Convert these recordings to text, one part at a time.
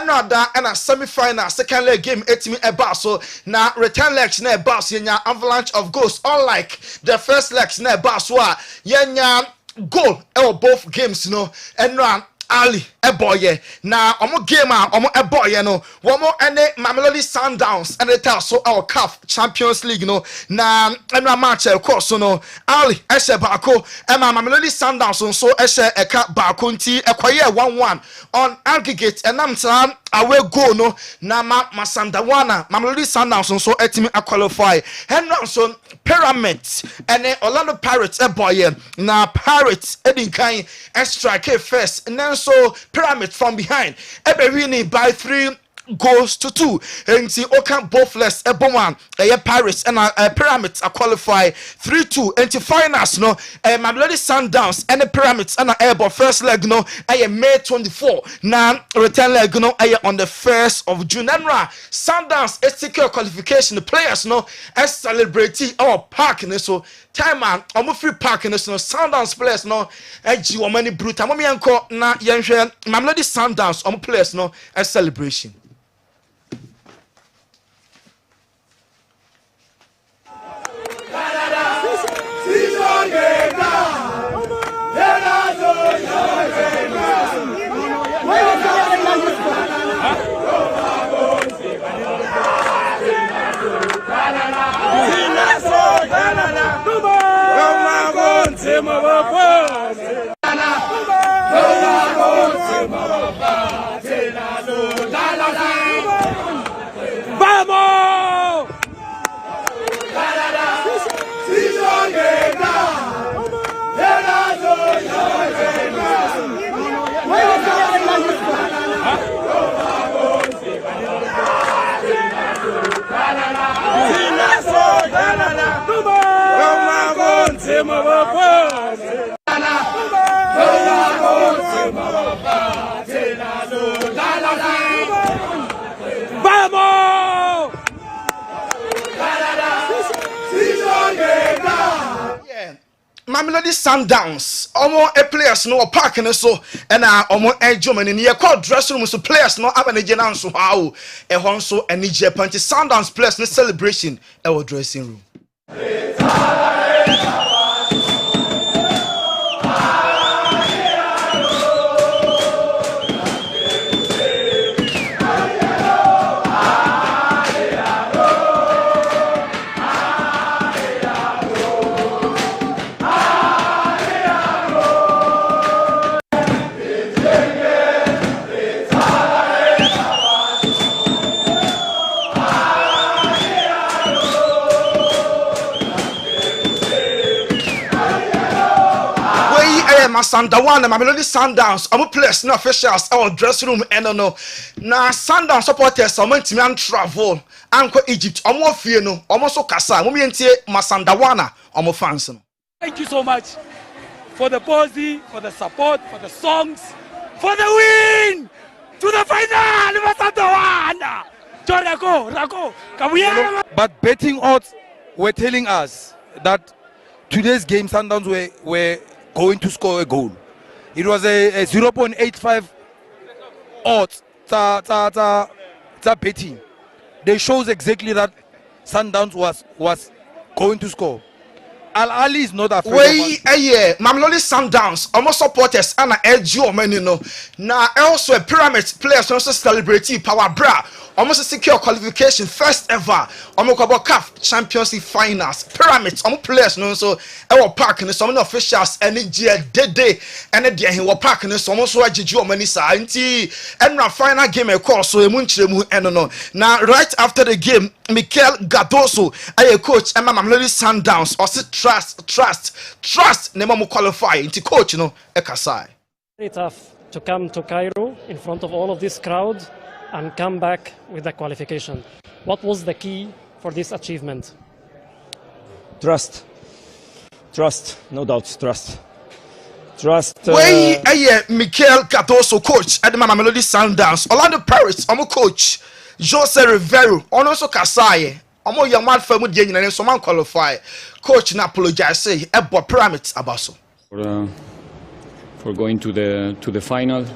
Another and a semi-final second leg game etimi eba so na return legs na eba so yenya avalanche of goals unlike the first legs na eba so a yenya goal both games and Ali eboye na omo game a omo eboye no womo ene Mamelodi Sundowns and the so our CAF Champions League na ena match course Ali ehye baako Mamelodi Sundowns so ehye eka baako nti ekoye 1-1 on aggregate enam tan away goal na Masandawana Mamelodi Sundowns so etimi qualify henna so Pyramids ene Orlando Pirates eboye na Pirates edinkan strike first so Pyramids from behind winning by 3-2 and see Okan both less Eboman Paris and Pyramids are qualified 3-2 and to finals Mamelodi Sundowns and the Pyramids and airball first leg May 24 now return leg on the 1st of June and Sundowns secure qualification the players as celebrity our park so time man I'm free parking Sundowns players edgy or many brutal mommy uncle na yenhwe Mamelodi Sundowns players as celebration. Mamelodi Sundowns a players parking so and Germany near called dressing room so players abanejena so how so any Japan Sundowns players celebration our dressing room. Masandawana Mamelodi Sundowns players officials our dressing room na Sundowns supporters timi travel anko Egypt fie so kasa yentie Masandawana fans Thank you so much for the posy, for the support, for the songs, for the win to the final Masandawana. Rako, but betting odds were telling us that today's game Sundowns were going to score a goal. It was a 0.85 odds betting. They shows exactly that Sundowns was going to score. Al Ali is not afraid. Mamelodi Sundowns almost supporters and now also Pyramids players also celebrate power bra. Almost a secure qualification, first ever. CAF Champions League finals. Pyramids, players so our parking some officials and day and then he was parking some so and final game course so now right after the game Mikel Gadoso a coach and Mamelodi Sundowns also trust Nemo qualify into coach Ekasai. Very tough to come to Cairo in front of all of this crowd and come back with the qualification. What was the key for this achievement? Trust, no doubt, trust. Mikel Cardoso coach at the Mamelodi Sundowns, Orlando Pirates, coach Jose Rivero, also Kasai, young man for and so man qualify. Coach na apologize say about Pyramids Abaso. For going to the final.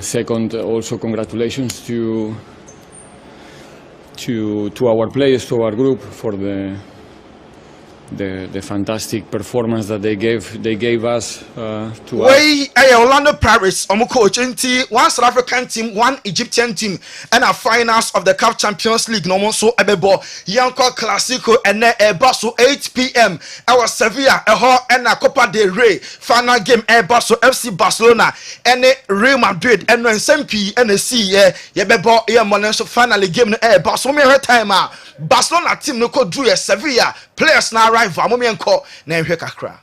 Second, also congratulations to our players, to our group for the fantastic performance that they gave us to us. Orlando Pirates, coach, one South African team, one Egyptian team, and a finals of the CAF Champions League. No more so ebebo Yanko Clasico and Basso 8 p.m. Our Sevilla, and a Copa del Rey final game. Basso FC Barcelona and Real Madrid and SMP and C. Yebebo Monenso finally game. Basso me time. Barcelona team no ko drew Sevilla players na rival mo menko na ehwe kakra.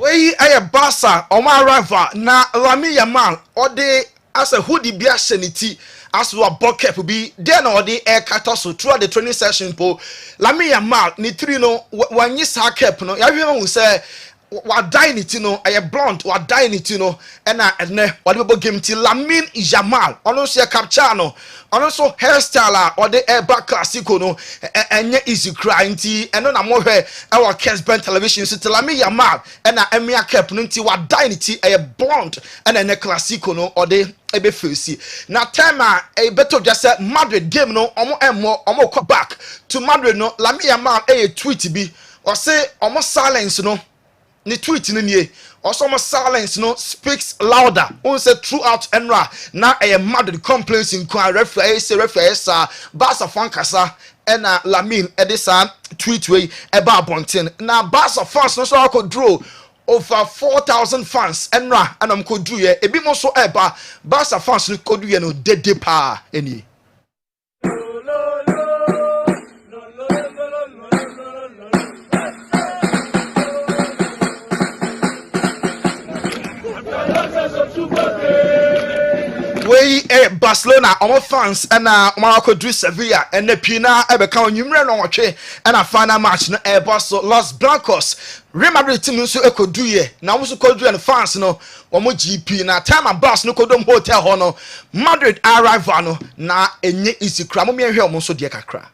Wey Barca oma rival na Lamine Yamal ode as a hoodie bia sheniti as we bucket be then or the air cut so throughout the training session po Lamine Yamal ni three no when you sa cap no ya hwe say wa die ni ti no aye blunt wa die ni ti no na ene what be game ti Lamine Yamal ono so capture no ono so hairstyle or the air back classico no enye easy crying ti eno na mo hwe e wa Kessben television so Lamine Yamal na emia cap no ti wa die ni ti aye blunt na ene classico no or the ebe face na time a better just Madrid game no omo come back to Madrid no Lamine Yamal tweet bi or say omo silence no ni tweet no nie also omo silence no speaks louder on say throughout enra na Madrid complaints in referee say sa Barca fan kasa na Lamine edisa tweet way eba bonten na Barca fans no so akọ draw over 4,000 fans enra anam kodu ye ebi mo so eba Barca fans kodu ye no dede pa eni wey Barcelona omo fans na omo Sevilla and the pina ebe ka onwumre no nwotwe na final match no Barca Los Blancos Real Madrid team nso ekodu ye na wo so kodu and fans no omo GP na time Barca no kodom hotel ho no Madrid arrival no na enye isi kra mo me hwe omo so de kakra.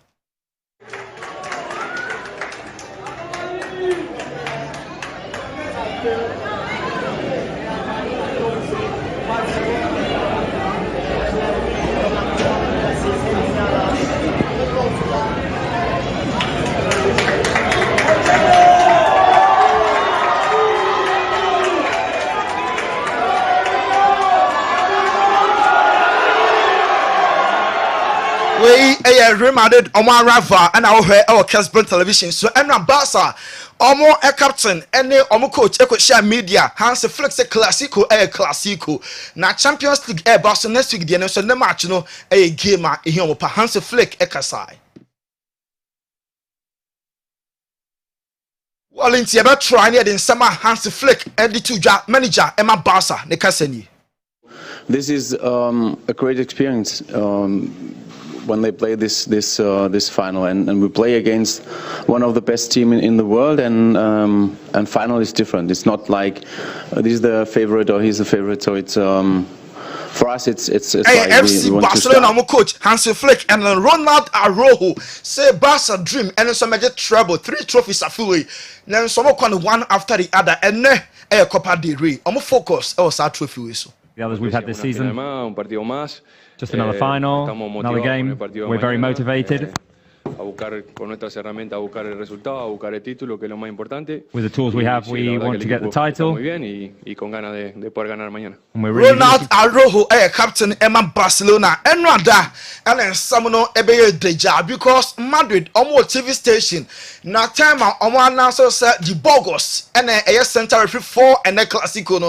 We Real Madrid omo rival and our Kessben television so and Barca omo captain and omo coach share media Hans Flick say classico na Champions League Barca next week the so the match no game here pa Hans Flick kasai Walinti ebe try near the summer Hans Flick and the two manager Emma Barca ne kasani. This is a great experience when they play this final, and we play against one of the best team in the world, and final is different. It's not like this is the favorite or he's the favorite. So it's for us it's like FC we want Barcelona coach Hans Flick and Ronald Araujo say Barca dream and some major treble 3 trophies afiwe. Then some one after the other and Copa del Rey. Focus our trophy so. The others we've had this season. Just another final, another game. We're very motivated. With the tools we have, we want to get the title. Ronald Araujo, captain Emma Barcelona, and Rada, and then Samuel Ebeye Deja, because Madrid, TV station, now time announcer said the Bogos, and a center referee 4 and a Clasico,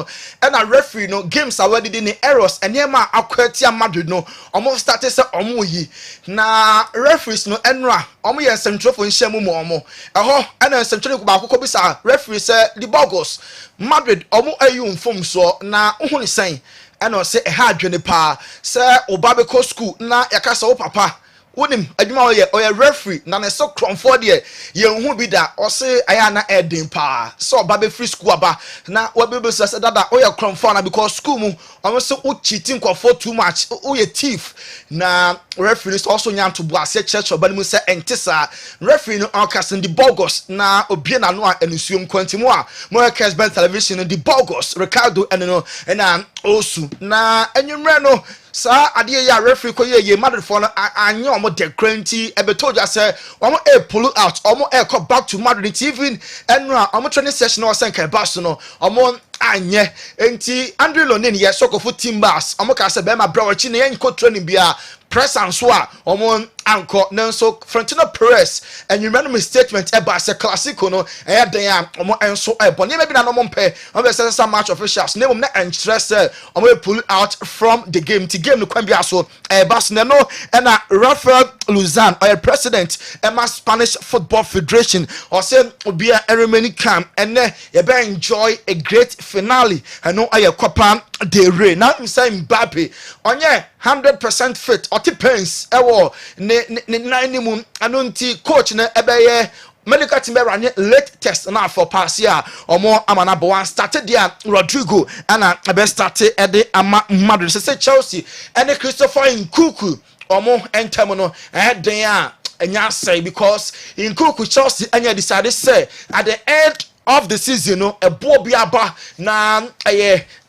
and a referee no games already in the errors, and Yema Aquatia Madrid no, almost started say Omuyi. Na referees no enra, omo yen central for nhemu mo omo. Eho, and central ko ba akoko bisa referee say the Bogos, Madrid omo ayu mfom so na uhuni sen. And I say a hard journey pa, say Obabeko school na yakasa o papa. wonim adwuma oyɛ referee na ne so kromfo de ye hu bi da ɔse aya na edin pa so ba be free school aba na wabebe so dada oyɛ kromfo na because school mu ɔmo so wo cheating kwafo too much oyɛ thief na referee is also nyam to boase church oba mu say entisa referee no ɔkasin the bogus na obie na no a enusuom kwantimu a mo Kessben television the bogus Ricardo eno na osu na enwumre no sa ade ya referee ko ye Madrid for no anye omo de cranty ebeto ja say omo pull out omo come back to Madrid even enu a omo training session o sen kan bass no omo anye enti Andre Lonin ye sokofo team bass omo ka say be ma brawachi na yen ko training bia press and so omo anko nenso Florentino Perez and you remember statement eba say classico no den omo enso ebo ne be na no mpe omo say some match officials name na interest omo pull out from the game ti game no kwan bia so bass ne no na Rafael Luzan or president Emma Spanish Football Federation or say obi a remaining camp and you be enjoy a great finale and no aye Copa del Rey now you say Mbappe onye 100% fit or depends ewo ne nine mu anunti coach na ebeye medical team run late test na for pass ya omo amana bo one started there Rodrigo and be started at the Madrid say Chelsea and Christopher Nkunku omo entemo no den a enya say because Nkunku Chelsea enya decided say at the end of the season no a bobi aba na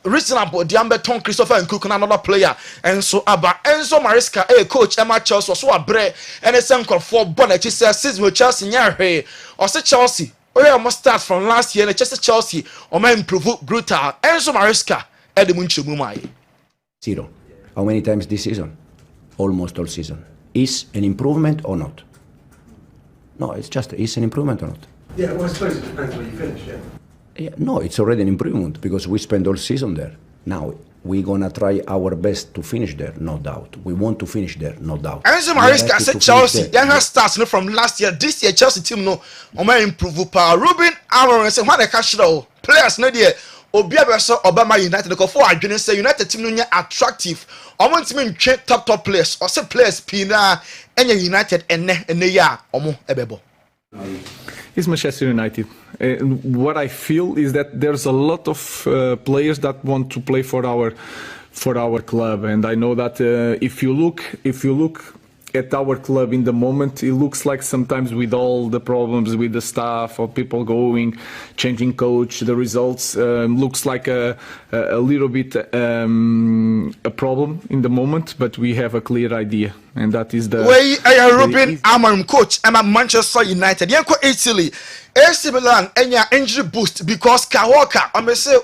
reasonable the ambeton Christopher Nkunku na another player and so aba Enzo Maresca coach Emma Chelsea so abre and sen for bonnet says season with Chelsea nyahwe or say Chelsea must start from last year and Chelsea or may improve brutal Enzo Maresca Edmunchu Mumai 0 how many times this season almost all season is an improvement or not? No, it's just is an improvement or not? Yeah, well, I suppose it depends where you finish, yeah, no, it's already an improvement because we spend all season there. Now we're gonna try our best to finish there, no doubt. We want to finish there, no doubt. Enzo Maresca said Chelsea, young starts from last year. This year Chelsea team no, improve power. Ruben Amorim say when they catch the players no there. Obi abeso Obama United ko for adwene say United team no nya attractive. Omo team ntwe top players. O say players pina enya United ene ya omo ebebo. It's Manchester United. What I feel is that there's a lot of players that want to play for our club, and I know that if you look at our club in the moment, it looks like sometimes with all the problems with the staff or people going, changing coach, the results looks like a little bit a problem in the moment, but we have a clear idea. And that is the way Ruben Amorim coach at Manchester United. Yanko Italy, AC Milan enya injury boost because Kawaka say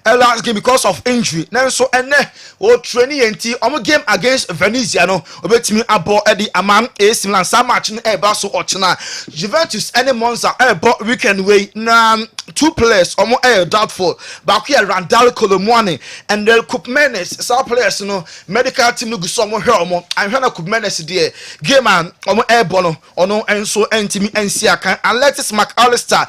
last game because of injury. Now so training enti game against Venezia no obetimi abo edi amam AC Milan sa match no eba so ochina Juventus any Monza ebo weekend way na two players doubtful back Randall Colomwani and the Koopmanes some players no medical team no go so and Koopmanes there game man airborne ono enso entimi ensia kan Alexis McAllister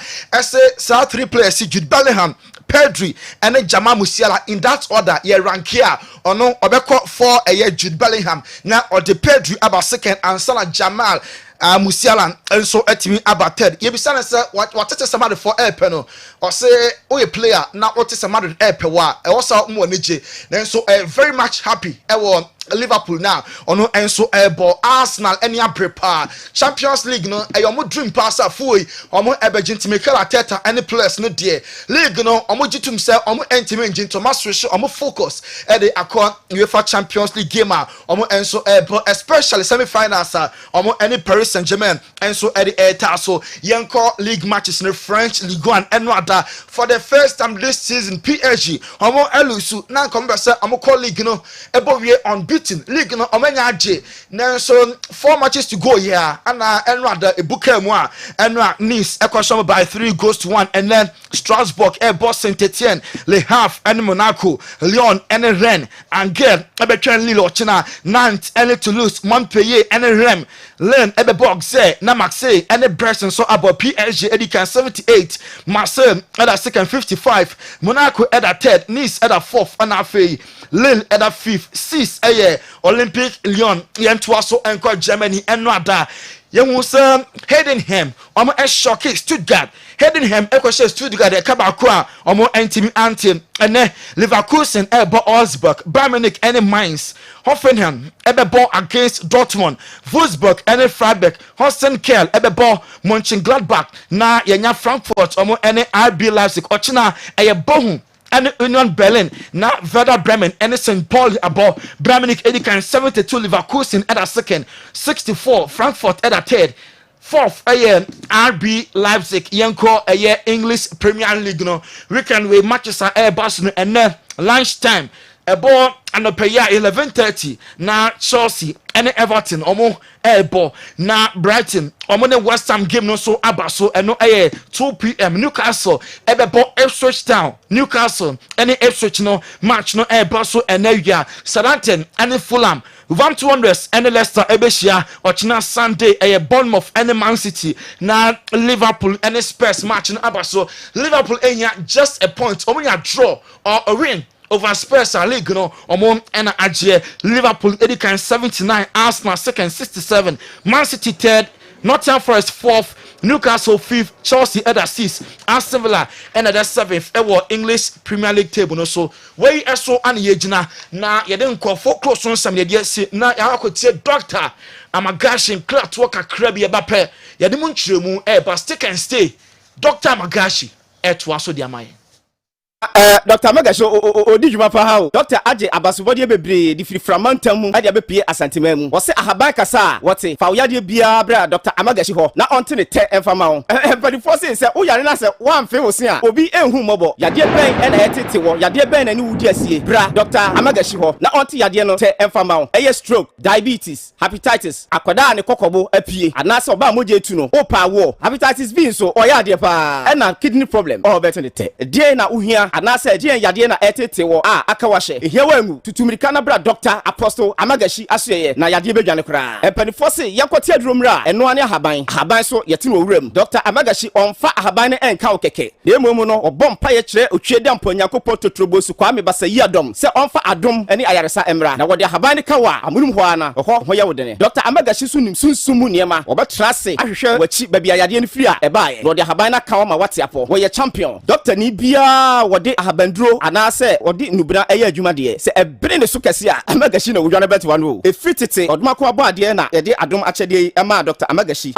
say three players Jude Bellingham Pedri and Jamal Musiala in that order ye rank here ono obeko for Jude Bellingham now or the Pedri about second and Salah Jamal Musiala and so etimi about third ye be say what is somebody for airpen or say a player now what is somebody airpen wa e also mo nije then so very much happy Liverpool now ono enso ebo Arsenal any prepare Champions League no eyomo dream pass afoi omo ebegint Mikel Arteta any players no there league no omo gitum say omo entime ngint omo switch omo focus e dey akọ UEFA Champions League game omo enso ebo especially semi-finals omo any Paris Saint-Germain enso e dey eta so yenko league matches in French Ligue 1 and other for the first time this season PSG omo elusu na kombe say omo call league no ebo we on league no omenya age nanso 4 matches to go here and enrada ebuka mu a enra Nice ekwosom by 3-1 and then Strasbourg boss Saint-Etienne Le Havre and Monaco Lyon and Rennes Angers ebetwen Lille ochina Nantes and Toulouse Montpellier and Rennes Lens Bordeaux na Marseille and Brest so about PSG edikan 78 Marseille at a second 55 Monaco at a third Nice at a fourth and a Lille at a fifth 6 ɛyɛ Olympic Lyon yɛntoa so ɛnkɔ Germany ɛno ada yɛhu sɛ Heidenheim ɔmo ɛshɔke Stuttgart Heidenheim ɛkɔhyɛ Stuttgart ɛka baako a ɔmo ɛntimi ante ɛnɛ Leverkusen ɛbɔ Augsburg Bayern Munich ɛne Mainz Hoffenheim ɛbɛbɔ against Dortmund Wolfsburg ɛne Freiburg Holstein Kiel ɛbɛbɔ Mönchengladbach na yɛnya Frankfurt ɔmo ɛne RB Leipzig ɔkyena ɛyɛ Bochum and Union Berlin na Werder Bremen and St. Pauli above Bayern Munich edikan 72 Leverkusen at a second 64 Frankfurt at a third fourth RB Leipzig yanko English Premier League no weekend we matches are Barcelona and then lunchtime ball and pay 11:30 na Chelsea and Everton omo ball na Brighton omo the West Ham game no so abaso and no 2 p.m. Newcastle ball Ipswich Town Newcastle and Ipswich no match no baso and now Southampton and Fulham Wolverhampton Wanderers and Leicester ebeshia ochina Sunday Bournemouth and Man City na Liverpool and Spurs match no abaso Liverpool just a point omo ya draw or a win over Spurs league no omo and agye Liverpool edikan 79 Arsenal second 67 Man City third Nottingham Forest fourth Newcastle fifth Chelsea at 6th Aston Villa and at 7th English Premier League table no so wey eso an yegina na yede nkofo close on some yede si na yakotie doctor Amagashi clat work akra bi eba pe yede mu nkyeremu ba stick and stay Dr. Amagashi etwa so dia maye Dr. Magashi odi djuma pa ha o Dr. Aje abasobode bebre di friframantam mu ade abepie asantema mu wo se ahaban kasa wote fa woyade bia bra Dr. Amagashi ho na onte ne te emfama ho everybody for say wo yare na se wan fe wo se a obi enhu mobo yade ben e na yetete wo yade ben na ni wudi asie bra Dr. Amagashi ho na onte yade no te emfama ho eye stroke diabetes hepatitis akwada ne kokobo apie anase oba moje etu no o pa wo hepatitis B so o yade pa e na kidney problem o beto ne te die na uhia anase die yade na etete wo aka wahye ehia wangu tutumirika na bra Dr. Apostle Amagashi asuyeye na yade bedwane kra empanifo se yakote aduromra eno ane haban so yete no wuram Dr. Amagashi onfa ahaban ne enka okeke na emom no obompa ye kire otwede amponyakopo totrobosu kwa me basa yi adom se onfa adom ene ayaresa emra na wode ahaban ne kawa amunum ho ana ho ya wodene Dr. Amagashi sunim sunsumu niema obetrase ahwehwe wachi babia yade ne firi a ebaye wode ahaban na kawa ma wate apo wo ye champion Dr. ni bia wode ahabandro anase wode nubra eye adwuma de se ebere ne so kese a Amagashi na wodwane betwa no efitete odumako abo ade na yede adom achede ema Dr. Amagashi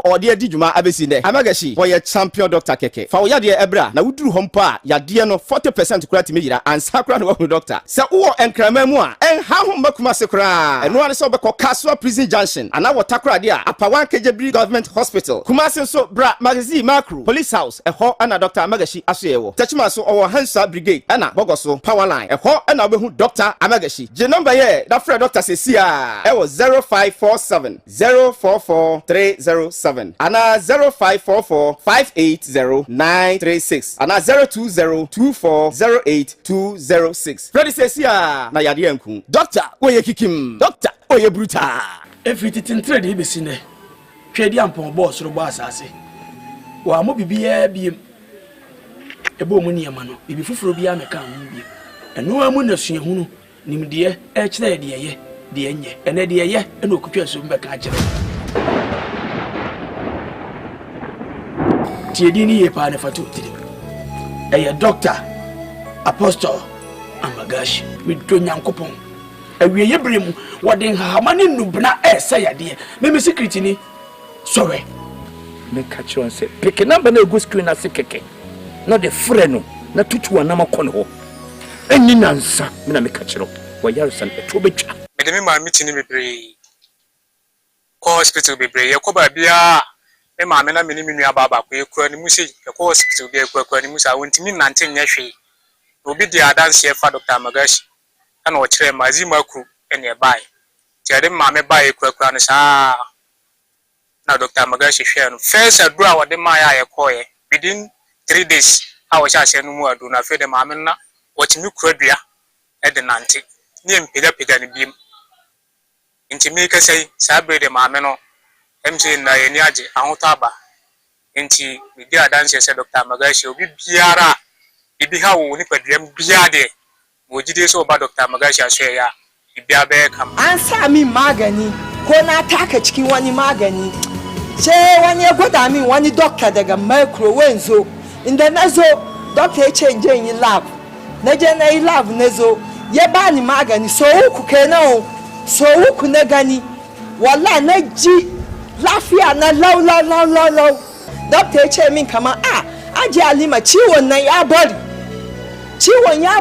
ode adi dwuma abesi ne Amagashi wo ye champion Dr. keke fa wo yade ebra na wuduru hompo a yade no 40% kura timi yira ansa kura no wo doctor se wo enkrama mu a enha ho makuma se kura eno ane se obekọ Kaswa Prison Junction ana wotakura de a apawan Kejebri Government Hospital Kumasi so bra magazine macro police house eho ana Dr. Amagashi asoyewo techima so owo Hansa Brigade ana bogoso power line eho ana obehu Dr. Amagashi je number ye da frɛ Dr. Sesia ewo 0547 044 307 ana 0544 580936 ana 020 2408 206 Freddy Sesia na yade anku Dr. Oye kikim Dr. Oye bruta efiti trade ibesi ne twedi ampon boss ro boss ase wa mo bibia biem ebo mu niema no bibi fufuro bia meka ho biem eno amu na suahunu nimde e kire de ye de enye ene de ye ena okutwa so mbeka kire tiedi ni ye pa ne fatu tiri eye Dr. Apostle Amagashi middo nyankopon awie yebremu wode hahamane nubna ese yade me secret ni sorry me catch on say pick number na go screen as keke no de freno na tutu anama kono ho eni nansa me na me catch ro wa yarusan eto betwa me de me ma mitini bebre ko hospital bebre ye ko ba bia me ma me na me ni nua baba ko ekura ni musi ko hospital be ekura ni musa wontimi nante nya hwe obi di adanse fa Dr. Amagashi ana o kire mazimaku ene bai tiade ma me bai ekura no sa na Dr. Amagashi hwe no first adura wode ma ya yekoye within 3 days a wo sha se no mu adu na fe de ma me na wotimi kuradua e de nante ni mpega ni biem ntimi ka sei sabre de ma me no MC na yeni age ahotaba nti me di adanse se Dr. Amagashi obi biara ibi ha wo ni paduam bia de mo jide so ba Dr. Amagashi aso ya biya bai kam an sa min magani ko na taka cikin wani magani ce wani ya gwada min wani doctor daga microwave zo inda na zo doctor ya ce in je yi lab na je na yi lab na zo ya bani magani so uku kenan so uku na gani wallahi na ji lafiya na lau doctor ya ce min kamar aji Halima ciwon nan ya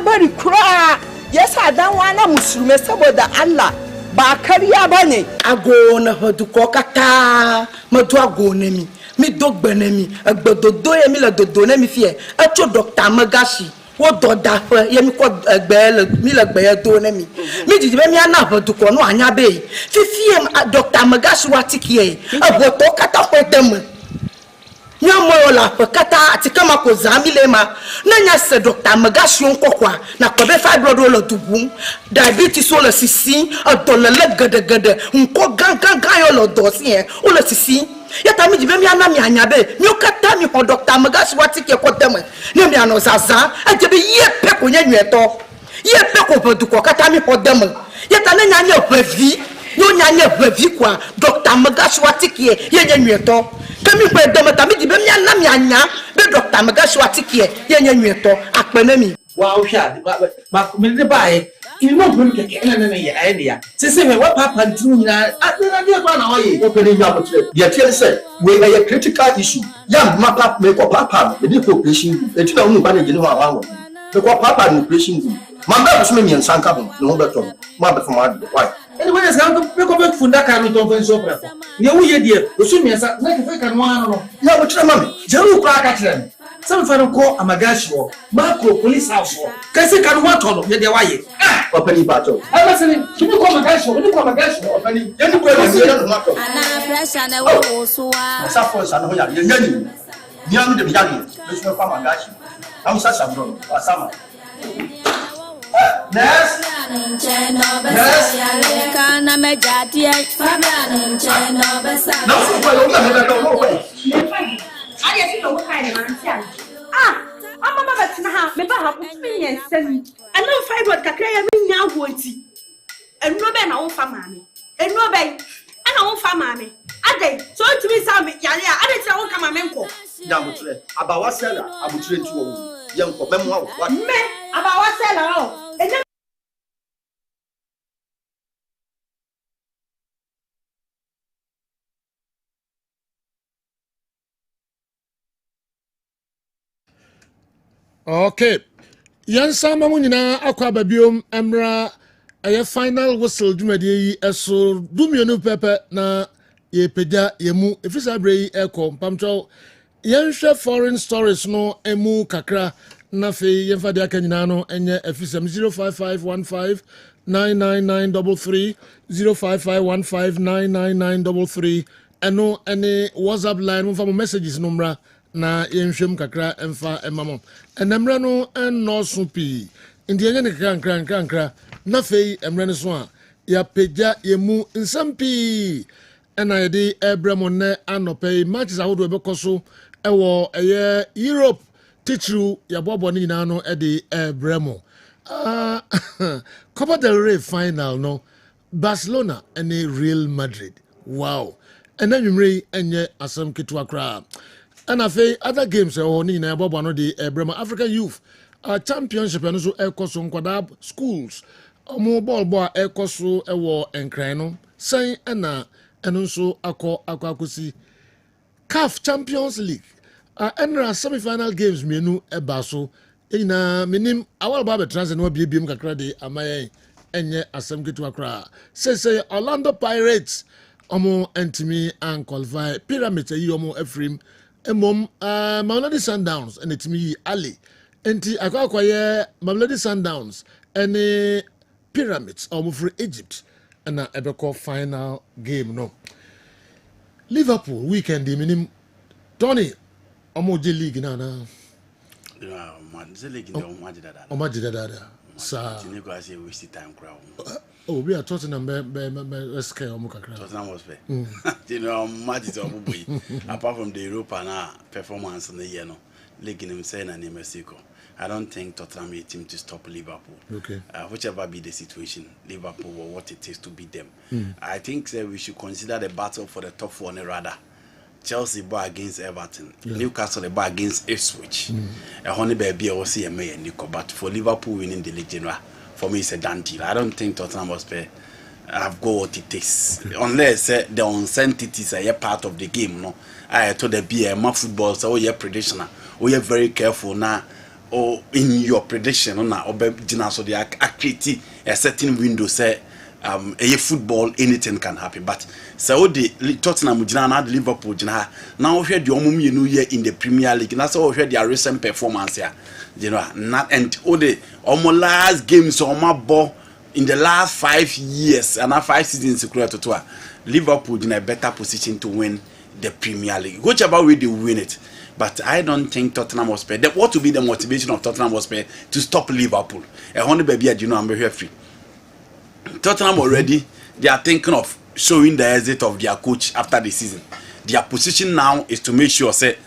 bari kura yasa dan wana musulmi saboda Allah ba kariya bane agona hoduko kata madu agona mi dogbene mi agbododo ye mi la dodo na mi fie echo doctor Magashi wo doda fe ye mi ko egbe mi la gbe do na mi didi be mi ana hoduko no anya be fifie doctor Magashi watikie aboto kata ko dem nyamo la kata atikama ko zamile ma nanya se docteur Magashi nkokwa na ko be fibroid lo dubu diabetes lo sisi adole le gede nko gangan yo lo dosi o lo sisi yata mi jibe mi ana mi anyabe mi okata mi ho docteur Magashi watike ko dem ni mi ano zaza ajebe ye pe ko nyeto ye pe ko bodu ko kata mi ho dem yata nanya nya hwevi yo nya hwevi kwa docteur Magashi watike ye nyeto kemi pe dem ta mi jibe mi ana mi anya be docteur Magashi watike ye nyeto apene mi wa o hwa ba mi de bae ino bun ke na ye ai ya se me wa papa ntu nyina na de kwa na oye o pele ya motre ye tie se we a critical issue ya mapa me ko papa me di cooperation e ti na unu ba ne gine ho awa me ko papa no cooperation ma ba so me mi nsanka ho no be to ma be fama de why anyway yes am me ko be funda ka no ton fen so pra ne wo ye die o so mi nsa na ke fe ka no ano ya motre ma me jeru kwa ka kire some fan ko Amagashi wo macro police house wo kasi kan wa to no ye de wa ye opani bato ala sene kimi ko Amagashi wo ni ko Amagashi wo opani ye ni ko ye no mato ana pressure na wo so wa sa for sa no ya ye nyani ni anu de bi yagi le so fa Amagashi am sa bro asama Yes. Kana mejati Fabian Cheno besa. No, no. I just know what kind of man. I'm mama tina ha me ba ha kutumi yensani. Ana fight what kakra ya me nya agwoti. Enu be na wo fa maame. Enu be ana wo fa maame. Ade so ntumi sa me yale a ade tira wo ka maame nko. Ya mutre abawa sela abutre ntu wo. Ye nko memo wa. Me abawa sela o. Okay. Yan sama mu nyina akwa babiom emra eye final whistle dwumadi yi eso dumienu pepe na ye peda yemu efisa brei eko pamcho yenhwe foreign stories no emu kakra na fe yemfa de aka nyina no enye efisam 0551599933 0551599933 eno ene WhatsApp line mo fa mo messages no mra na yenhwem kakra emfa emamo enemre no enno so pi ndiye ne krankra na fei emre ne so a ya pegya yemu nsampi ena yede ebremo ne anope matches ahodo be koso ewo eye Europe titru ya bobo ni nyina no ede ebremo Copa del Rey final no Barcelona and Real Madrid wow ena nwumre enye asem ketu akra. And I say other games ni na bobo no the Brema African Youth Championship and so ekoso nkwada schools omo ball boy ekoso ewo enkran no sen na eno so akosi CAF Champions League enra semi-final games mienu eba so ina minim awal ba be transfer no biebiem kakra de amaye enye asem ketu akra say Orlando Pirates omo entimi and qualify Pyramids yi omo Efrim Emom Mamelodi Sundowns and it's me Ali. Enti akwaye Mamelodi Sundowns and Pyramids for Egypt and ebeko final game no. Liverpool weekend minim Tony omoje league na. Yeah, man, the league no majidada. Majidada. Sa. You go say waste time crowd. Oh, we are Tottenham be scare omukakra. Tottenham was fair. You know, matches of boy. Apart from the Europa na performance in the year no, league him say na Mexico. I don't think Tottenham is a team to stop Liverpool. Okay. Whichever be the situation, Liverpool or what it takes to beat them. Mm. I think we should consider the battle for the top 4 rather. Chelsea bar against Everton, Newcastle the bar against Ipswich. A honey baby or see a mayor Nico, but for Liverpool winning the league general, for me it's a done deal. I don't think Tottenham was fair. I've got what it takes. Unless the uncertainties are a part of the game, no. I told the be a football, so you're prediction. You're very careful now. Or in your prediction, or so they are creating a certain window. Say, a football, anything can happen. But so the Tottenham, now the Liverpool, now we had the New Year in the Premier League. And that's all we had their recent performance here. You know, not and all the last games on my ball in the last 5 years and 5 seasons, Liverpool in a better position to win the Premier League. Whichever way they win it. But I don't think Tottenham was paid. What will be the motivation of Tottenham was paid to stop Liverpool? A honey baby, you know, I'm very free. Tottenham already, they are thinking of showing the exit of their coach after the season. Their position now is to make sure, say,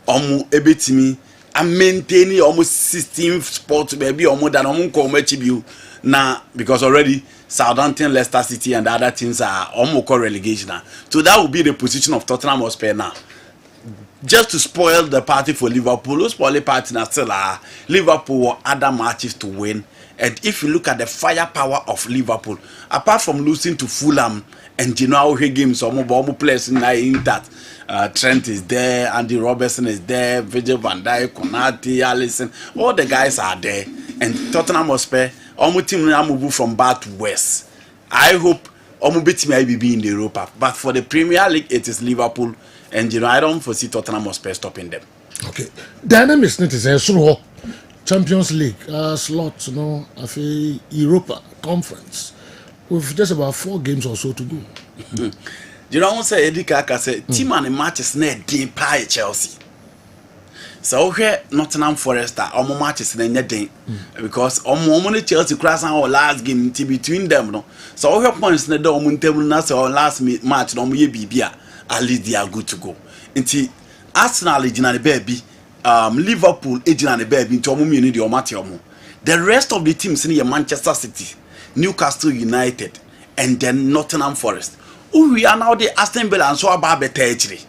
ebetimi, I'm maintaining almost 16th spot, maybe almost than now, because already Southampton, Leicester City, and the other teams are almost relegation now. So that will be the position of Tottenham Hotspur now. Just to spoil the party for Liverpool, those spoiling party now still are Liverpool or other matches to win. And if you look at the firepower of Liverpool, apart from losing to Fulham and games, some players in that Trent is there, Andy Robertson is there, Virgil van Dijk, Konate, Alisson, all the guys are there. And Tottenham Hotspur, almost team now move from bad to worse. I hope almost may be in the Europa, but for the Premier League, it is Liverpool. And I don't foresee Tottenham Hotspur stopping them. Okay. Dynamics net is a Champions League slots, I feel Europa Conference. With just about 4 games or so to go. Say Eddie Kaka said team and the matches net deep pie Chelsea. So here Nottingham Forest are matches net day because only Chelsea cross our last game between them. No, so here points net table last match no BBA. At least they are good to go. Inti Arsenal ejina baby, Liverpool ejina baby into omu ni the omati. The rest of the teams in Manchester City, Newcastle United, and then Nottingham Forest. We are now the Aston Villa and so about better actually.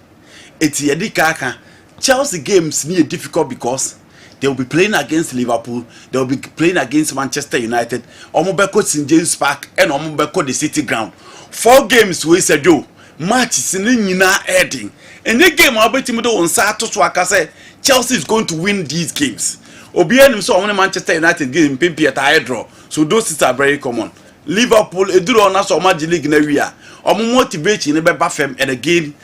It's Yedikaka. Chelsea games need difficult because they will be playing against Liverpool, they will be playing against Manchester United, Omobeko St James Park, and Omobeko the City Ground. 4 games we said do. Matches in heading. And the game I'll bet him on Saturday say Chelsea is going to win these games. Obianim so on Manchester United game Pimpi at a draw. So those are very common. Liverpool a draw na so much league in area. Motivate in Bafem and again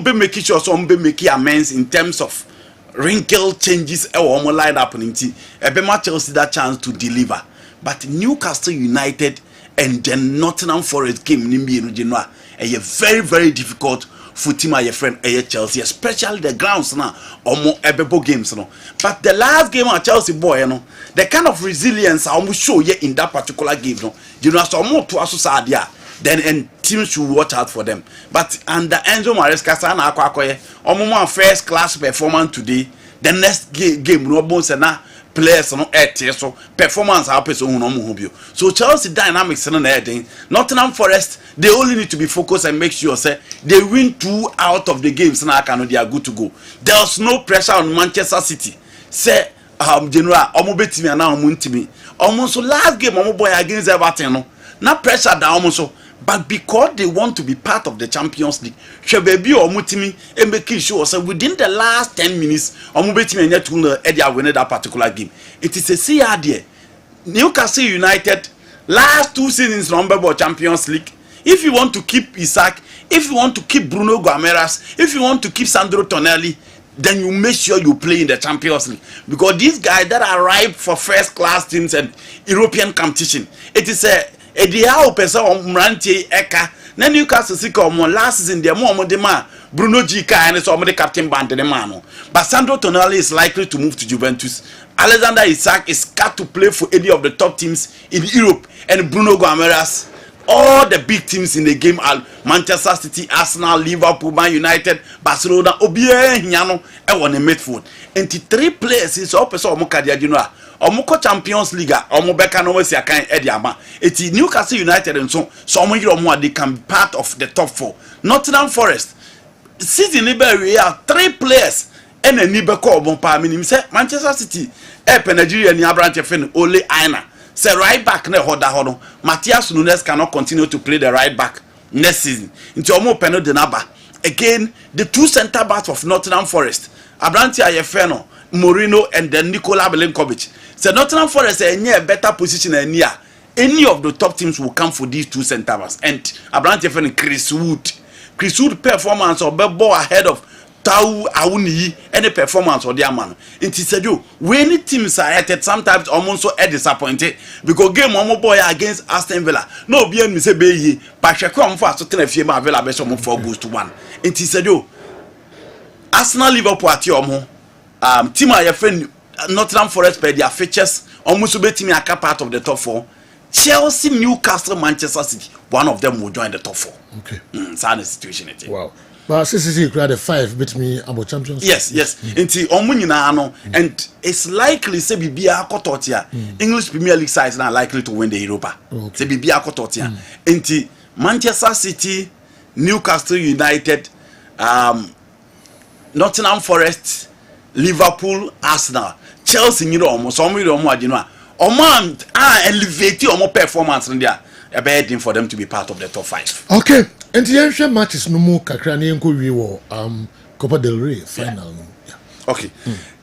be making sure some be making amends in terms of wrinkle changes or line up in Chelsea that chance to deliver. But Newcastle United and then Nottingham Forest game Nimbi a very, very difficult for team your friend Chelsea, especially the grounds now or more ebebo games. But the last game at Chelsea boy, the kind of resilience I almost show you in that particular game. So more to us then and teams should watch out for them. But under Enzo Maresca sana akwakoye, first class performance today. The next game no bones na players no so performance happens on no. So Chelsea dynamics in the Nottingham Forest, they only need to be focused and make sure say they win 2 out of the games now they are good to go. There's no pressure on Manchester City. Say general omobetimi na omuntimi. Almost last game boy against Everton no. Not pressure down almost. But because they want to be part of the Champions League, Shebebi or Mutimi and making sure so within the last 10 minutes, Omubetimi and Yetuna Edia winning that particular game. It is a CRD. Newcastle United last 2 seasons number Champions League. If you want to keep Isaac, if you want to keep Bruno Guimaraes, if you want to keep Sandro Tonelli, then you make sure you play in the Champions League. Because these guys that are ripe for first class teams and European competition, it is a Edia Opesa Mranti Eka. Then Newcastle City last season they more demand Bruno Gika and some of the captain band the man. But Sandro Tonali is likely to move to Juventus. Alexander Isak is cut to play for any of the top teams in Europe, and Bruno Guimaraes all the big teams in the game are Manchester City, Arsenal, Liverpool, Man United, Barcelona, Obiye Hiano, and one in midfield. And the 3 players is up so Omokadia Junior. Omoko Champions League, Omobeka no Wesi Akan Ediama. It's Newcastle United and so some they can be part of the top 4. Nottingham Forest. Season we are 3 players and a Nibeko Bompa minim say Manchester City, Nigeria ni Abrante Fen Ole Aina. Say right back ne hoda hono. Matthias Nunes cannot continue to play the right back next season. Into Omo Peno Denaba. Again, the 2 centre backs of Nottingham Forest, Abrante Ayefeno, Moreno, and then Nikola Belenkovic. So Nottingham Forest is in a better position than near. Any of the top teams will come for these 2 centre backs. And Abrante Ayefeno, Chris Wood performance or ball ahead of Tau Auni any performance or their man. It is a do when teams are at sometimes almost so disappointed because game one boy against Aston Villa. No bien me say be but Shakram for so ten Villa Villa best 4 goals to 1. It is a do Arsenal Liverpool at your team are your friend Nottingham Forest by their features almost be team are part of the top 4. Chelsea, Newcastle, Manchester City, one of them will join the top 4. Okay. Sad situation it. Wow. But CCC created 5 beat me about champions. Yes. Inti omunyina ano and it's likely say bibia akototia. English Premier League sides now likely to win the Europa. Say bibia akototia. Inti Manchester City, Newcastle United, Nottingham Forest, Liverpool, Arsenal, Chelsea you know almost some you know Oman elevate your performance in there. A bad for them to be part of the top 5. Okay. And the ancient matches no more Kakrani and Korea Copa del Rey final. Yeah. Okay.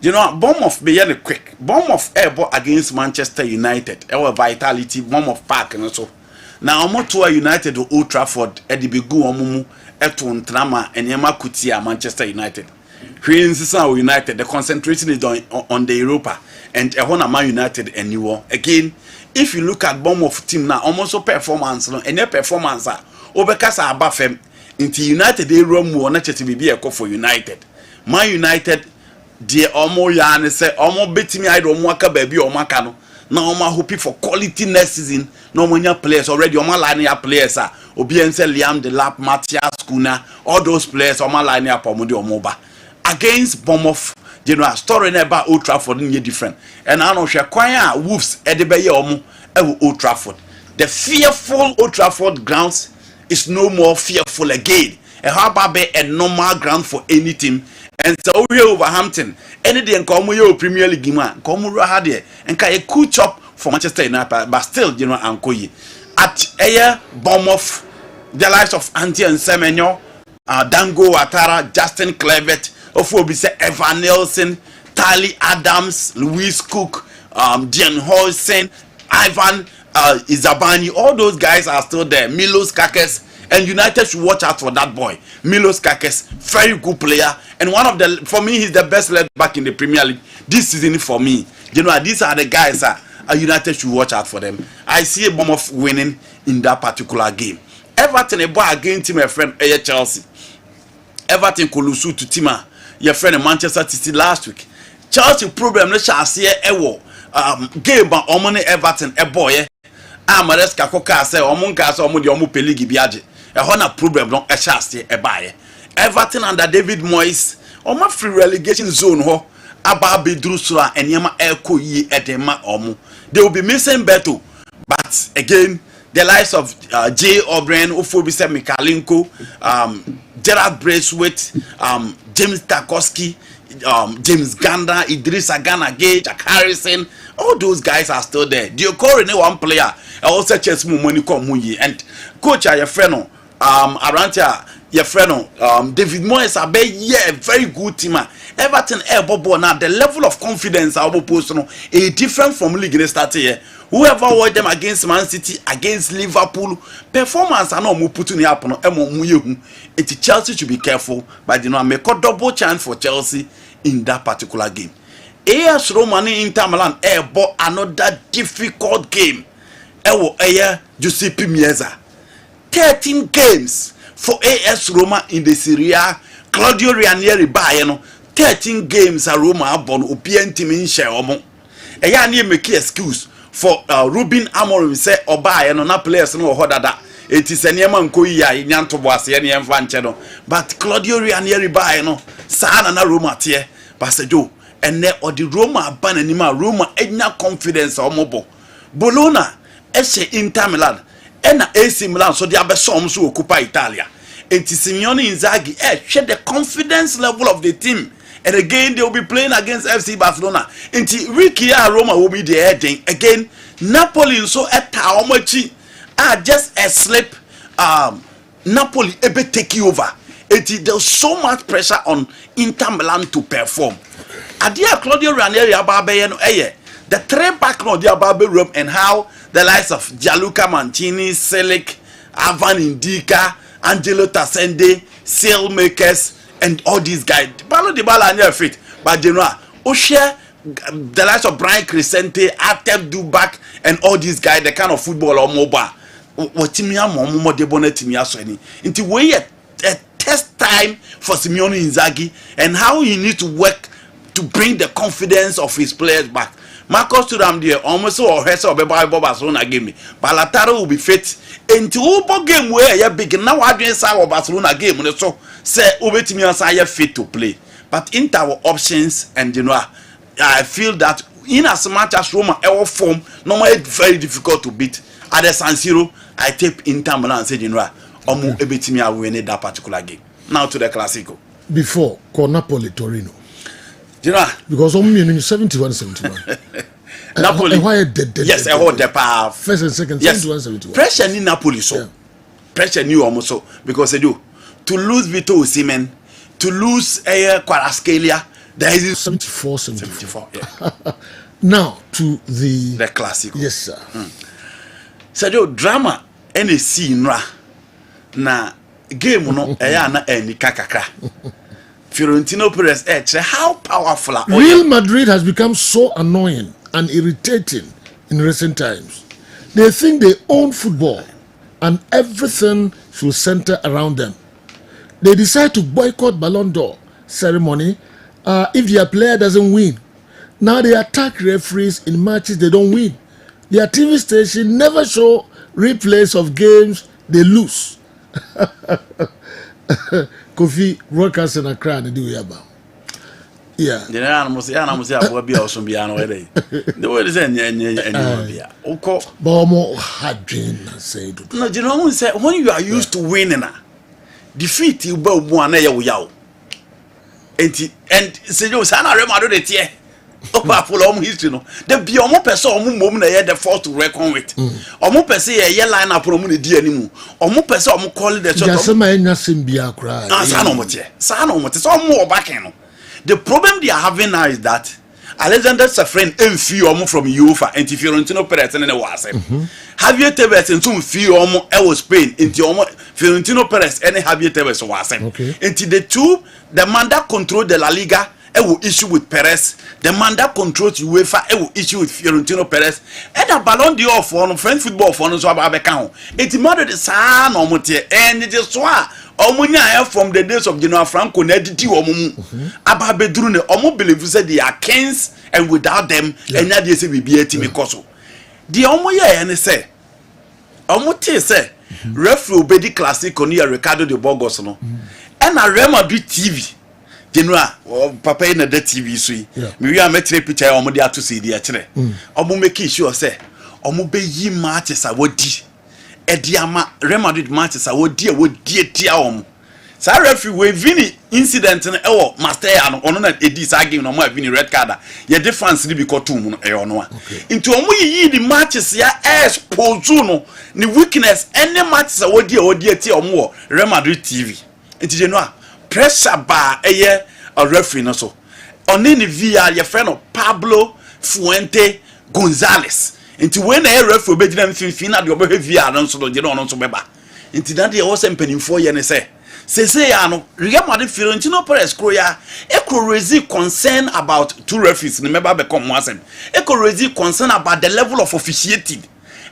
You know, Bournemouth be very quick. Bournemouth airborne against Manchester United. Our vitality, Bournemouth Park and so. Now I'm to United to Old Trafford at the Bigu Omumu Etun Trama and Yama Kutia Manchester United. Here in United, the concentration is on the Europa and a Man United and New York. Again, if you look at Bournemouth team now, almost a performance and their performance Obekasa abafem into United they room won to be a call for United. Man United dear omo ya say omo betimi I don't waka baby or makano. Now omo hoping for quality next season. No many players already omo line up players are Obiense Liam Delap, Matthias Kuna, all those players omo line up omodi omoba. Against Bournemouth, you know, story about Old Trafford is different. And I know Shakwaya Wolves Edebeye omo Old Trafford. The fearful Old Trafford grounds is no more fearful again. A harbor bay a normal ground for any team. And so we Overhampton, any day and come with Premier League man, come here and can a cool chop for Manchester United, but still, you know, Ankoyi. At Air, Bournemouth, the likes of Anti and Semenyo, Dango Watara, Justin Clevet, Ofobise, Evan Nelson, Tali Adams, Louis Cook, Jen Holsen, Ivan Izabani, all those guys are still there. Milos Kakes, and United should watch out for that boy. Milos Kakes, very good player, and one of the, for me, he's the best left back in the Premier League this season for me. You know, these are the guys that United should watch out for them. I see a bomb of winning in that particular game. Everton a boy against my friend Chelsea. Everton Kolusu to Tima, your friend in Manchester City last week. Chelsea problem let's see game by Omani Everton a boy. Amareska Koka say omunka say omu de omu peligi biaje. E ho na problem don e chance e baye. Everton under David Moyes, omu free relegation zone ho. Aba bedru so a enema eko yi edema omu. They will be missing Beto. But again, the likes of Jay O'Brien, Ufobise Mikalenko, Gerard Braithwaite, James Tarkowski, James Ganda, Idris Agana Gay, Jack Harrison, all those guys are still there. Do you call one player? Also, chess money come and coach your friend, around your friend, David Moyes, a very good teamer. Everton, Bobo, now the level of confidence I will post is different from league start here. Whoever watch them against Man City, against Liverpool, performance I know mu put in happen. It's Chelsea should be careful, but you know, I make a double chance for Chelsea in that particular game. AS Roma in Inter Milan bought another difficult game. Giuseppe Meazza. 13 games for AS Roma in the Serie A. Claudio Ranieri Bayern. 13 games at Roma born Opien team in Sheomo. Eya ni make excuse for Ruben Amorim say Bayern na players no hodada. it is an yaman koya in Yantoboas and Yanfancheno, but Claudio Ranieri by no, Sana na Roma tier, Passajo, and ne or the Roma bananima, Roma, Edna confidence or mobile. Bologna, Eshe Inter Milan, and AC Milan, so the other songs who occupy Italia. And Simeone Inzaghi, share the confidence level of the team. And again, they will be playing against FC Barcelona. And Ricky Roma will be the heading. Again, Napoli so at Taomachi are just a slip. Napoli able take you over. There's so much pressure on Inter Milan to perform. Adia Claudio Ranieri Ababayeno the 3-back no the Ababe room and how the likes of Gianluca Mancini, Selic, Avan Indica, Angelo Tassende, Sailmakers, and all these guys. Balo de Bala are fit, but you know, share the likes of Brian Crescente, Artem Dubak, and all these guys, the kind of football or mobile. What Timia Momo de Bonnet Timia Sweni. Into way a test time for Simeone Inzaghi and how he needs to work to bring the confidence of his players back. Marcos Thuram there almost or Hessa or Bible Barcelona game. Balataro will be fit into Ubo game where you begin now. I didn't say Barcelona game so say Ubetimian say fit to play. But in our options and you know I feel that in as much as Roma our form normally very difficult to beat at the San Siro. I take Inter Milan and say you know Omu Ebetimia win that particular game. Now to the Classico. Before Napoli Torino. You know, because only in 71-71. Napoli. Yes, I hold the power. First and second, yes. 71-71. Pressure in Napoli so. Yeah. Pressure new almost so because they do to lose Vito Osimhen, to lose Kvaratskhelia. There is 74. Yeah. Now to the Classico. Yes, sir. So drama any scene na game no na any kakakra. Fiorentino Perez how powerful are Real Madrid has become so annoying and irritating in recent times. They think they own football and everything should center around them. They decide to boycott Ballon d'Or ceremony if their player doesn't win. Now they attack referees in matches they don't win. Their TV station never show replays of games they lose. Kofi broadcast in Accra and do yaba. Yeah. The animals will be also be an way. The word is any Oko Bomo had dream and said. No, you know when you are used to winning, defeat you bow one yaw. And say you sana remado de tie. Full history no. The be omo person mum na the force to reckon with. Omo person ye line up from the di animu. Omo person omo call the shot. Just my nyasem bia kra. Sana omo so omo backing no. The problem they are having now is that Alexander Safran enfi omo from UEFA and Fiorentino Perez and was. Javier Tebas and some fi omo was Spain into omo Fiorentino Perez and Javier Tebas was. Into the two the man that control the La Liga will issue with Perez. The man that controls UEFA will issue with Fiorentino Perez. And the Ballon d'Or for French football for no so about it's mother the son or mutie and it is so Omunya from the days of General Franco Nediti Omu Ababedrune Omu believe said they are kings and without them and now they say we be a team because the Omuya and say Omuti say referee obedi classic on here Ricardo de Burgos no and a Real Madrid TV General papa in the TV so me we met picture omu dey to see dey kire omu make sure say omu be yi matches awodi Ediama Real Madrid matches awodi tia omu sa referee we vini incident no ewo master ya no ono na edi sa game no mo vini red card ye difference ni bi kotum no e ono a into omu yi the matches ya expose no ni weakness any matches awodi tia omu Real Madrid TV into Genoa pressure ba a referee no so on any VR your friend Pablo Fuente Gonzalez into when a referee be dem finna the obe VR no so do no so beba into that dey was empenin for ye ne say ya no Real Madrid Fiorentino Perez kroya e could raise concern about two referees remember become one sem e could raise concern about the level of officiating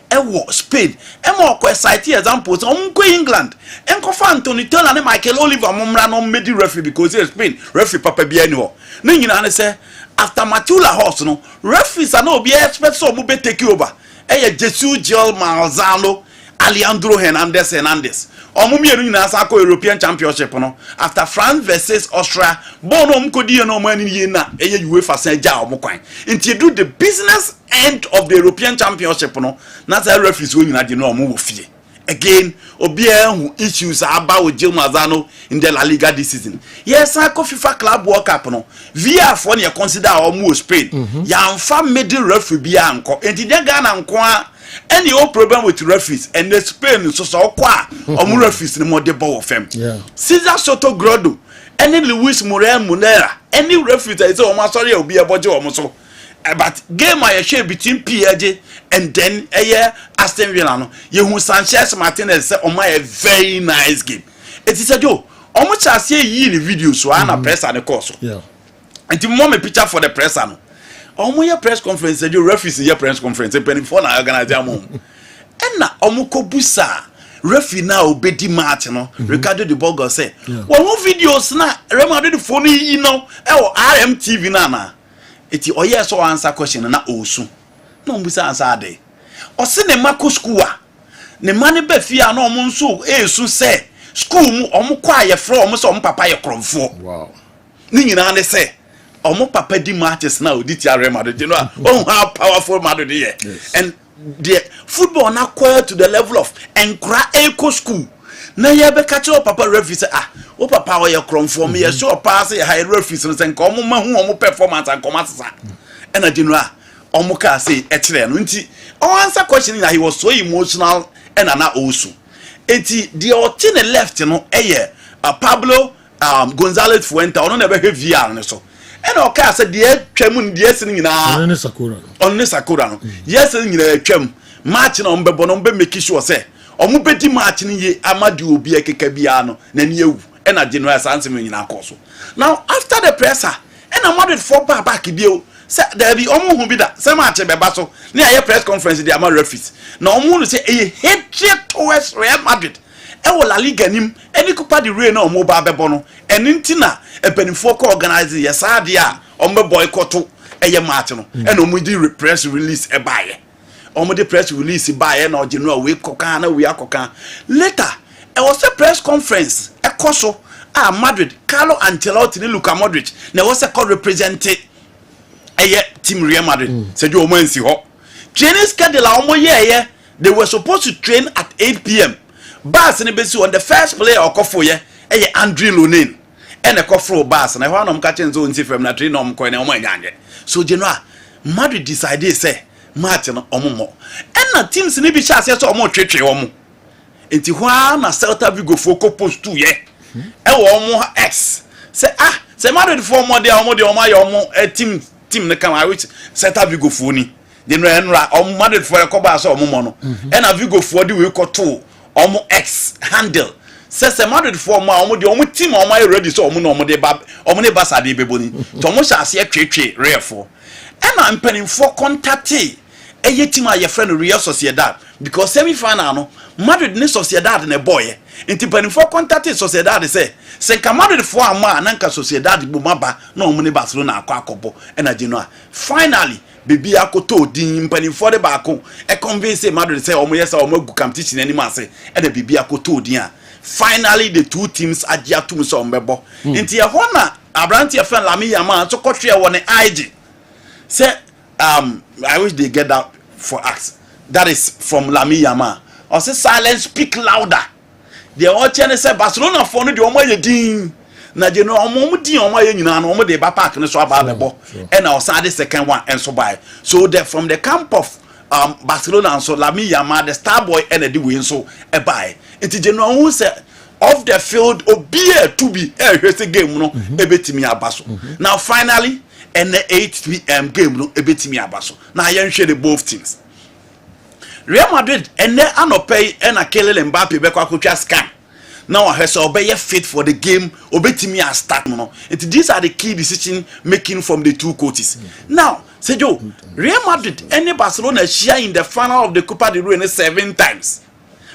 ewo Spain emo ko cite examples on go England enko fa Anthony Taylor and Michael Oliver momra no medi referee because Spain referee papa bia ni ho na nyina ne say after Matula Horse no referees are no be expect so mo be take over Jesus Gil Malzano Alejandro Hernandez. Omumienu nyina sa ko European Championship no after France versus Austria bono mkodi no mani ye na eye UEFA san ja omkwan nti do the business end of the European Championship no na sa referees wo nyina de no omo wo fie again obia hu issues about with Gil Mazzano in the La Liga this season. Yes, I go FIFA Club World Cup no. VAR for you consider almost Spain. Ya mfa middle referee bia anko. Enti de Ghana anko any old problem with referees and the Spain so kwa omu referees ni mo de ball of them. Cesar Soto Grodo, any Luis Morel Munera, any referee that is o sorry obi e boje o so. But game I share between PSG and then Aston Villa no. Yehu Sanchez Martinez say a very nice game. It is a joke. Omo chance yi ni video so na press and course. Yeah. And the moment picture for the press no. Omo ye press conference say referees ye press conference pen for na organize am. And na omo ko busa referee na obedi match no. Ricardo de Bogo say, "Wo videos na Real Madrid phone yi no e wo RMTV na." Eti oye so answer question na osu no mbusa answer ade o se ne mako school a ne mane ba fia na omo nso esu se school mu omo kwa ye fro omo so omo papa ye kromfo wow ni nyina ne se omo papa di matches na oditi arema de no oh how powerful Madrid here and the football na acquired to the level of enkra eco school na ye be catch up papa referee say o papa o ye kromfo me ye sure pass ye high referee say nka omo mahu omo performance and come asesa and general omo ka say e kire no nti o answer question na he was so emotional and na also enti the otine left no eye Pablo Gonzalez Fuente ono na be VR ne so and o ka say de twam de sin nyina onne Sakura no yes nyina twam match na ombe bo no be make sure say omu bedi match ni ye amadi obi ekeka bia no na ni ewu e na general sanse me nyina akoso now after the presser and Madrid for back bio say there be omu hu bi da say match be ba so na aye press conference dey am referees na omu no say e hatred towards Real Madrid e wo La Liga nim eni Copa del Rey na omu ba bebo no eni ntina epanifo ko organize yes ade a omu boycott eye match no and omu di press release e baye omo the press release by na general we kokan na we akokan later e was a press conference e koso Madrid Carlo Ancelotti ni Luka Modric na was a represent team Real Madrid said you omo nsi ho training schedule omo ye they were supposed to train at 8 p.m. Bas ni besi on the first player okofo ye Andre Lonin and a kofro bas na ho na mka chenzo nsi fam na train na omo ko na omo anyanye so general Madrid decided say match no omomo na teams ni bi chance so omo twetwe omo enti hwa na Celta Vigo foko post 2 ye e wo omo X say Madrid for mo de omo ya team ne kan which Celta Vigo fo ni de no enra omo Madrid for ko ba so omo no na Vigo fo de we ko to omo X handle say Madrid for mo omo de omo team omo ya ready so omo no omo de ba omo ne ba sa de beboni to omo chance ye twetwe refo na mpenin for contact eye team a ye friend Real Sociedad because semi-final no Madrid ni Sociedad ne boy enti panifo contact Sociedad say ka Madrid for ama na nka Sociedad bu maba na omo ne Barcelona akobo na Genoa finally bebi akoto din panifo de ba ko e convince Madrid say omo yes omo gu competition ani ma say e na bebi akoto din a finally the two teams agiatum so ombebo enti ye ho na Abranti e fan Lamine Yamal so kotwe e won IG say I wish they get that for us. That is from Lamine Yamal. Or say silence speak louder. The all channel say Barcelona for no the omo ye din. Na je no omo din omo ye nyina no omo de ba park no so aba bebo. And I say the second one and so by. So they from the camp of Barcelona and so Lamine Yamal the star boy and the win so e buy. It je no who say off the field obie to be hwese game no e betimi abaso. Now finally and the 8 p.m. game no ebetimi abaso na yen hwe the both teams Real Madrid and the anopay and a Kylian Mbappe be kwa kwatwa scan now I so obey fit for the game obetimi a start no these are the key decision making from the two coaches now say Joe Real Madrid and Barcelona share in the final of the Copa del Rey 7 times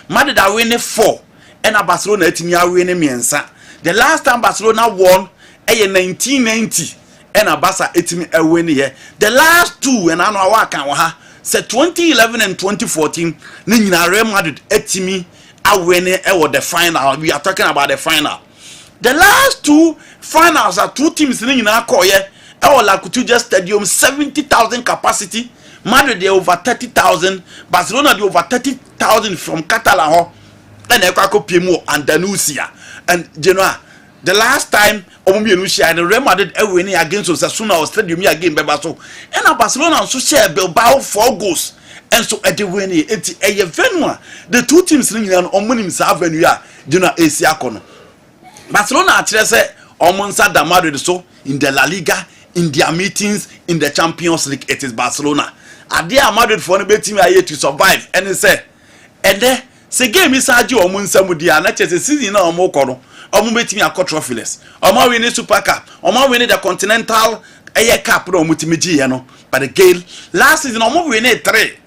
Madrid are winning 4 and Barcelona etimi are winning miensa the last time Barcelona won 1990 and Abasa etimi win here the last two and I know wa kan ha say 2011 and 2014 ne nyina Real Madrid etimi awene e the final. We are talking about the final. The last two finals are two teams ne nyina koye e Laka Stadium, 70,000 capacity. Madrid they over 30,000, Barcelona they over 30,000 from Catalan and Ekwako Pimo and Danusia and Genoa. The last time Omubianusia and Real Madrid winning against Osasuna or Stadium again Bebaso and Barcelona also share Bilbao 4 goals and so at the winning it's a venue. The two teams ringing on Omunim Avenue Genoa Asia Kono. Barcelona actually say Omonsa da Madrid so in the La Liga, in their meetings, in the Champions League, it is Barcelona. Adia Madrid for the team are here to survive and they say and then say game is Sergio Omunsa Mudia na chese season na omo kono omo betimi akọ trophyless omo win Super Cup omo win the Continental Air Cup no mutimiji ye no but again last season omo win 3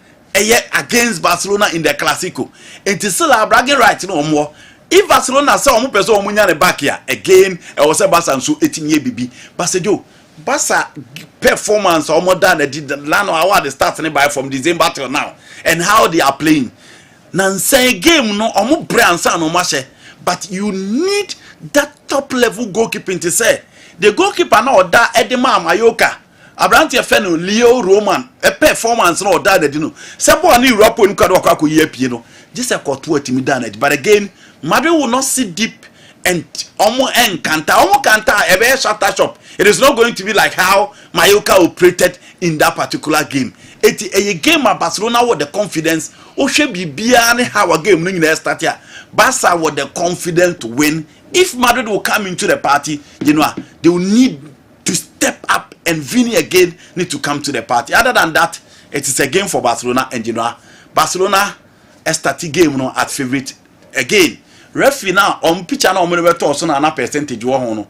against Barcelona in the Clasico it is still a bragging right no omo if Barcelona say omo person omo nya back here again e was say Barca so etinye bibi Barcelona Barca performance almost done the land award starting by from December till now and how they are playing. Nancy game no omo bransa no mache but you need that top level goalkeeping to say the goalkeeper na oda Edema Mayoka Abranti Feno Leo Roman a performance no oda de no sebo ani Europe no kwado akwa ye pie no just a quarter team done but again Madrid will not sit deep and omo kanta ebe shatter shop. It is not going to be like how Mayoka operated in that particular game. It a game at Barcelona with the confidence. O should be beyond how a game no start here. Barca with the confidence to win. If Madrid will come into the party, you know, they will need to step up and Vini again need to come to the party. Other than that, it is a game for Barcelona and you know, Barcelona a starting game no at favorite again. Referee now on pitcher now we talk so na percentage wo ho no.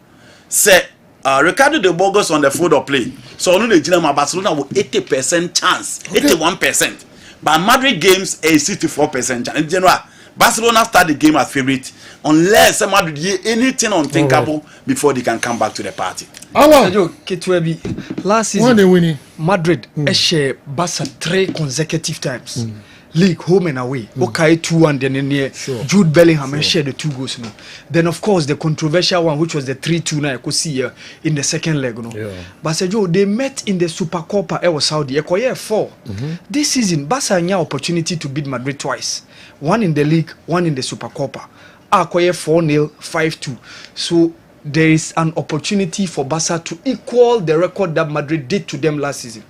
Say Ricardo de Burgos on the field of play. So no dey gina Barcelona with 80% chance, 81%. But Madrid games a 64% chance. In general, Barcelona start the game as favorite unless Madrid do anything unthinkable before they can come back to the party. Last season Madrid share Barca 3 consecutive times. League home and away. Okay, 2-1 then in here. Jude Bellingham shared the 2 goals. No. Then of course the controversial one, which was the 3-2 now I could see here in the second leg. No. But they met in the Super Copa. It was Saudi. 4. This season, Barca had an opportunity to beat Madrid twice. One in the league, one in the Super Copa. 4-0, 5-2. So there is an opportunity for Barca to equal the record that Madrid did to them last season.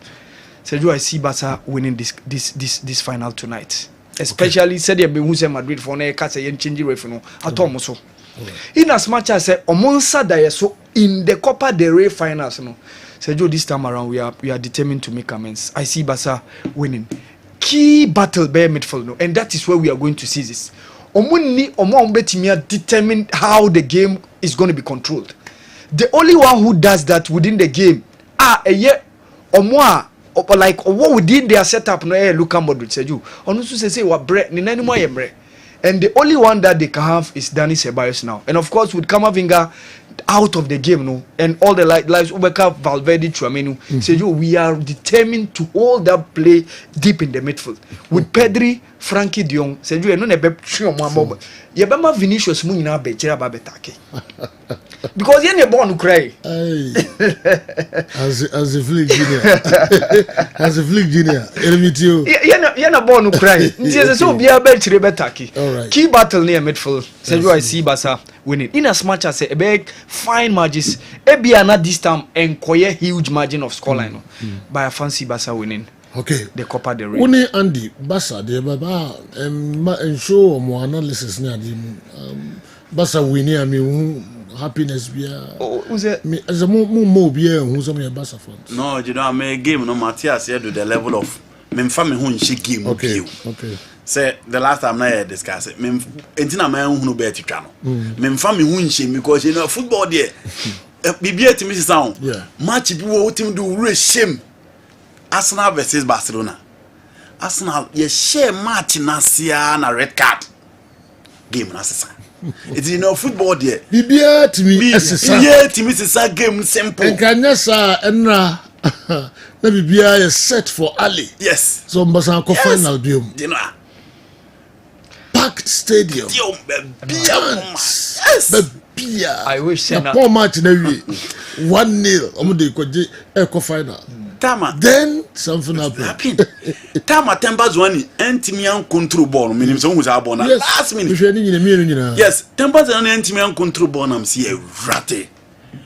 Sergio, I see Barca winning this final tonight. Especially said they be who's Madrid for na case yen change referee no atomo. In as much as omonsa da so in the Copa del Rey finals no. Sergio, this time around we are determined to make amends. I see Barca winning. Key battle by midfield no, and that is where we are going to see this. Omuni betimi determine how the game is going to be controlled. The only one who does that within the game like what within their setup no Luka Modric Sergio onu so say what bre ni nani mo yembre and the only one that they can have is Dani Ceballos now and of course with Camavinga out of the game no and all the lives Ubeka Valverde Tchouaméni Sergio we are determined to hold that play deep in the midfield with Pedri Frankie de Jong Sergio no na be twa mo amo ye be ma Vinicius mu nyina be kira ba betake because you born to cry as a flick junior as a flick junior you're born to cry nti so bia be kire betake key battle near midfield Sergio I see Barca winning in as much as a big fine margins bia na this time enquire huge margin of scoreline by a fancy Barca winning. Okay. The Copa del Rey. Only Andy Barca the baba and show more analysis near the Barca winning I mean happiness be me as a more be who's on your Barca fans. No, you know me game no Matthias here to the level of me family who she game okay. Say the last time I discuss it me entina man who no bet twa no me family who she because you know football there bibia timi sound match bi wo team do re shame Arsenal versus Barcelona. Arsenal ye share match na sia na red card game na sesa. It's you know football there. Bibia to me yeah to me sesa game simple. Enkanya sa enra Let me be a set for Ali. Yes. So Mbasa ko final biom. You know. Packed stadium. Yes. I wish na poor match na we 1-0. Omo dey kwaje e final. Tama. Then something happened. Tama Tempers one Antimian control ball. Meaning so who's our ball last minute. Yes, Tempers an Antimian control ball. I'm see a rate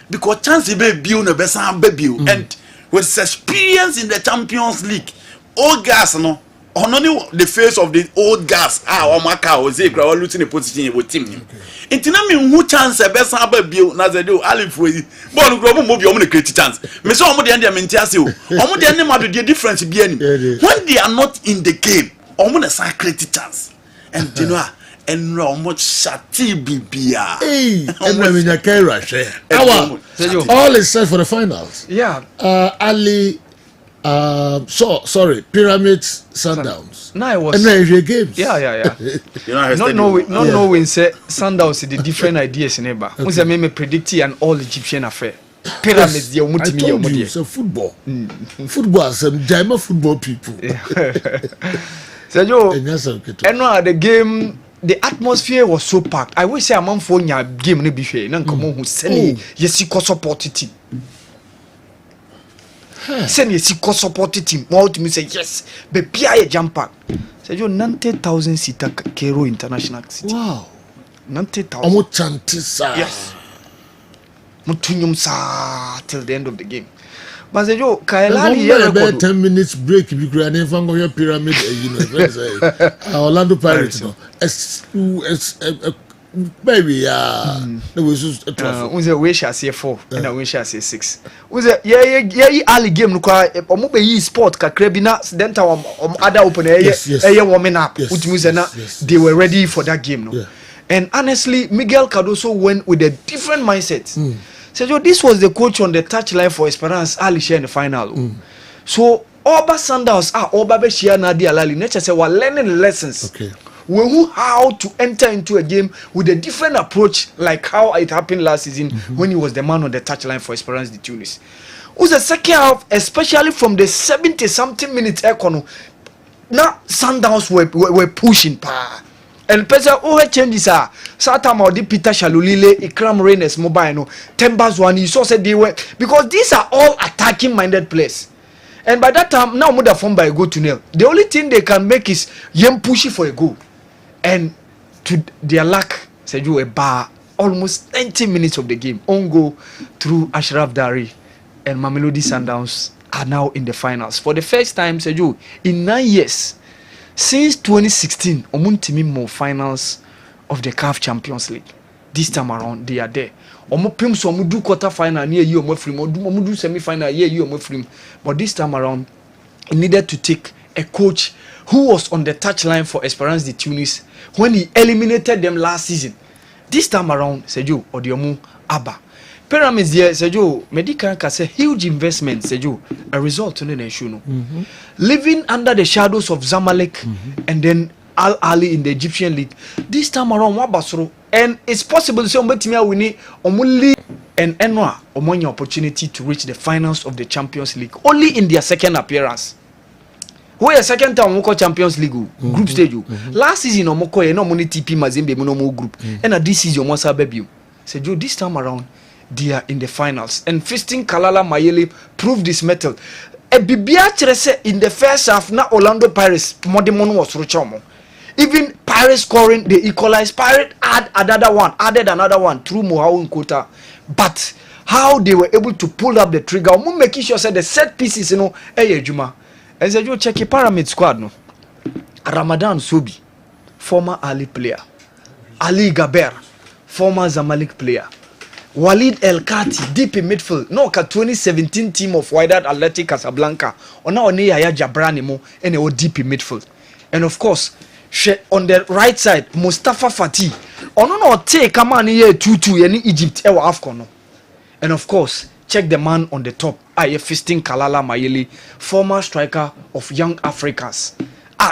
because chance be build a best baby and with experience in the Champions League. All gas no. On only the face of the old gas. Omaka was a crowd losing a position with team. Intinami who chance a best baby na do Alif way. Ball grow move your own create chance. Me so omo the end maintain omo the end ma the difference be any when they are not in the game omo na san create chance and you know and omo shati bibia and when you can rush all is set for the finals. Ali sorry, Pyramids Sundowns. No, it was and then games. Not knowing say Sundowns is the different ideas in Eba. We say me predict an all Egyptian affair. Pyramids the omutimi so football. Football some Jama football people. So the game the atmosphere was so packed. I wish say among for nya game no be hwe na nkomo hu sene yesi ko support team. Send you see support team. More to me say yes, but Pia jump pack. Say you 90,000 seater Cairo International City. Wow, 90,000. Almost chantisa. Yes. Mutunyum sa till the end of the game. But say you Kailani here about 10 minutes break. If you could never go your pyramid, you know, Orlando Pirates. No, baby, there was just a trophy. We say we shall say 4 and we shall say 6. We say yeah early game no kwa omo be yi sport kakra bi na denta other open warming up. Which means they were ready for that game no. And honestly Miguel Cardoso went with a different mindset. So this was the coach on the touchline for Esperance Ali share in the final. So Oba Sandals Oba be share na di alali nature say we learning lessons. Okay. How to enter into a game with a different approach, like how it happened last season when he was the man on the touchline for Esperance de Tunis. Was the second half, especially from the 70-something minutes econo. Now Sundowns were pushing pa. And Pesa changes are Satama di Peter Shalulile, Ikram Reines mobile no Tembas one you saw said they were because these are all attacking minded players. And by that time now mother formed by a goal to nil. The only thing they can make is yem pushy for a goal. And to their luck, said you a bar almost 90 minutes of the game. On goal through Ashraf Dari and Mamelodi Sundowns are now in the finals. For the first time, said you in 9 years since 2016, Omuntimi more finals of the CAF Champions League. This time around, they are there. Omopim so omudu quarter final near you omofrim, omudu semi final near you omofrim. But this time around, it needed to take a coach who was on the touchline for Esperance de Tunis when he eliminated them last season. This time around, Sejo Odiomu Abba. Pyramids here, Sejo, Medical can say huge investment, Sejo, a result in the nation. Living under the shadows of Zamalek and then Al Ali in the Egyptian league. This time around, Wabasro, and it's possible to say we need only and Enwa Omonia opportunity to reach the finals of the Champions League only in their second appearance. Where second time Moko Champions League group stage. Last season Omoko no money TP Mazembe no group. And this season Mosa Bebu. So this time around they are in the finals. And feasting Kalala Mayele proved this metal. A Bibia Chrese in the first half na Orlando Pirates Modemon was Ruchomo. Even Pirates scoring, they equalized. Pirates added another one through Mohawun Kota. But how they were able to pull up the trigger, making sure that the set pieces, you know, Juma. And said, you check your pyramid squad, no? Ramadan Sobi, former Ali player. Ali Gaber, former Zamalek player. Walid El Kati, deep in midfield. No, 2017 team of Wydad Athletic Casablanca. Ona Yaya Jabrani mo, and they deep in midfield. And of course, on the right side, Mustafa Fati. Ono no take come on here 2-2 in Egypt ewa AFCON. And of course, check the man on the top. Fisting Kalala Mayele, former striker of Young Africans.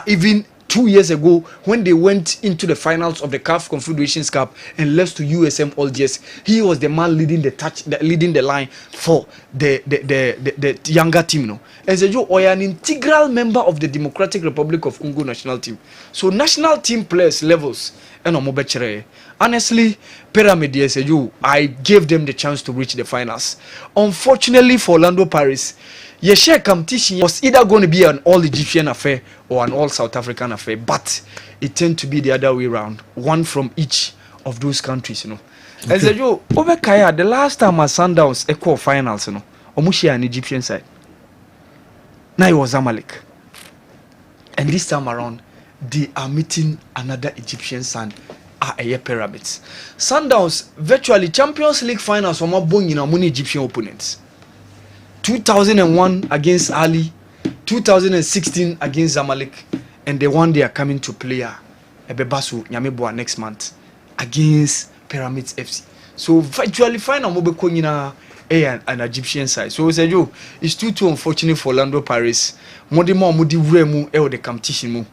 Even 2 years ago when they went into the finals of the CAF Confederations Cup and lost to USM Algiers. He was the man leading the line for the younger team, no. And Sergio Oya an integral member of the Democratic Republic of Congo national team. So national team players levels and honestly, Pyramid Sergio, I gave them the chance to reach the finals. Unfortunately for Orlando Pirates, your share competition was either going to be an all Egyptian affair or an all South African affair, but it tended to be the other way around, one from each of those countries, you know. Okay. And Sergio, over Kaya, the last time our Sundowns equal finals, you know, Omushia an Egyptian side. Now it was Zamalek. And this time around, they are meeting another Egyptian side. Pyramids. Sundowns virtually Champions League finals from among Egyptian opponents. 2001 against Ali, 2016 against Zamalek, and the one they are coming to play Ebebasu Nyameboa next month against Pyramids FC. So virtually final an Egyptian side. So Sergio, it's too unfortunate for Orlando Pirates. Modi remu the competition mu.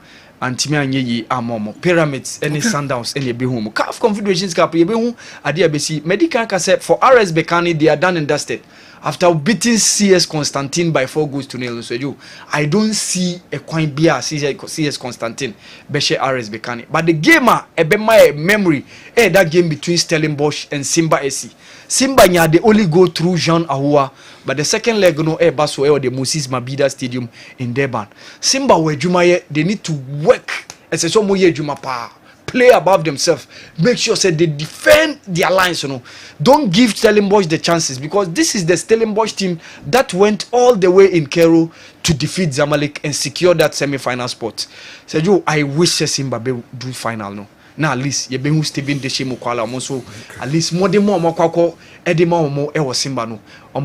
And Timmy Amomo Pyramids any Sundowns any be home. CAF Confederations Cup ye be home adi abesi medical cassette for RS Bekani they are done and dusted. After beating CS Constantine by 4-0, so you, I don't see a coin beer CS Constantine Beshe RS Bekani. But the game my memory that game between Stellenbosch and Simba SC. Simba nya they only go through Jean Ahoua, but the second leg no baso or the Moses Mabida Stadium in Durban. Simba were Jumaye, they need to work as a somo ye Juma pa. Play above themselves. Make sure say they defend their lines, you know. Don't give Stellenbosch the chances because this is the Stellenbosch team that went all the way in Cairo to defeat Zamalek and secure that semi-final spot. Sergio, I wish Simba do final no. Now at least you be who Steven Deshe Mukwala also at least more than more Makwako Edema more Ewa Simba no.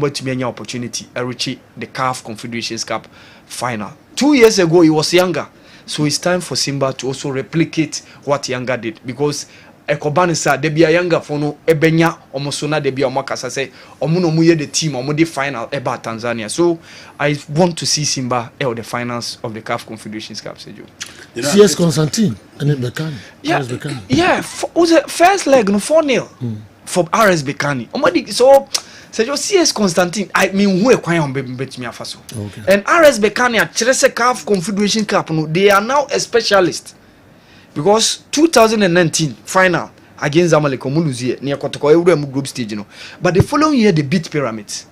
To be an opportunity reach the CAF Confederations Cup final. 2 years ago he was younger. So it's time for Simba to also replicate what Yanga did because Ekobanisa they be a younger for no ebenya omosona they be omakasa say omuno muye the team omudi final eba Tanzania. So I want to see Simba the finals of the CAF Confederations Cup. CS Constantine and then Bekani. Yeah, was the first leg no 4-0 for RS Bekani. Omadi so Sergio CS Constantine, I mean, who acquire bet me afaso. And RS Bekani at Chelsea CAF Confederation Cup, they are now a specialist because 2019 final against Zamalek Omuluzie near Kotoko group stage, you know. But the following year they beat Pyramids,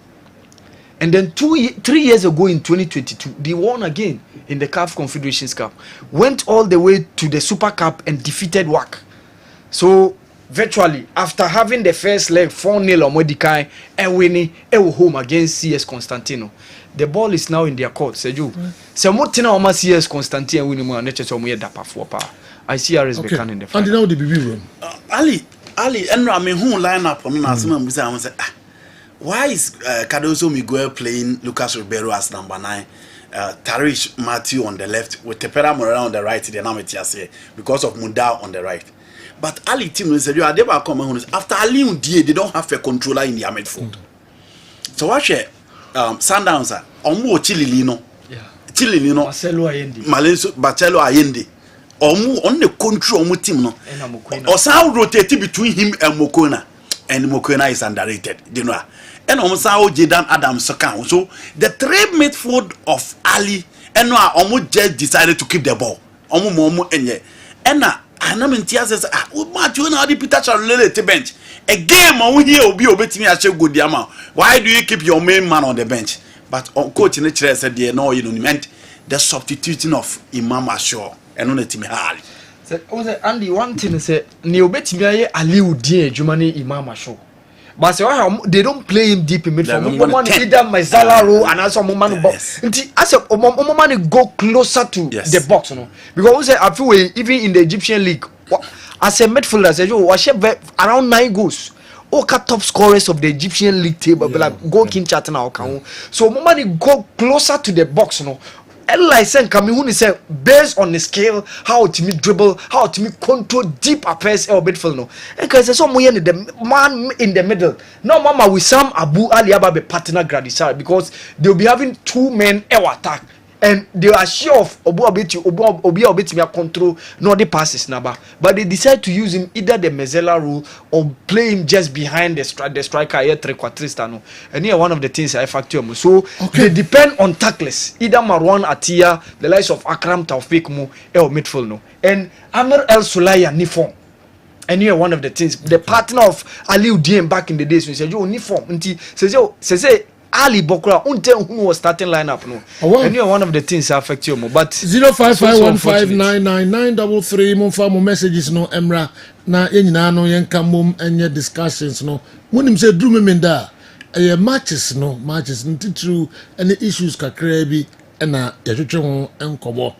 and then 3 years ago in 2022 they won again in the CAF Confederations Cup, went all the way to the Super Cup and defeated WAC. So virtually after having the first leg 4-0 on Modikai and winning home against CS Constantino, the ball is now in their court. Sergio, so Motina Oma CS Constantino winning more nature so we dapa for power. I see RS Bekan in the final. And now the BB room. Ali, and I mean who line up on us why is Cardozo Miguel playing Lucas Ribeiro as number 9? Tarish Matthew on the left with Tepera Morera on the right, the Nametiase because of Munda on the right. But Ali team said you are never coming after Ali Undie, they don't have a controller in the midfield. So what share Sundowns Omu Chililino. Chililino Marcelo Allende. Marcelo Allende. Omu on the control Omu team no. Or sound rotating between him and Mokona. And Mokona is underrated, you know. And Omu Jedan Adams account. So the trade midfield of Ali and no Omu just decided to keep the ball. Omu enye. And Anamentia says, Matthew na di Peter Charolele to bench. A game on here will be obetting a good amount. Why do you keep your main man on the bench? But coach in the chair said, no, you know, meant the substituting of Imam Ashore and on the team hard. Andy, one thing is, Neobeti Ali Udie, Jumani Imam Ashore. But they don't play him deep in midfield. Either Maizalaro and also Momani box. I said, Momani go closer to the box, you know. Because I feel even in the Egyptian league, as a midfielder, I said, around 9 goals. All top scorers of the Egyptian league table, like go King Chatana or so Momani go closer to the box, you know. Like saying Kamihuni said based on the scale how to me dribble, how to me control deep affairs or midfield no. And cause some in the man in the middle. No mama with Sam Abu Ali Ababe partner Gradisar because they'll be having 2 men attack. and they are sure of obi control no the passes number, but they decide to use him either the Mezzela rule or play him just behind the striker here three-quartista no, and here one of the things I factor so they depend on tacklers, either Marwan Atia, the likes of Akram Taufik Mu or midfield no, and Amr El Sulaya Nifon. And here one of the things, the partner of Aliou Diem back in the days when he said you uniform until say Ali Bokra until who was starting lineup no. And here one of the things affect you more. But 0551599933 mumfa mo messages no Emra na yenyina no yenka mum enye discussions no. Munim say drum menda matches true any issues kakra bi na yetwetwe ho enkobo.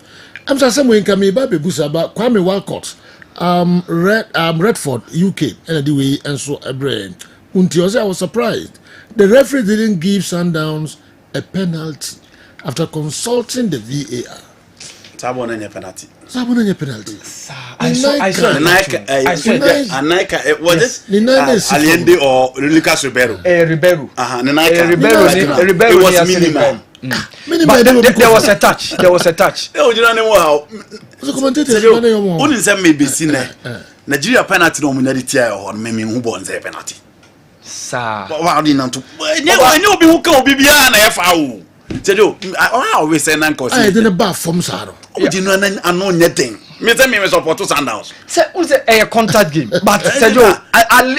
Am say some yenka me ba bebusa ba Kwame Walcott Redford UK and the way and so a brain. Until I was surprised. The referee didn't give Sundowns a penalty after consulting the VAR. Sabonanya penalty. I saw Nike what is Allende or Lucas Ribeiro. Ribeiro. Ribeiro was minimum. But there was a touch. Oh, you don't know how. Only some maybe seen Nigeria penalty no munality or maybe who bonds a penalty. Sir. Wow, didn't to. I know be who can be beyond FAO. I always say Nanko. I didn't bath from Saro. You know, I know nothing. Me tell me me support to Sundowns. Say a contact game. But Sergio,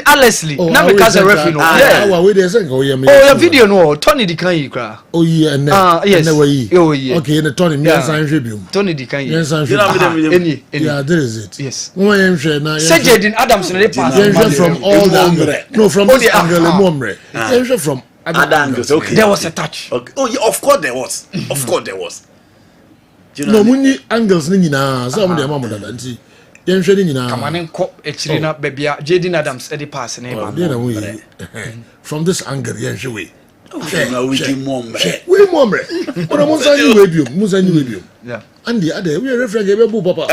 honestly, now because a referee no. Yeah. Your video no. Tony Di can you cry. Oh yeah, yes. Oh yeah. Okay, the Tony me sign review. Tony Di can you. Any. Yeah, there is it. Yes. Say Jadin Adams in the past. From all the angle. No, from this angle Momre. From other angles. Okay. There was a touch. Okay. Oh yeah, of course there was. No muni angles ni nyina so am de mamu dada nti yen hwe ni nyina kamane nko echiri na bebia Jaden Adams e dey pass na e from this angle yen hwe we we momre ora mo sanyi we biom yeah and the other we referee ge be bu papa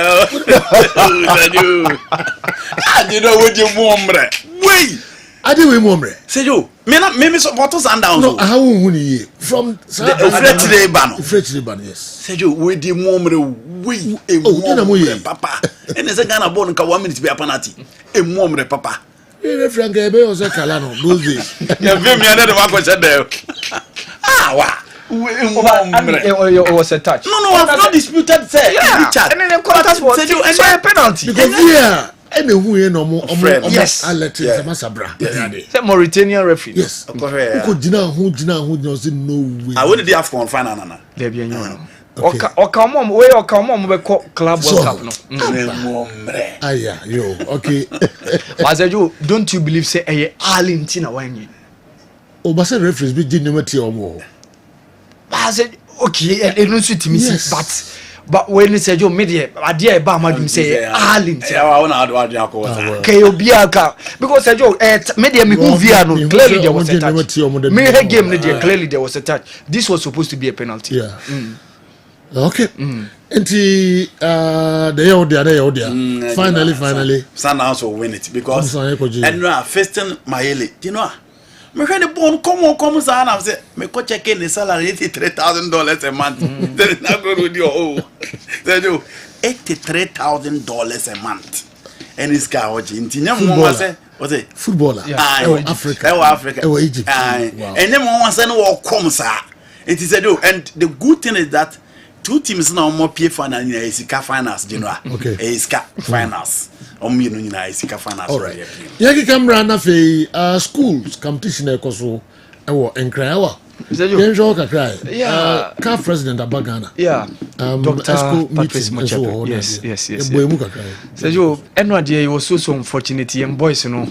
you know what you momre we ade we momre say you me support Sundowns no how hu ni from the Fretty ban yes say you we the momre we e momre papa and say Ghana born nka 1 minute be a penalty e momre papa we referee ge be o say kala no those days ya be me under the one question there wa it was a touch. No, I've not disputed say Richard. And then the contact was a penalty. Because yeah, and who you know more yes. Alert Masabra. The Mauritanian referee. Yes. Who jina no way. I wouldn't be AFCON final nana. There be no. O come on we club World Cup no. Aya, yo. Okay. Mazejo, don't you believe say Argentina win? O ba say referees be jin number 3 or more. I said, okay, and no suit me, but when it said your media, I dear Bama say, because I joke media me clearly there was a touch. Me game clearly there was a touch. This was supposed to be a penalty. Yeah. Okay. And the finally. Sundowns will win it because and Feston Mayele, you know. Me had the bone come sana say me ko check in the salary $83,000 a month. Then not go with your they do $83,000 a month. And this guy watching Tinya say what's it footballer Africa Egypt and then one say no come sir. It is a do and the good thing is that two teams now more PA final in Isika finals general. Okay. Isika finals. All right. Yaki camera na fe schools competition ekoso ewo enkrayawa. Yenjo kakrai. Yeah. CAF president Abagana. Yeah. Dr. Patrice Mochepe. Yes. Sergio, it was so unfortunate young boys, you know,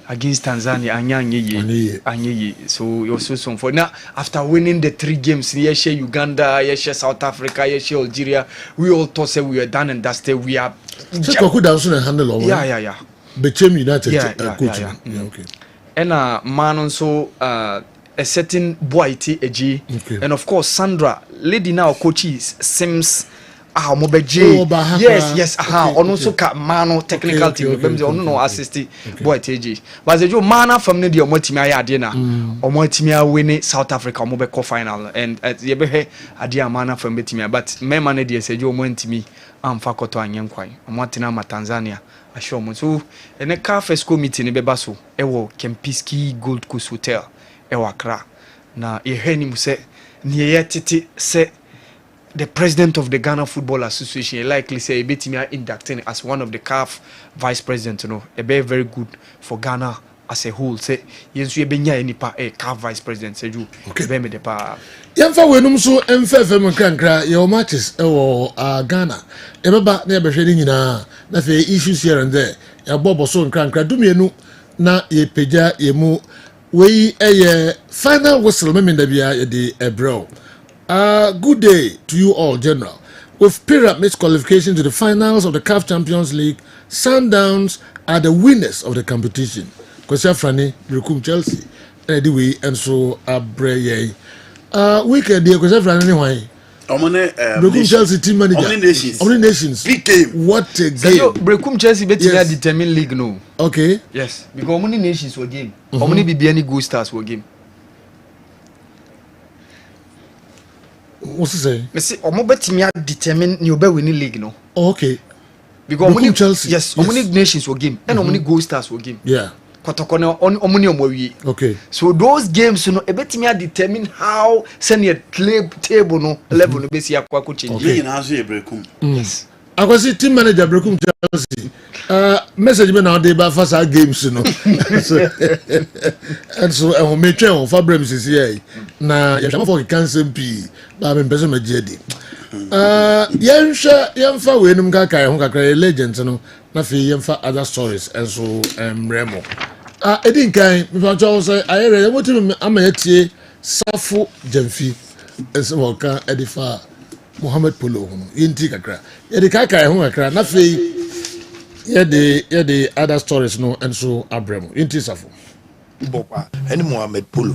against Tanzania Anyanyi. So it was so unfortunate. Now, after winning the 3 games, yes, Uganda, yes, South Africa, yes, Algeria, we all thought say we were done and dusted. We are handle yeah. Became United coach. Okay. And man also a certain boy T.A.G. And of course Sandra, lady now coach is Sims yes ono so ka mano technical team bem ono no assist boy TJ but the mana from ne de omo timi aye ade na omo timi awini South Africa omo be final and ye be he ade amana from betimi but me man de sejo omo ntimi amfa koto anyen kwan omo atena ma Tanzania asho omo so ene ka first committee ne beba so e wo Kempiski Gold Coast Hotel e wa Accra na ye he ni mu se ne ye tete se the president of the Ghana Football Association likely say Betimia inducting as one of the CAF vice president, you know, a very good for Ghana as a whole. Say yes, you benya nipa a CAF vice president. Say you be me the pa. Yamfa wenum so emfa fem krankra your matches Ghana. Ebeba na be hwede nyina na fe issues here and there. Ya bobo so krankra dumienu na ye peja ye mu we final whistle memenda bia ye di ebro. Good day to you all, General. With Pyramids qualification to the finals of the CAF Champions League, Sundowns are the winners of the competition. Kosia Frani, Brekum Chelsea, anyway, and so Abreye. Weekend, dear Kosia Frani, anyway. Brekum Chelsea team manager. Omni Nations. Big game. What a game. So, Brekum Chelsea bet yes. Determine league no. Okay. Yes. Because Omni Nations were game. Omni BBN Go Stars were game. What's he say? Me say omo betimi determine you be winning league no. Oh, okay. Because Omni Chelsea. Yes, Omni Nations were game and Omni Gold Stars were game. Yeah. Kotokone Omni omowi. Okay. So those games no e betimi determine how senior table no level no be si akwa ko change. Okay. Na so e Brekum. Yes. Akwasi team manager Brekum Chelsea. Message me now dey ba fasa games no. And so e me twen on Fabrem sisi here. Na ya shama for cancel P. Ba me pese me jedi. Yemfa we num ka kai ho kakra legends no. Na fi yemfa other stories and so remo. Edin kan me fa cho say ayere mo tim amayetie Safo Jamfi. Eso mo ka edifa Mohammed Polo hono yenti kakra yedi kai ho kakra na fe yedi other stories no and so abremo yenti Safo bopa eni Mohammed Polo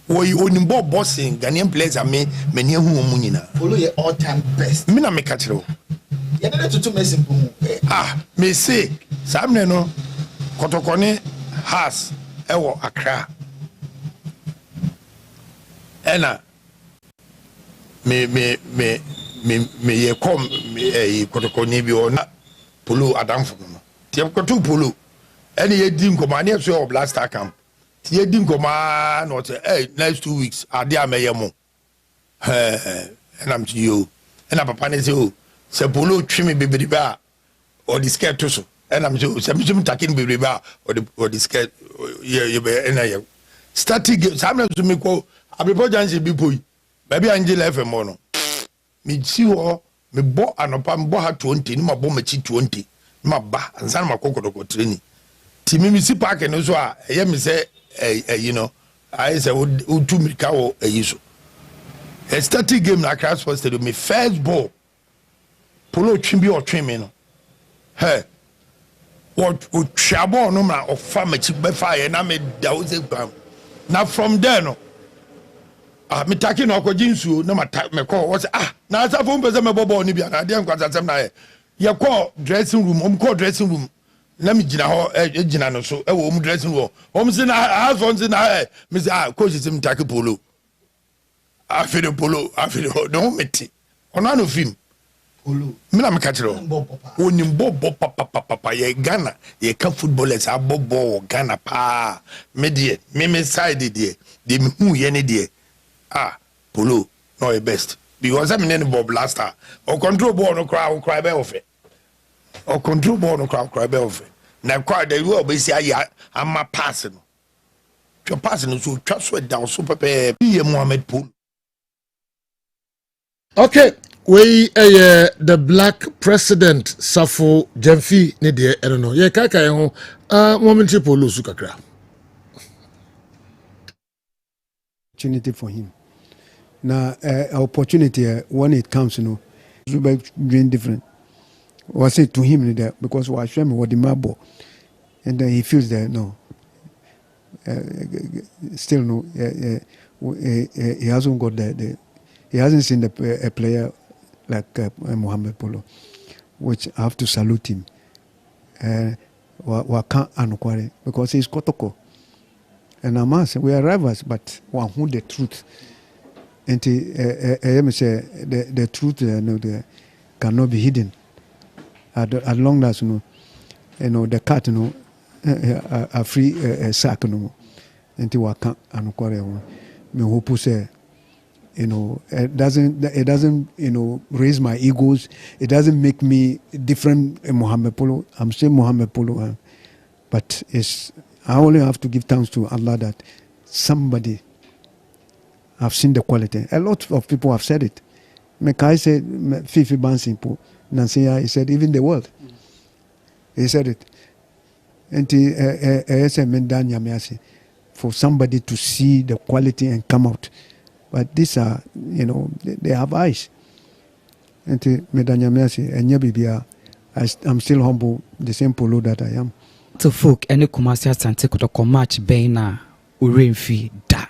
wo onimbo bossing Ghanaian players ame meni hu omu nyina Polo ye all time best me na me ka kire o ye na tutu Messi mpu me say samne no Kotokone has ewo Accra ena me ye kom Kotokone bi ona Polo adamfo no tie kotu Polo ene ye di nkoma ne so Black Star camp tie di nkoma no te next 2 weeks ade ameye mo enam ti yo ena papa ne se o se Polo twi me bebere ba o di skirt to so enam se me takin bebere ba o di skirt ye be ena ye starting samna so me ko abepo janse bi poi baby Angela FM no me si ho me bo anopa me bo ha 20 ni ma bo ma chi 20 ma ba ansan ma kokodoko training ti me si park no so a ye me say you know I say o tu mi ka wo so a starting game na Accra Sports Stadium me first ball Polo twin bi o twin me no what o twabo no ma o fa ma chi be fa ye na me da o se gbam na from there no me taki no ko jinsu na me call what na Safo mpese me bobo ni bia na de nkwasasem na ye call dressing room call dressing room na me gina ho gina no so e wo dressing room se na house on se na me say coach se me taki Polo afide Polo afide no meti ona no film Polo me na me ka kire oni bobo papa ye Ghana ye ka footballers abobo Ghana pa me die me side die de me hu ye ne die Polo no the best because I'm in Bob Blaster or control ball no cry be off or control ball no cry be off na cry the will be say I'm a passing your passing so trust down super be Mohammed Polo. Okay, we the black president Safo Jamfi ne de I don't know ye kaka ho moment Polo su kakra opportunity for him. Now, opportunity when it comes, you know, it's very different. I say to him that because I show me what the mabo, and then he feels that no, still no, he hasn't got he hasn't seen a player like Mohamed Polo, which I have to salute him. Waka Anukware, because he's Kotoko. And Amas, we are rivals, but one who the truth. And the truth cannot be hidden. As long as the cat a free sack and Waka Anukware. Me hope say, it doesn't raise my egos. It doesn't make me different Mohamed Polo. I'm still Mohamed Polo, but I only have to give thanks to Allah that somebody have seen the quality. A lot of people have said it. Mekai said, Fifi Bansimpo, Nancy, he said, even the world. He said it. And for somebody to see the quality and come out. But these are, they have eyes. And I'm still humble, the same Polo that I am. To folk, any commercial Sante could match Baina, Urimfi, da.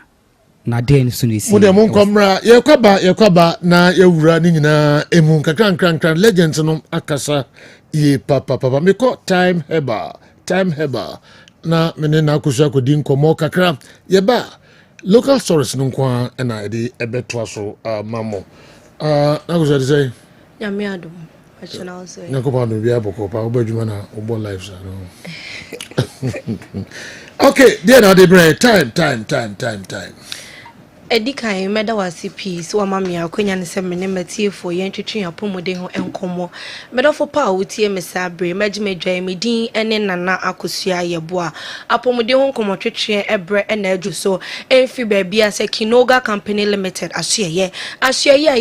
Na den sunisi. Mode mon komra, yekwaba na yewura ni nyina emu kakran legends no akasa ye papa me ko time heba na mene na akusua kodi nkomo kakra yeba local stories no kwa na ede ebeto so mamo na akusua de say nyame adom achana also nyakopa no bia boko pa obadwuma na obo lives no okay there now the break time Edikan meda wasi peace wa mami akonya ne se mene matiefo ye ntwetwe apomode ho enkomo meda fo pa wotie mesabre magimedwa medin ene nana akosua yeboa apomode ho nkomo twetwe ebre ena adu so enfi bia se Kinoga Company Limited ahye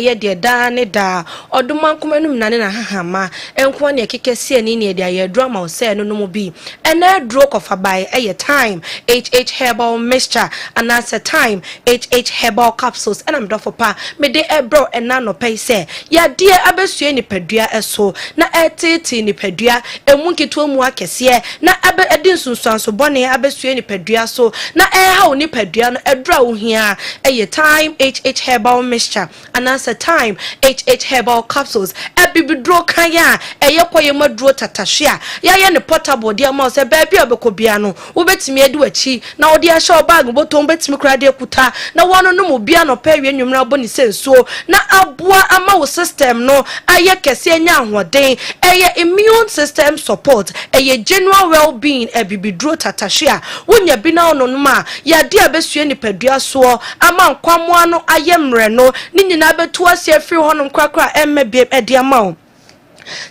ye de da ne da oduma nkomanum nane na hahama enko ne kekese ni ne de aye drama o se no mo bi ena dro kofa bai eye time HH herbal mixture and that's a time HH herbal capsules and I'm done for pa me de ebro and nano pay say ya dear abesue ni pedua eso na etiti ni pedua emunki to mu akese na abe edin sunsuan so bone abesue ni pedua so na ha ni pedua no edra wo hia eye time HH herbal mixture and that's a time HH herbal capsules ebibidro kan ya eye koye maduro tatahia ya ne portable dia ma se ba bia obekobia no wo betimi edi wachi na wo dia show bag botom betimi kra de kuta na wono no mo bia no pa wie nwumra boni sensuo na aboa ama wo system no aye kese anya ahoden eye immune system support eye general well-being ebibidro tatahia wonya bi na ono no ma ya de abesue ni padua so ama nkwamo no aye mre no ni nyina betu ase afiri honom kwakra emmebie edi ama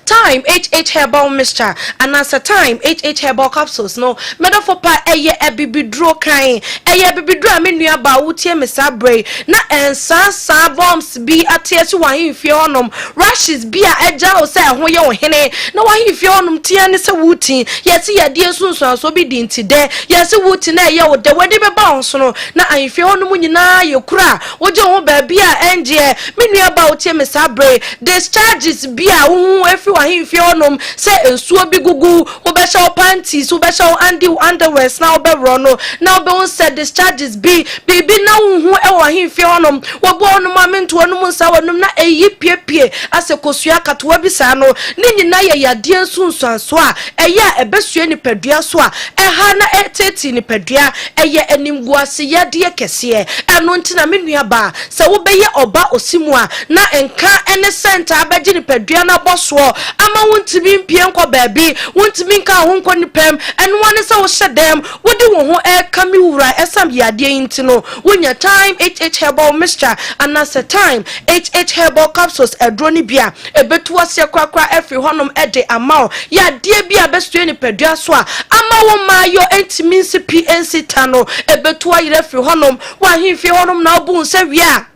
time HH herbal mixture and as a time HH herbal capsules no medafopa eye ebibidro kan eye bibidro amenua ba wutie mesabre na ensa bombs bi atiachi wahimfie onom rashes bi a eja o se ho ye ohene na wahimfie onom tia ne se wuti yesi yade sunsun so bi di ntide yesi wuti na eye wo de wede be ba onso no na ahimfie onom nyina ye kura woje ho ba bi a enje menua ba wutie mesabre discharges bi a every one if you know say ensuo bi gugu obesha panties obesha underwear now be rono now be on said discharges be na hu e wa him fi onom wo bo onom amento onom nsa wonom na eyi piepie asekosua katoa bi sa no ni nyina ye yade nsunsuan so a eya ebesue ni padua so a ha na eteti ni padua eye animguase yade kese eno ntina menua ba se wo beye oba osimu a na enka ene center abeji ni padua na boso ama wontimi mpie nko baabi wontimi nka ho nko ni pem eno ane se wo hyedem wodi wo ho kami wura esam yade yinti no wonya time HH herbal mixture and as a time HH herbal capsules edroni bia ebetu ase kwakra afri honom ede amao yade bia besue ni padua so a ama wo mayo entimi nsi PNC tano ebetu ayire afri honom wa himfi honom na obu nse wia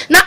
na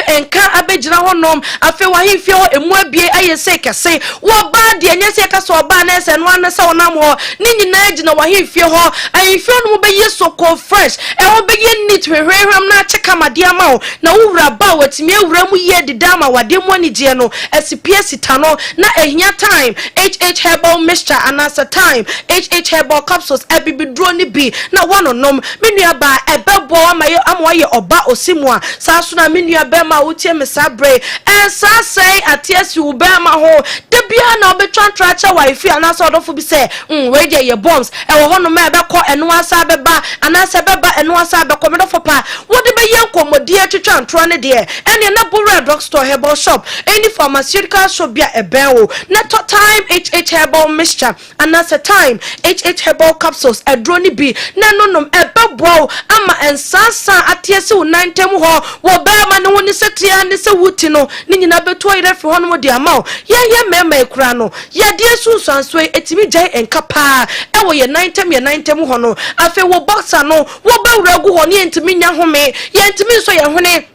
enka abejira honom afi wa hifio emu abie ayese kese wo ba de enye se kase oba na ese no anasa wonam ho ni nyina agina wa hifio ho ahifio no be yeso ko fresh e wo be ye neat hwehwehwam na cheka made ama ho na wura ba watimi awura mu ye didama wade mu ani je no SPS tano na ehia time HH herbal mixture anasa time HH herbal capsules ebibidro ni bi na wononom menua ba ebebo amaye amwa ye oba osimu a saa so na me nua bema wotie me sabre ensa sei atiasi wo bema ho de bia na obetwa tracha wife ana so odofo bi se we dey ye bombs e wo hono ma ebekọ eno asa beba ana se beba eno asa bekọ me dofo pa wo de be ye nkomodi atwetwa ntro ne de ene na Bura drugstore herbal shop any pharmaceutical shop bia ebenwo na to time HH herbal mixture ana se time HH herbal capsules edroni bi na nonom ebebo ama ensasa atiasi wo nantem ho wo ba ma ne woni setia ne se wuti no ni nyina beto ire fi hono mo de ama ye mema ekura no ye de sunsanso etimi jai enkapa e wo ye nantem ho no afi wo boxer no wo ba wuragu ho ne entimi nya home ye entimi so ye hone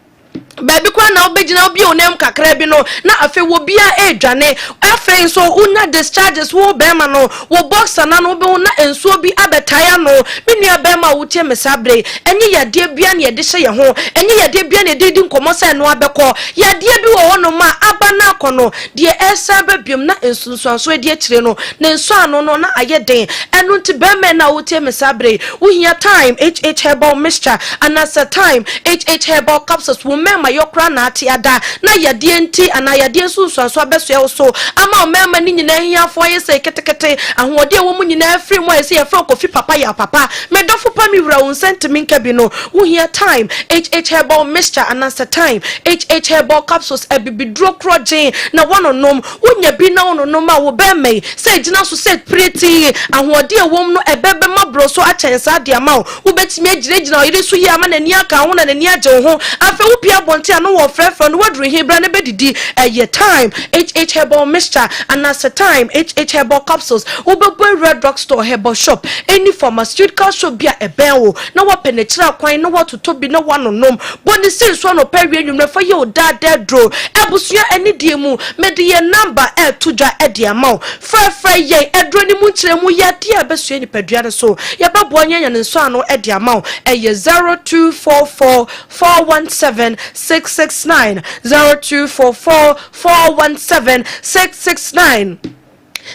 baby kwa na obegina obi onem kakra bi no na afi wo bia edwane afi so una discharges wo bema no wo boxer na no be una enso bi abetaya no menua bema wo tie mesabre enye yade bia na yede hye ye ho enye yade bia na dedi nkomo se no abekọ yade bi wo no ma aba na akono de esa babiem na ensunsuanso de akire no na enso ano no na ayeden enu nti bema na wo tie mesabre wo hia time HH herbal mixture anasa time HH herbal capsules wo mema yokra na atiada na yade enti ana yade sunsuanso abeso so ama mema ni nyina hiafo yese ketekete ahode wo mu nyina free mo yese yefro kofi papa ya papa medofo pa mi wura won sentiment kabi no wo hia time HH herbal mixture anasa time HH herbal capsules ebibidro krogen na wononom wonya bi na wononom a wo bemei se gina so se pretty ahode wo mu no ebebe mabro so achensa de ama wo betimi agiragina yire so yi ama na ni aka ho na ni agye ho afa wo pia bonte ano wo frefro no wadru hebra ne bedidi ye time HH herbal mixture anasa time HH herbal capsules wo bebo red drugstore herbal shop any pharmaceutical shop bia ebenwo na wo penetra kwan na wo totobi na wanonom boni sin so no pewie nwumre fa ye odada dro ebusua eni die mu mede ye number tudwa edi amao frefre ye edro ni mu kire mu ye de abesua ni padua so ye babo anya ne so ano edi amao ye 0244 417 669 0244 417 669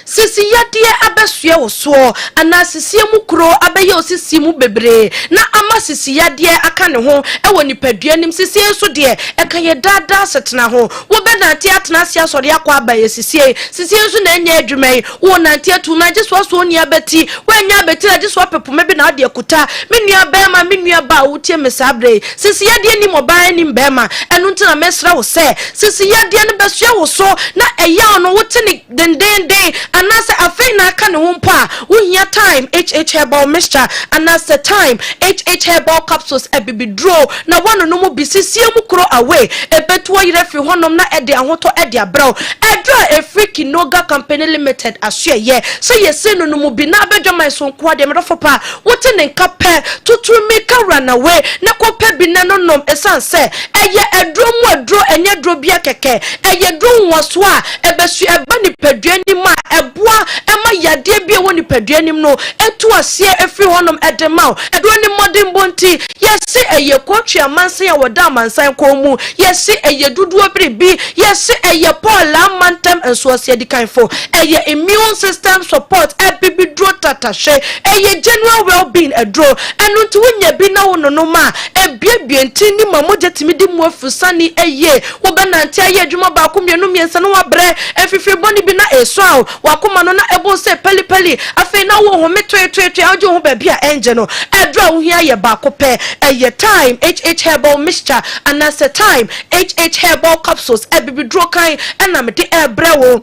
sisi yade abesua wo so ana sisi mu kro abeyo sisi mu bebre na ama sisi yade aka ne ho e woni padua nim sisi so de e kan ye dada setena ho wo be na tia tena sia so de akwa abaye sisi so na nya adwumai wo na tia tu na je so ni abeti wo nya abeti na je so pepoma bi na de akuta menua ba ma menua ba wo tie mesabre sisi yade ni mobile ni mbema enu ntina mesra wo se sisi yade ne besua wo so na eya no wo tini dendenden anasa afina aka ne ho pa wo hia time HH herbal mixture anasa time HH herbal capsules ebibidro na wano no mu bisisie mu kro away ebeto yire fi honom na ede ahoto ede abraw edra Afriki Noga Company Limited asue ye so yese no mu bi na abedwama sonko de medofo pa wote ne nkape tutumi ka run away na kope bi na no nom esanse eye edro mu edro enye dro bia keke eye dro nwoso a ebesu eba ni padua ni ma eboa ema yade bia woni padua nim no etu asie efri honom edemao edro ni modern bonti yesi eye kwatwe amansan ya woda amansan ko mu yesi eye duduo bribi yesi eye paul amantem enso asie dikanfo eye immune system support ebibidro tatashe eye general well-being edro enu nti wonya bi na wono ma ebiebie nti ni mamoje timidi mu afusani eye wo benanti aye adwuma ba ko mienu miensa no wabre efifiri boni bi na eso wakoma no na ebo se peli afi na wo ho metwetwetwe ajo ho ba bia enje no edra wo hia ye ba ko pe eye time HH herbal mixture anasa time HH herbal capsules ebibidro kan na me de ebrewo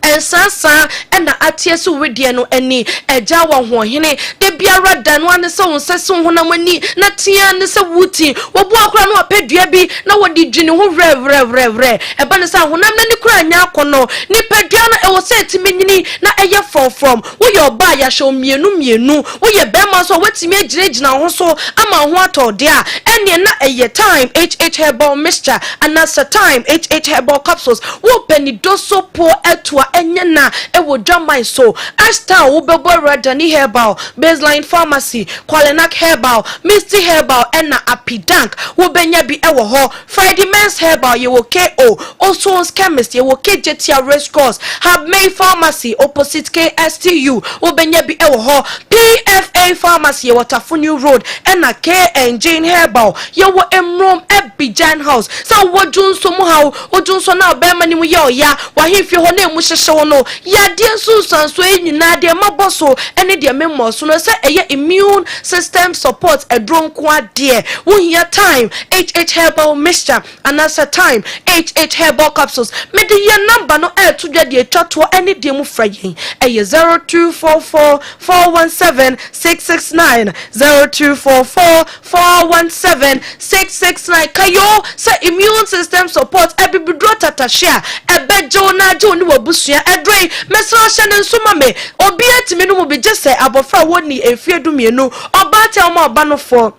ensasa na atiesu wedie no ani eja wo ho hene de biara dan wan se won sese ho na mani na tia ne se wuti wo bo akora no apedua bi na wodi dwene ho vrevre eba ne sa honam na ni kura nya akono ni pedua na e wo se timenyini na eye from wo ye oba ya hwe mienu wo ye bema so watimi agiragina ho so ama ho atode a ene na eye time HH herbal mixture anasa time HH herbal capsules wo penidoso po etua enyana ewo drama so Ashtown ubebo Radani Herbal Baseline Pharmacy Kwalenak Herbal Misty Herbal ena Apidank wobenya bi ewo ho Friday Men's Herbal yewo KO Oson's Chemist yewo KJTR Race Course Have May Pharmacy opposite KSTU wobenya bi ewo ho PFA Pharmacy yewo Tafunu Road ena KNJ Herbal yewo Emrom Ebijan House sa wodunso mu hawo wodunso na obema ni mu ye oya wahimfi ho na emu hyehye no ya de sunsanso enyina de maboso ene de memo so no se eye immune system support edronko ade wo hia time HH Herbal mixture another time HH Herbal capsules me de ye number no to dwa de twato ene de mu fra yen eye 0244 417 669 0244 417 669 kayo se immune system support ebibidro tatashia ebejo na jo ni wobusua edrei mesra hye nsoma me obi atimi no mu be gese abofra woni efiedumie oba tel ma oba no fo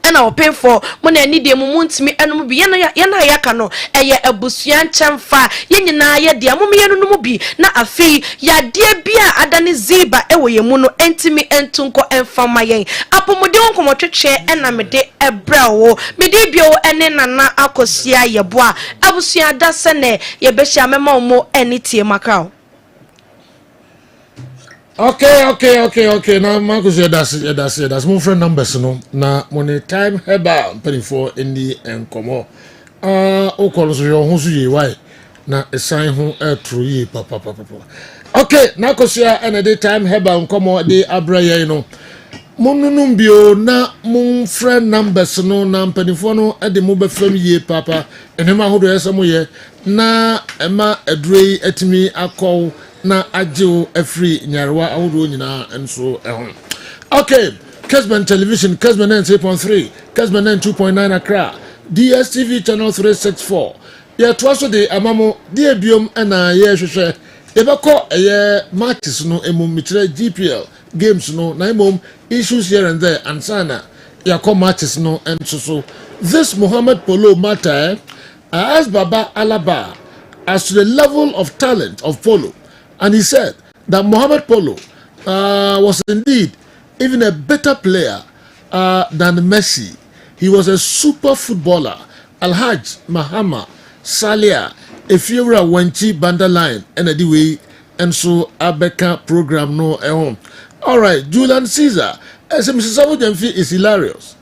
ena open for mo na ni de mu ntimi enum bi yana yaka no eye abusua nchemfa yenyina ye de amom ye no mu bi na afei ya de bia adane ziba ewo ye mu no entimi entunko enfama yen apomode nkomotwetwe ena mede ebrawo mede bio ene nana akosia yeboa abusua da sene ye behia mema mo enitie makao. Okay. Now, Marcus, that's more friend numbers, no. Now, money time, heba, penny for in the and come on. O calls your hosu, why? Now, a sign who true ye, papa. Okay, now, Cosia, and a daytime, heba, and come on, de abraya, you know. Monunumbio, na, mon friend numbers, no, nam penny for no, at the mobile firm ye, papa, and Emma who does some year. Na, Emma, a dray at me, a call. Na ajo free nyarwa awdo nyina enso ehon. Okay, Kessben television, Kessben 3.3, Kessben 2.9 Accra, DSTV channel 364. Ya twaso de amamo de biom na ye hwehwe. Ebeko ye matches no emum mitre GPL games no na emum issues here and there ansana ya ko matches no enso so. This Muhammad Polo matter as Baba Alaba as to the level of talent of polo. And he said that Muhammad Polo was indeed even a better player than Messi. He was a super footballer. Alhaj Mahama Salia Efiura Wenchi Bandaline and a way and so Abeka program no home. All right, Julian Caesar, as Mrs. Samuel is hilarious.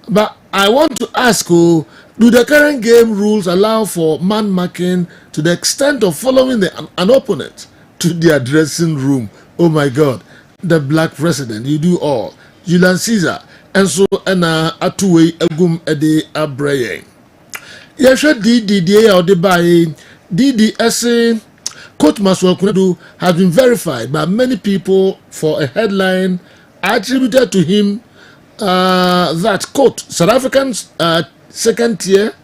But I want to ask do the current game rules allow for man marking to the extent of following an opponent to their dressing room? Oh my God, the black president, you do all. Julian Caesar, and so atuwe agum ede abraye. Yesha DDDA or the by DDSA Coach Maswell Kunedu has been verified by many people for a headline attributed to him that quote South African's second tier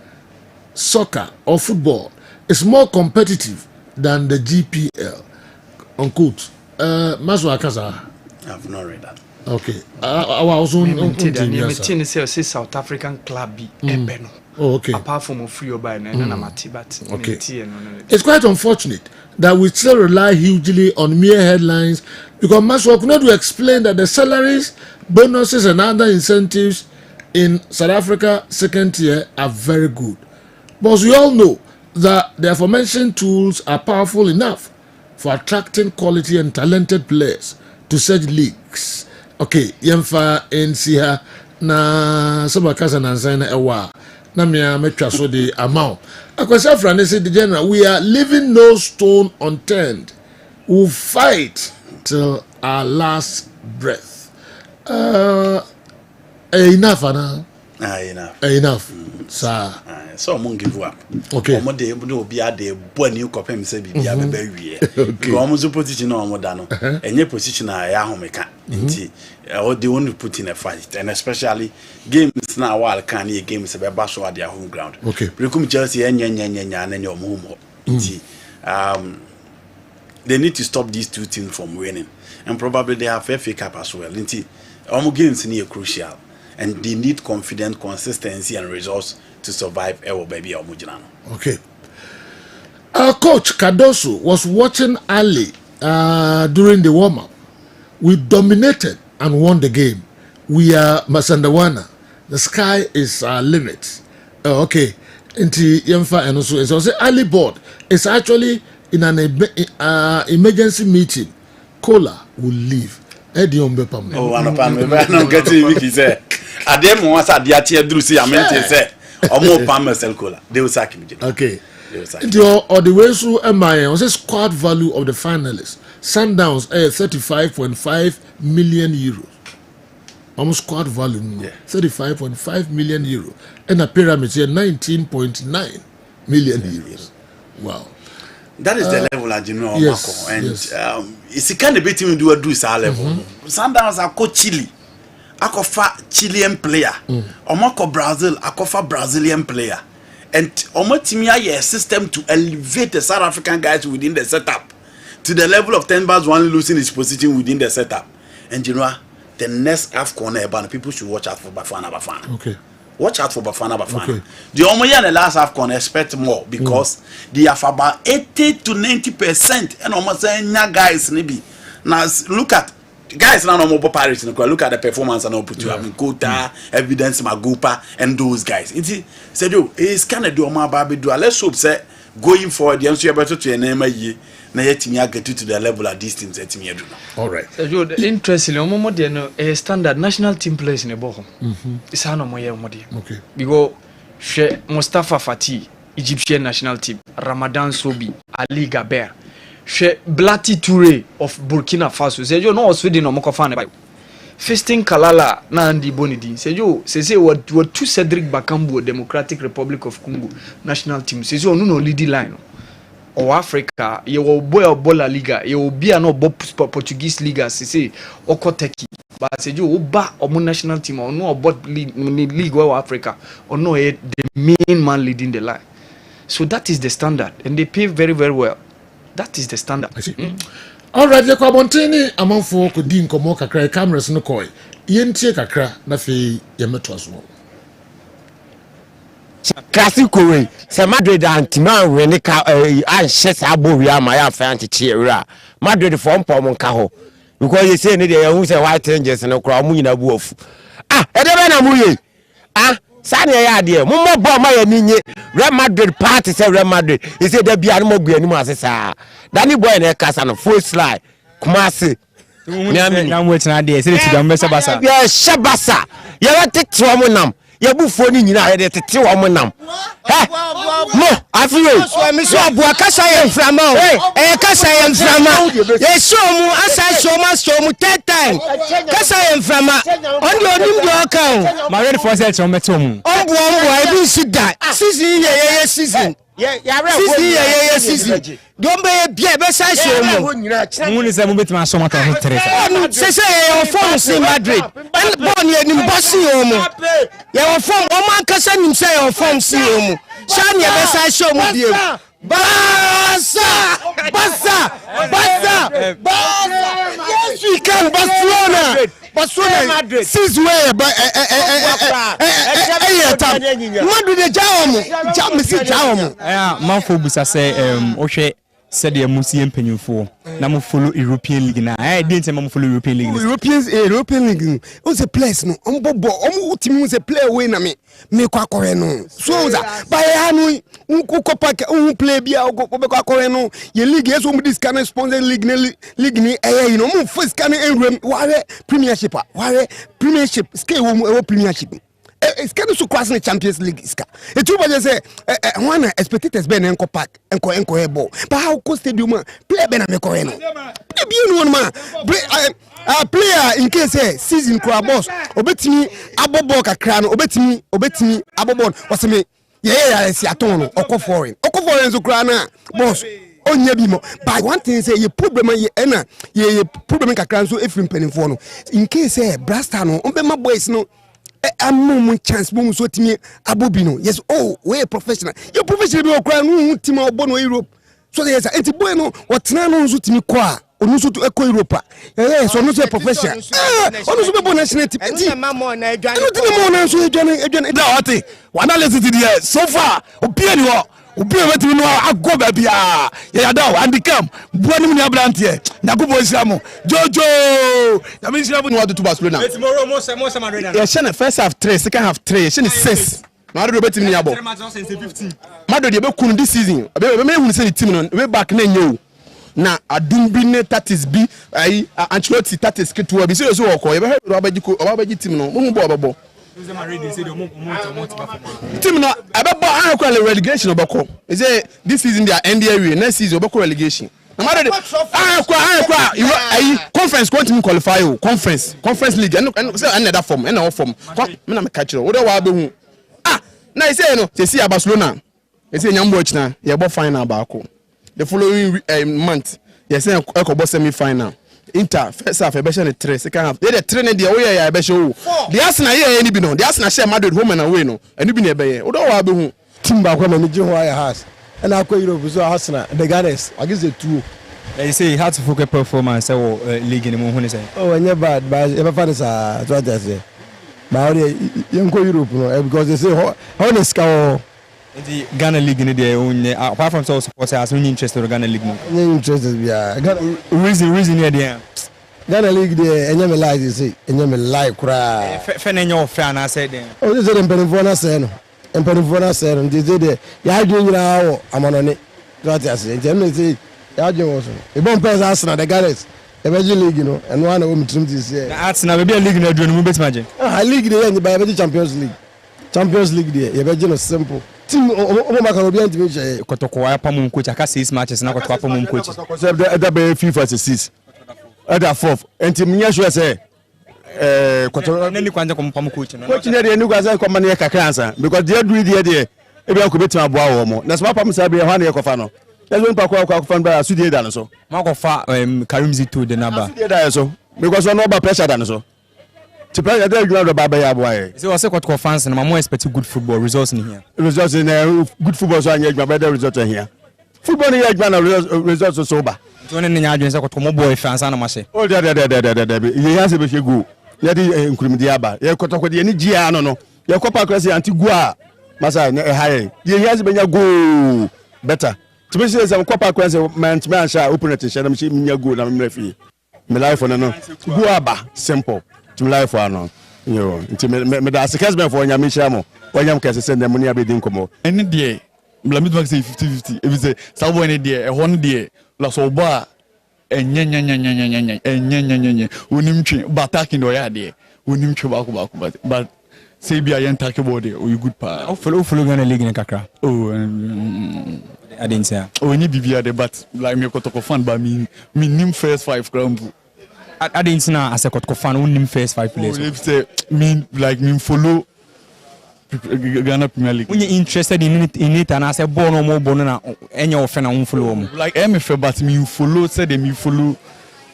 soccer or football is more competitive than the GPL. Unquote. Maswa Kaza. I've not read that. Okay. Our own South African club Ebeno. Oh, okay. Apart from a free buy but okay. It's quite unfortunate that we still rely hugely on mere headlines because Maswa Kunedu explained that the salaries, bonuses and other incentives in South Africa second tier are very good. But we all know that the aforementioned tools are powerful enough for attracting quality and talented players to such leagues. Okay, yemfa NCA na sabakaza na zaina ewa na mia metwa so the amount. Akwasa Francis the general, we are leaving no stone unturned. We'll fight till our last breath. Enough, Anna. Enough. Sir. So I'm give up. Okay. I'm de no be at the born new copem say be very. Okay. Almost position on modano. Any position I homeka. Or the one put in a fight, and especially games now while can games about Basho at their home ground. Okay. Recum Chelsea and your home. They need to stop these two teams from winning. And probably they have FA Cup as well. Almost games near crucial. And they need confidence, consistency, and results to survive. Baby, okay. Our coach Cardoso was watching Ali during the warm-up. We dominated and won the game. We are Masandawana. The sky is our limit. Okay. Into Yemfa and also say Ali board is actually in an emergency meeting. Kola will leave. Eddie Ombepam. Oh, I'm getting Wiki say. I didn't want to be at here. Do see, I meant to say. Or more Palmer sell Kola. They will sack him. Okay. Or the way through MIA was a squad value of the finalists. Sundowns 35.5 million euros. Almost squad value, 35.5 million euros. And a pyramid here 19.9 million euros. Wow. That is the level at General yes, Marco. And yes. It's the kind of betting we do at this level. Sundowns are called Chile. I cover Chilean player. Omako Brazil, I cover Brazilian player. And Omotimia a system to elevate the South African guys within the setup to the level of 10 bars, one losing his position within the setup. And you know, the next AFCON, people should watch out for Bafana. Okay. Watch out for Bafana. Okay. The Omoya and the last AFCON expect more because they have about 80 to 90%. And almost saying, guys, maybe. Now, look at guys now no more Paris. Look at the performance and put you. I mean, Kota, Evidence, Magupa, and those guys. It's it's kind of do my baby do. Let's hope say going forward, the answer better to your name ye. Na yet me get to the level of this team set me do. All right. So interestingly, omo de no a standard national team players in the bottom. It's how no more modi. Okay. Because she Mustafa Fati, Egyptian national team, Ramadan Sobi, Ali Gaber. She Blati Toure of Burkina Faso. Say you no Sweden no moko fan by. Festin Kalala na Andy Bonidi. Say you say what two Cedric Bakambu Democratic Republic of Congo national team. Say you no lead line. Or Africa, you will boy or Bola Liga, you will be an Portuguese Liga, say Okoteki. But say you ba or national team or no about league or Africa or no the main man leading the line. So that is the standard, and they pay very, very well. That is the standard. I see. All right, you come on tini among folk could din come kakra cameras no koi. Yentie kakra na fe yemeto aso. Classic Korean. Se Madrid anti-man when I shed abo we are my fancy cheera. Madrid form pom kaho. Because you say they who say white angels and a crown in a wolf. Ah, Edena Muye. Ah, Sanya Yadia, Mumma Bomma Ninye, Real Madrid party say Real Madrid. He said there be animal be animal. Danny Boy and a castle full slide. Kumasi. I'm waiting idea. Say it to them, Basa. Yes, Shabasa. You want to take one. You bu phone in here to tell woman now. No, I feel so Buakasa and Framo. Eh, Kasa and Frama. Yes, show mu, as I show mu 10 times. Kasa and Frama. On your new account. My ready for that on Metum. Oh, I do see that. Season. Yeah, season. Don't be a beer, best I show. Moon is a bit my summer. Say, your phone in Madrid. And born in Bossy. Your phone, one cousin himself, your phone see him. Shine your best I show with you. Basa! Yes, we can, Barcelona. Since where? But Madrid the Jam. Yeah, Manfo say, Oshe said the Musian Penufo. Now follow European League. Now I didn't say I'm follow European League. European League. Who's a place? No, team was a player winner. Me kwa koreno. So that by Hanui, unko play bia kwa koreno. Ye league yes this kind of sponsor league ni you know first kind of ware premiership scale premiership. It's kind of so crossing the Champions League. It's true, but they say one expected Ben enko pack enko ebo. But how could stadium play Ben ameko eno? You know man, player in case season crab boss. Obetimi abobo kakra no obetimi abobon was me. Yeah, si atono oko foreign so kra na boss. Onye bi mo. But one thing say you problem ye problem kakra so efrim penifo no. In case Brasta no ombema boys no I'm chance boom so timi abobino. Yes, oh, we professional. You professional be okra no team obono Europe. So yes, enti boy no what na no so timi kwa. Onu so to eco Europe. Yes, onu so professional. Onu so be bon national team. Enti mama na edwane. No team mo na so edwane. No, ati. Wana listen to the so far. Obi ani ho. obi a betimi no ago ba bia ya da and come bua nim ni abrantie nyakobo nsiramo jojo na me nsiramo no wado to Barcelona tomorrow mo se Madrid ya shene first half 3 second half 3 shene 6 Madrid betimi ni abo Madrid be kunu this season be me hunu say the team no we back na nyew na adum bi ne tatis bi ai Ancelotti tatis ketua bi so wo ye be obaji team no mo hu bo obabo team no abebo an ko relegation obako is say this season they are NDA next season obako relegation na Madrid ai conference continue qualify o conference league and say another form and all form me na me catch wo dey wa be hu na I say no say see Barcelona I say nyambo china ye bo final baako the following month yes say ekobo semi final Inter first half e be share 3 second half the 3 ne de wo ye ya be share o the Arsenal ye ni bi no the Arsenal share Madrid home and away no eni bi ne be ye wo do wa be hu team ba ko na je ho ya has and akwa Europe so Arsenal the Gunners against the two they say he had to focus performance or league in mo hu ne say oh anya bad but e be fa this so just say but you Europe no because they say how the score the Ghana League in there apart from so supporters as we interested in Ghana League no interested yeah reason here there Ghana League there enya me like say enya me like kura fe na enya ofra na say there oh this is the emperor na say no they say there ya dwen nyina wo amanone that as say ya dwen wo so e bon pass Arsenal the Gunners Emerging League, you know, and one of them is here. Arsenal, maybe a league in a dream, but imagine. A league there, and by Champions League. Champions League there, you're very simple. Team, Macarobian to which Kotokoa Pamum coach, I can see 6 matches, now Pamum coach. That be FIFA 6. Other 4th. And Team Yashu say, any kind of Pamum coach. Coaching the new guys come near cancer because they do the idea. If I could be to a bow, that's why Pam Sabi a 1 year cofano. That's when Paco found by a Sudi dinosaur. Marco Fa Karimzi to the number. Because we're not about pressure dinosaur. To play there, you have the Baba boy. So I say what fans and I'm more expecting good football results in here. Results in good football, so I need my better results in here. Football here, results are sober. Don't any agents like what boy fans and I say. Oh, he has a bit go. Let it include the Abba. You got with any Giano, no. Your Copa Cressy Antigua, Massa, high. He has been a go better. To be sure, some Copa Cressy man shall open it and share them. She mean good. I'm referee. My life on no. Go Abba, simple. To life for no. You know, that's a Kessben for Yamishamo. When Yam Kessy send them money a bit income. Any day, Blamid say 50-50. If it's a Sabo any day, a 1 day, La Soba, and Yan, Unimchi, Batak in the yard, Unimchi, but say be a young take about it, or you good part. Oh, follow Gonna League in Kakra. Oh, I didn't say. Oh, you need to be at but like me, got a fan by me, first 5 grand. I didn't know as a Kotko fan, only first 5 players. If say me follow Ghana Premier League. When you're interested in it, and I say born or more bonana, and your friend won't follow. Like MFA, but me follow, said me follow.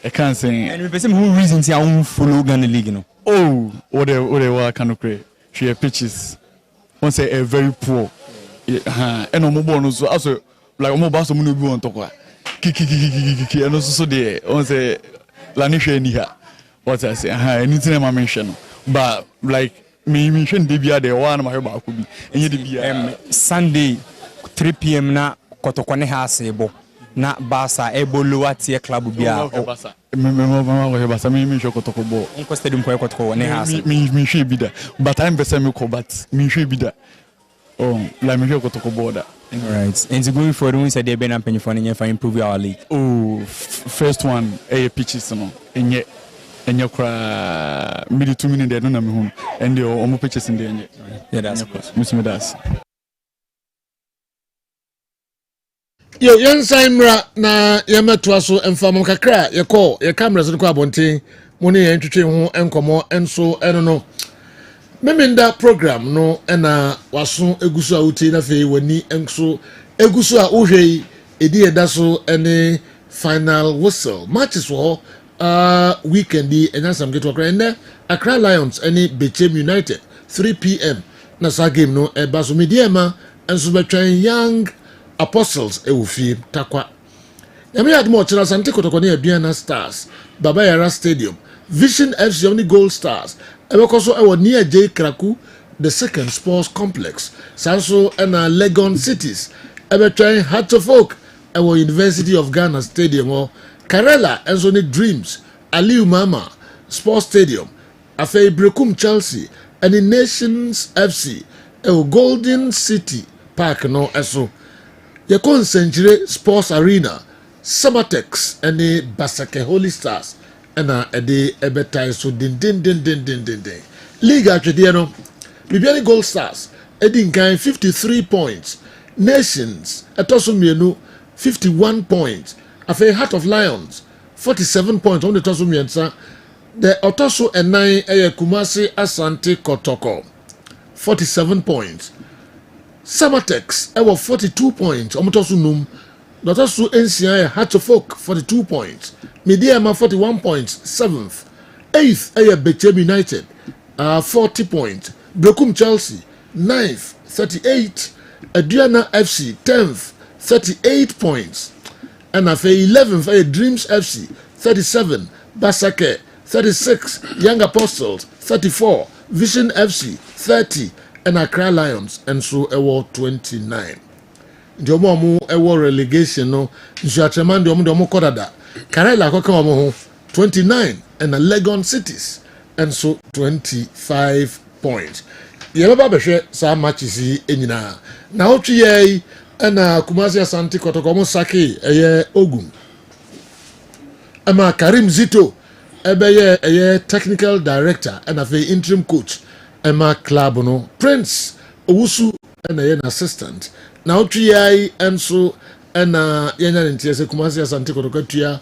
I can't say. And the person who reasons I won't follow Ghana League, you know. Oh, what they kind of create. She pitches. One say a very poor. And no more bonus. So also like more bass money be on talk. Kiki, and also so there. One say la nisha ni ha. What I say? Anything I mention, but like me mention Debia the one my ba could be. And you Debia Sunday 3 p.m. na Kotokwane has ebo. Na Basa ebo lower tier club bia. Basa. Basa me show Kotoko bo. Unko stadium ko Kotoko ne has. Me should be there. But I'm better me ko but me should be there. Oh, like me show Kotoko border. Right. And to going for the ones that they've been paying for improve our league. Oh, first one pitches no. And your cry mid 2 minutes there no na me home. And the omo pitches in there. Yeah, that's Muslim das. Yo yensan mra na yemeto so emfam kakra ye call ye camera so ko abonten mo ne ye ntwetwe ho enkomo enso eno no memenda program no na waso egusu a uti na fe wani enso egusu a uhwei edi eda so ene final whistle matches wo weekend di enyasam get wakra ene Accra Lions ene Bechem United 3 p.m. na sa game no e baso mediema enso betwen Young Apostles ewufi takwa yami admo chira sante kotoko ne aduana Stars Baba Yara Stadium Vision FC Omni Gold Stars ebekoso ewo near J Kraku the second sports complex sanso na Legon Cities ɛbɛtwɛn Hartlefolk ɛwɔ University of Ghana Stadium hɔ Karela ɛnso ne Dreams Aliu Mama Sports Stadium afei Brekum Chelsea ɛne Nations FC ɛwɔ Golden City Park no ɛso yɛkɔ Nsɛnkyerɛ Sports Arena Samatex ɛne Basake Holy Stars ɛna ɛde ɛbɛtae so dendendendendenden league atwedeɛ no Bibiani Gold Stars ɛdi nkan 53 points Nations ɛtɔ so mmienu 51 points afei Heart of Lions 47 points ɔmo de tɔ so mmiɛnsa the ɔtɔ so ɛnan ɛyɛ Kumasi Asante Kotoko 47 points Samatex ɛwɔ 42 points ɔmo tɔ so num the ɔtɔ so nsia ɛyɛ Hartlefolk 42 points Midiama 41 points 7th 8th ɛyɛ Bechem United 40 points Brekum Chelsea 9th 38 Aduana FC 10th 38 points and after 11th ɛyɛ Dreams FC 37 Basake 36 Young Apostles 34 Vision FC 30 and Accra Lions and so ɛwɔ 29 nti ɔmo ɛwɔ relegation no nsuakyerɛman deɛ ɔmo kɔ dada Karela akɔka ɔmo ho 29 and Legon Cities and so 25 points yɛbɛba bɛhwɛ saa matches yi nyinaa na wotwe yɛ ɛna Kumasi Asante Kotoko ɔmo sake ɛyɛ Ogum ɛma Karim Zito ɛbɛyɛ ɛyɛ technical director ɛna afei interim coach ɛma club no Prince Owusu ɛna ɛyɛ assistant na wotwe yɛ ɛnso ɛna yɛnya ne ntiɛ sɛ Kumasi Asante Kotoko tua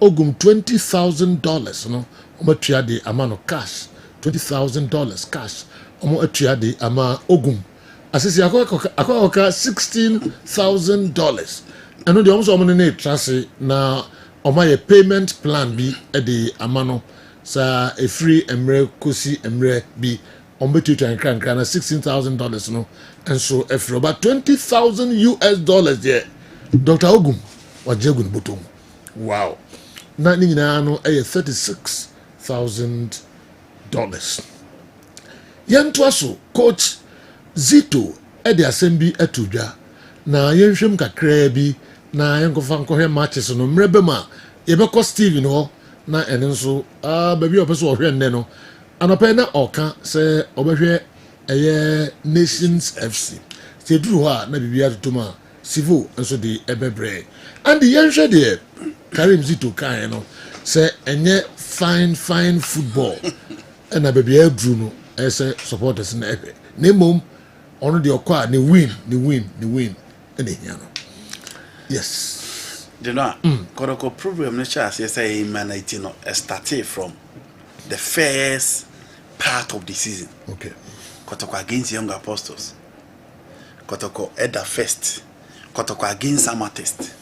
Ogum $20,000 no ɔmo tua de ama no cash $20,000 cash ɔmo atua de ama Ogum asisi akɔka $16,000 ɛno deɛ ɔmo sɛ ɔmo ne trase na ɔmo ayɛ payment plan bi ɛde ama no saa efiri emre kosi emre bi ɔmo betutua nkran na $16,000 no ɛnso efiri ɔba $20,000 deɛ Dr. Ogum wagye gu ne bɔtɔm wow na ne nyinaa no ɛyɛ $36,000 yɛntoa so coach Zito ɛde asɛm bi ato dwa na yɛnhwɛm kakraa bi na yɛnkɔfa nkɔhwɛ matches no mmerɛ bɛm a yɛbɛkɔ Steven hɔ na ɛne nso baabi a ɔpɛ so ɔhwɛ nnɛ no anɔpɛ na ɔka sɛ ɔbɛhwɛ ɛyɛ Nations FC sɛ duru hɔ a na biribi atotom a Sivo nso de ɛbɛbrɛ ande yɛnhwɛ deɛ Karim Zito kaeɛ no sɛ ɛnyɛ fine football ɛna baabi aduru no ɛsɛ supporters na ɛhwɛ na mmom ɔno deɛ ɔkɔ a ne win ɛna ehia no yes you know Kotoko problem no chance say humanity no started from the first part of the season okay Kotoko against Young Apostles Kotoko Edda first Kotoko against Amethyst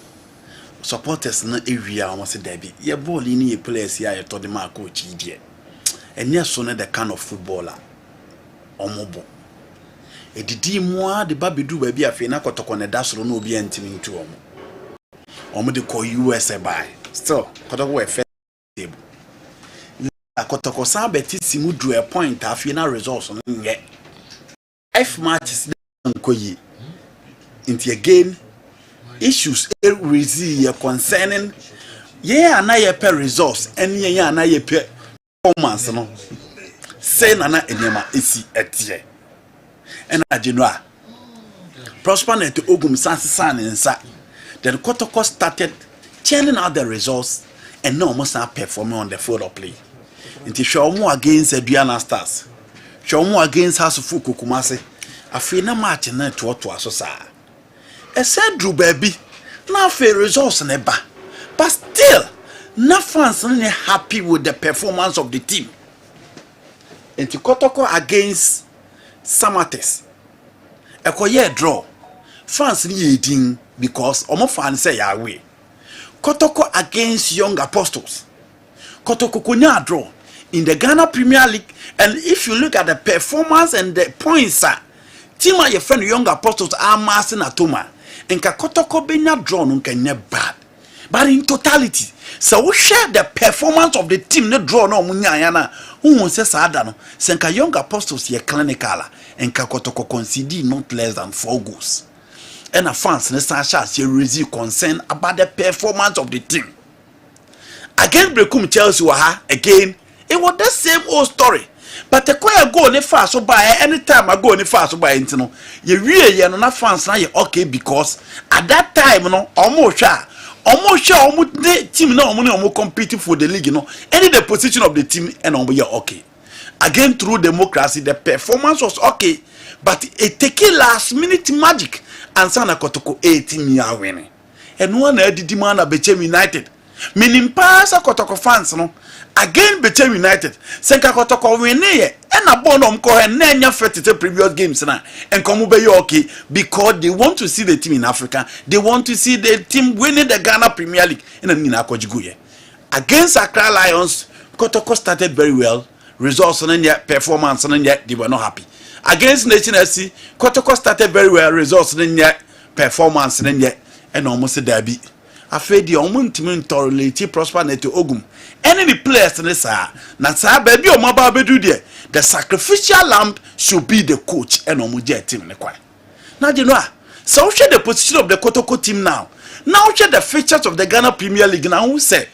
supporters na area almost derby ye ball ni players here you told the man coach here and yes so na the kind of footballer omobo edidi mu a de ba bedu ba bi afi na Kotoko na dasoro na obi antimi ntu omo de call US by still Kotoko we first table Kotoko sa beti simu drew a point afi na results no nye F matches nkoyi into again issues concerning na ye per results and ye na ye per performance no say na enema esi etie and ajinwa prosper net Ogum sansan nsa then Kotoko started churning out the results and no almost are performing on the field of play until show more against Aduana Stars show more against Hasufuku Kumasi afi na match na to aso sa e said Drew baby na fair results neba but still na fans not happy with the performance of the team until Kotoko against Samates ekoye draw fans ni yedin because omo fans say Yahweh Kotoko against Young Apostles Kotoko kunya draw in the Ghana Premier League and if you look at the performance and the points team your friend Young Apostles are massing atoma nka Kotoko benya draw no nka bad but in totality so we share the performance of the team no draw no munya yana who say sada no nka Young Apostles ye clinical nka Kotoko concede not less than 4 goals and a fans ne san shas raise concern about the performance of the team. Again Brekum Chelsea waha again. It was the same old story. But the choir go ne fast so by anytime I go ne fast so by intino. You really na fans na you okay because at that time no almost the team no almost competing for the league you know. Any the position of the team and you okay. Again through democracy the performance was okay, but it take last minute magic and sana Kotoko 18 year winning. And one did demand a Bechem United. Meaning pass a Kotoko fans no again Bechem United. Senka Kotoko win and a bonum ko and nenya 30 previous games na and come okay because they want to see the team in Africa. They want to see the team winning the Ghana Premier League in a Nina Kojiguye. Against Accra Lions, Kotoko started very well. Results and yet performance and yet they were not happy. Against Nation FC, Kotoko started very well. Results and yet performance and yet and almost a derby. I feel the omuntimin thoroughly prosper to Ogum. Any the players in this na baby or mobile bedu there. The sacrificial lamb should be the coach and omuja team in the choir. Now you know, so share the position of the Kotoko team now. Now share the features of the Ghana Premier League now. Who say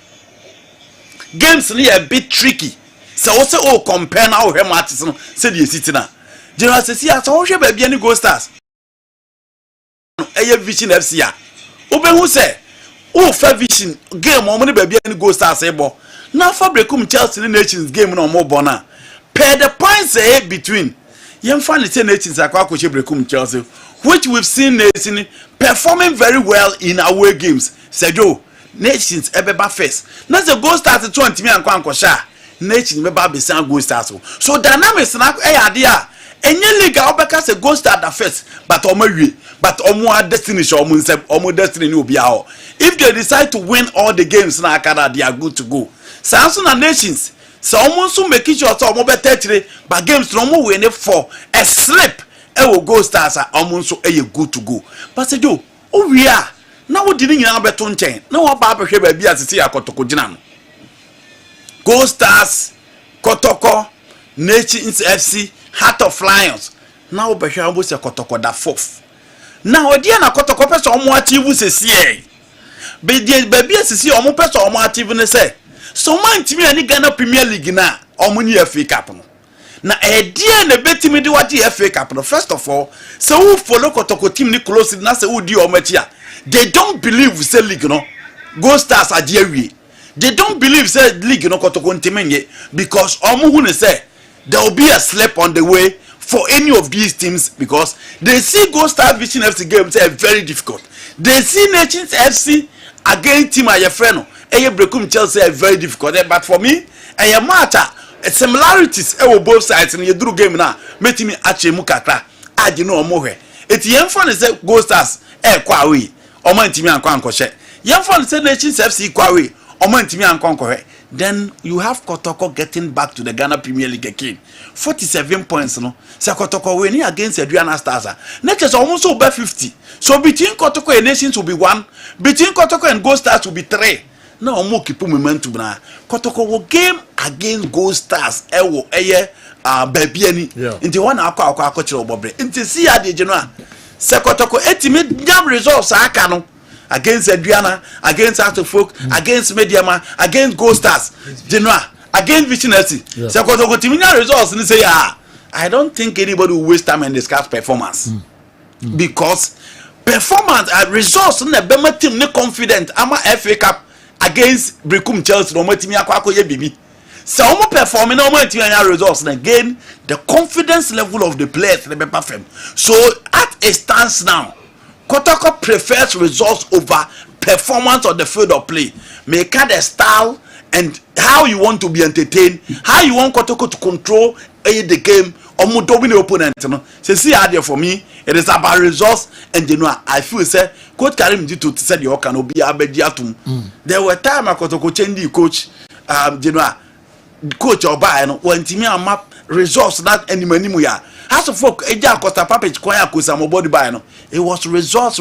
games are a bit tricky. So also compare now him artists said you sit now. General says here so share baby any Go Stars. A vision FC ya. Oben who say oh fair vision game or money baby any Go Stars ebo. Now for Brekum Chelsea Nations game no more bona. Pair the points between. Yem fan the Nations akwa coach Brekum Chelsea, which we've seen Nations performing very well in away games. Sergio Nations ebeba first. Now the Go Stars 20 me and sha. Nations meba be san Go Stars. So dynamics na idea. Any league obeka say Go Stars the first, but omo but omo destiny show omo destiny no be how. If they decide to win all the games na akada they are good to go. Samson and Nations so almost make sure so omo better but games no more win for a slip e will Go Stars are almost so good to go. But say do oh we are now we didn't yan beto nchen na wa ba behwe ba bi asisi akotoko gina no Go Stars Kotoko Nations FC Heart of Lions now behwe almost Kotoko da fourth now odi na Kotoko person omo achieve sesi be die baby asisi omo person omo achieve ne say so man timi ani Ghana Premier League na omo ni FA Cup no na edie na betimi de wati FA Cup no first of all so who follow Kotoko team ni close na say who di omo chia they don't believe say league no Go Stars ajewie they don't believe say league no Kotoko ntimenye because omo hu ne say there will be a slip on the way for any of these teams because they see Go Stars Vision FC games are very difficult. They see Nations FC against team Ayefreno Brekum Chelsea are very difficult. But for me, a matter similarities both sides in your drew game now. Make me actually mukakra. I do know more. It's young fun is Go Stars kwawe. Or man timi and kwankoshe. Young fun is Nations FC kwawe. Or man timi and kwankoshe. Then you have Kotoko getting back to the Ghana Premier League again. 47 points, no. So Kotoko winning against Adriana Stars. Next is almost over 50. So between Kotoko and Nations will be 1. Between Kotoko and Go Stars will be 3. Now mo keep momentum na Kotoko wo game against Go Stars ewo baby ani nti one akwa chiro bobre nti see ya de general se Kotoko etimi jam results aka no against Adriana against Artfolk against Mediama against Go Stars general against Vision FC se Kotoko timi nya results ni say I don't think anybody will waste time and discuss performance because performance results na bema team ni confident ama FA Cup against Brekum Chelsea no matimi akwakoye bibi so omo performing no matimi anya results and again the confidence level of the players the better firm so at a stance now Kotoko prefers results over performance on the field of play make the style and how you want to be entertained how you want Kotoko to control the game omo dominate opponent no say see how there for me it is about results and you know I feel say coach Karim did to say the can be abedi atum there were time Kotoko change the coach you know coach oba no when timi map results that animu ya as of folk eja Costa Papage kwaya kosa mo body by no it was results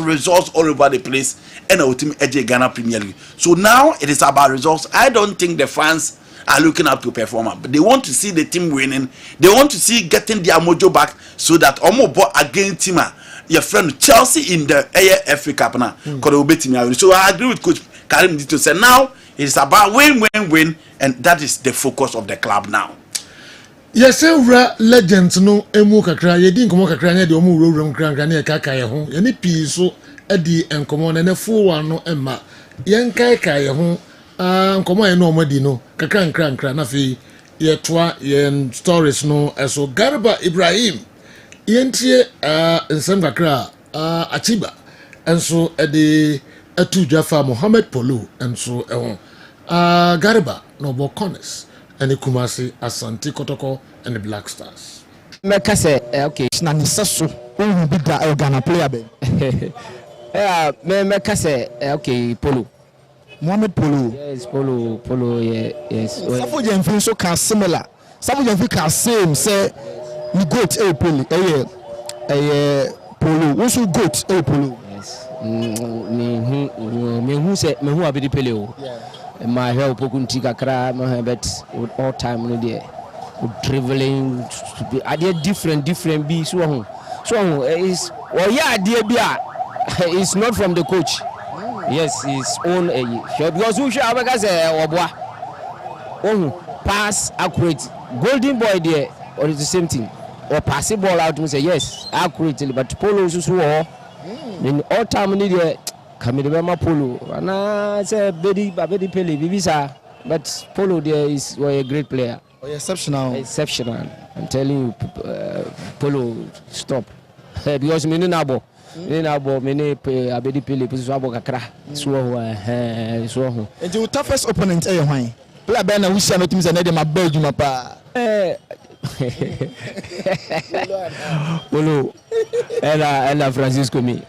all over the place and our team eje Ghana Premier League so now it is about results I don't think the fans are looking up to performer. But they want to see the team winning. They want to see getting their mojo back so that Omo bought against team. Your friend Chelsea in the AFA Cup now. So I agree with Coach Karim to say now it's about win, and that is the focus of the club now. Yes, several legends no emu kakra ye din komo kakra ne de omu wurum kran ne kaka ye ho ye ne pi so edi enkomo ne fu wa no emma ye nkai ye ho nkomo ye no omadi no kakra nkra na fi ye toa ye stories no eso Garba Ibrahim ye ntie nsem kakra Achiba enso edi atu Jaffa Mohammed Polu enso ehon Garba no bo corners and Kumasi Asante Kotoko and the Black Stars. Mekase okay na nisaso who be da Ghana player be. Mekase okay Polo. Mohamed Polo. Yes, Polo yes. Safo Jemfin so can similar. Safo Jemfin can same say you goat Polo. Polo. Who so goat Polo. Yes. Me who say me who abedi pele o. My help kunti kakra my bet all time no there dribbling are there different be so is it's not from the coach. Yes, his own because who should have say pass accurate golden boy there or it's the same thing or pass the ball out and say yes accurately but Polo so in all time no there Kamidema Polo, and I say Bedi Pele, Bibisa, but Polo there is a great player. Exceptional. I'm telling you, Polo, stop. Because many nabo, many Abedi Pele, Piswabo Kakra, so. And your toughest opponent, why? Play Bena, we shall not miss another my Belgium. Polo, and Francisco me.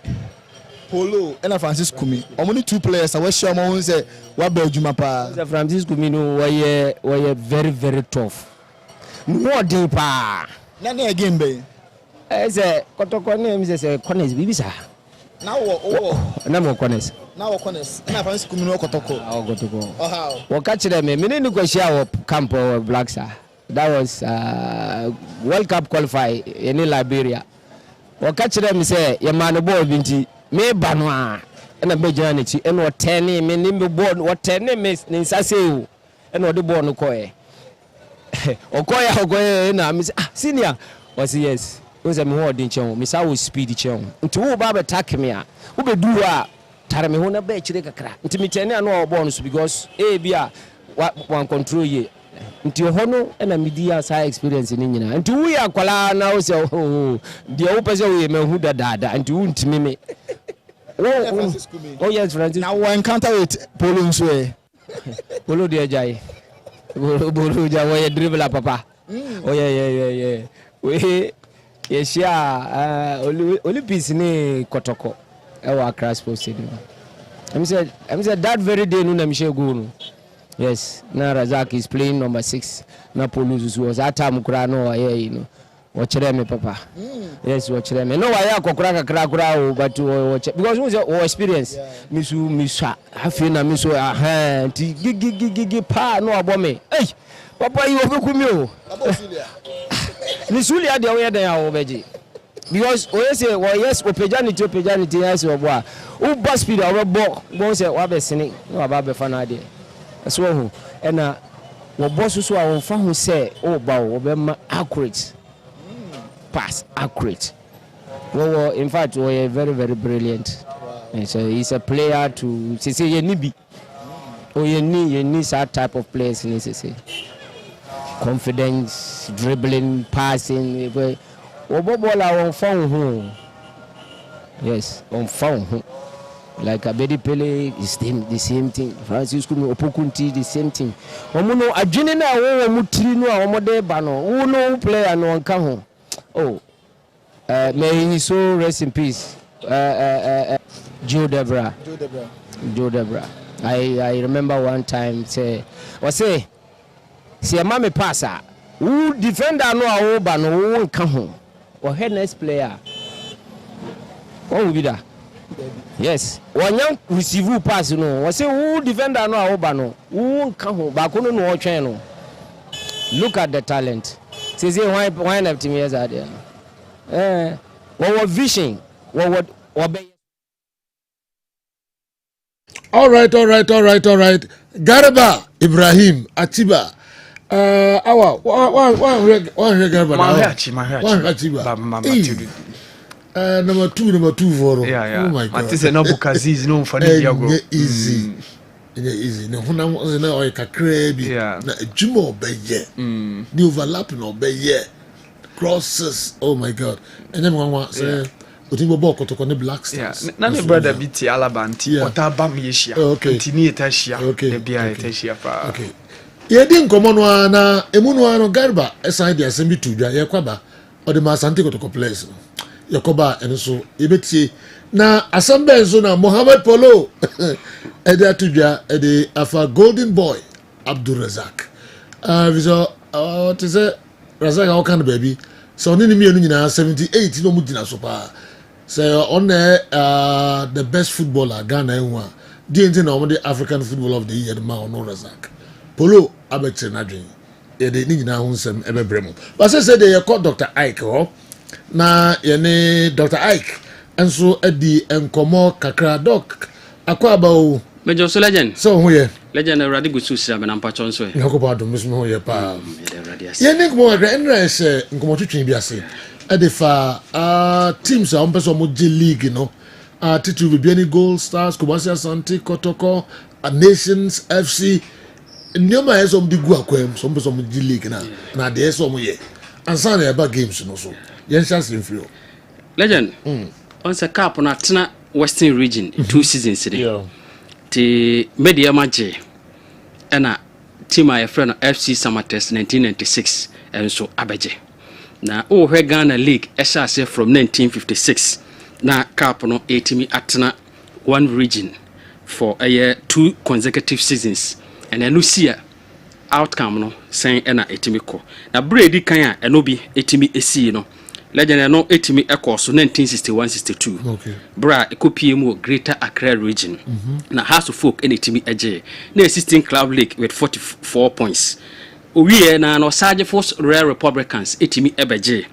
Polo and Francisco Kumi. Only two players. I was sure my own say what Belgium pa. Francisco Kumi no were very very tough. No deeper. None again be. Say Kotoko name say Corners Bibisa. Now na mo Corners. Now Corners. Na Francisco Kumi no Kotoko. Kotoko. Oh how? What catch them me no go share camp of Black Star. That was World Cup qualify in Liberia. What catch them say your man boy binti me banwa na be janity and what 10 me nimbe board what 10 me nsase and what the board no koye okoya na me senior was yes was me hold in chen me say speed chen nti wo ba attack me a wo be du a tare me ho na be chire kakra nti me 10 na board so because bia one control ye nti ho no na me di asa experience ni nyina nti wo ya kwala na wo say dia wo pese wo ye me hu dada nti wo ntimi me oh yes Francis now we encounter with Polo nso Polo de jai Polo ja wo ye dribbler papa oh yeah we yeshia Olympics ni Kotoko e wa Accra Sports Stadium I'm said that very day no na me shego no yes na Razak is playing number 6 na Polo was that time kura no you know watch me papa yes watch me no why akokura kakra but watch because we experience misu afi na misu ti pa no abome hey papa you obekumi o misulia de we den awo beji because we say yes opejanity yes obo u bus speed obo bo say wa be sini wa ba be fa na de so ho na wo boss so a wo fa ho say o ba wo be ma accurate pass accurate. Well, in fact, we're very, very brilliant. And so he's a player to say you need that type of players. Confidence, dribbling, passing. Yes, on phone. Like Abedi Pele is the same thing. Francisco Opokunti the same thing. Omuno ajinena wo mutrino omode bano. Uno player no anka ho. Oh, may he so rest in peace. Joe Debra. I remember one time say a mama passer. Who defender no a no won't come home. Or head next player. What will be that? Yes. Wanyam receive pass no. We say who defender no awoba no. Who nka ho ba ko no no otwen no. Look at the talent. Say why na team yes are there. What vision? What All right. Garba Ibrahim Atiba. One Garba. Number two for yeah. Oh my God. Matisse no Bukaziz no for the easy. Easy. No, na oy kakra bi. Na juma obeye. The overlap no obeye. Crosses. Oh my God. And then one say Otimbo ball kotoko ne Black Stars. Na me brother biti Alabanti otaba me yeshia. Ntini etashia. De bia etashia pa. Okay. Ye di nkomo no na emu no ano Garba esan dia sembi tudwa ye kwaba ode ma asante kotoko place no. Yakoba enso ebetie na asambe enso na Mohammed Polo ede atudwa ede afa Golden Boy Abdul Razak viso to say Razak how can baby so oni ni mienu nyina 78 no mudina so pa say on the best footballer Ghana enwa di enti na omo the African Footballer of the Year ma ono Razak Polo abetre na dwen ede ni nyina ho nsem ebebrem but say they call Dr. Ike ho na yene Dr. Ike enso edi enkomo kakra doc akwa ba o Major so legend so ye legend already go so sia na mpacho nso e yakoba do mismo ho ye pa yene nkomo kakra enra se nkomo twetwen bi ase edi fa teams a ompeso mo G League no titu bi any Gold Stars Kumasi Asante Kotoko Nations FC nyoma yeso mdi gu akwem so ompeso mo G League na de yeso mo ye ansa na eba games no so yen chance infio legend on se cap na tena Western region 2 seasons today the media maje na team a friend FC Samates 1996 and so abeje na o hwe Ghana League esase from 1956 na cap no etimi atena one region for a year 2 consecutive seasons and enusia outcome no sen na etimi ko na bredi kan a eno bi etimi esi no legend no etimi ekọ so 1961-62 okay bra ekopie mu Greater Accra region na House of Folk etimi eje na 16 club league with 44 points owie na no Sergeant Force Royal Republicans etimi ebeje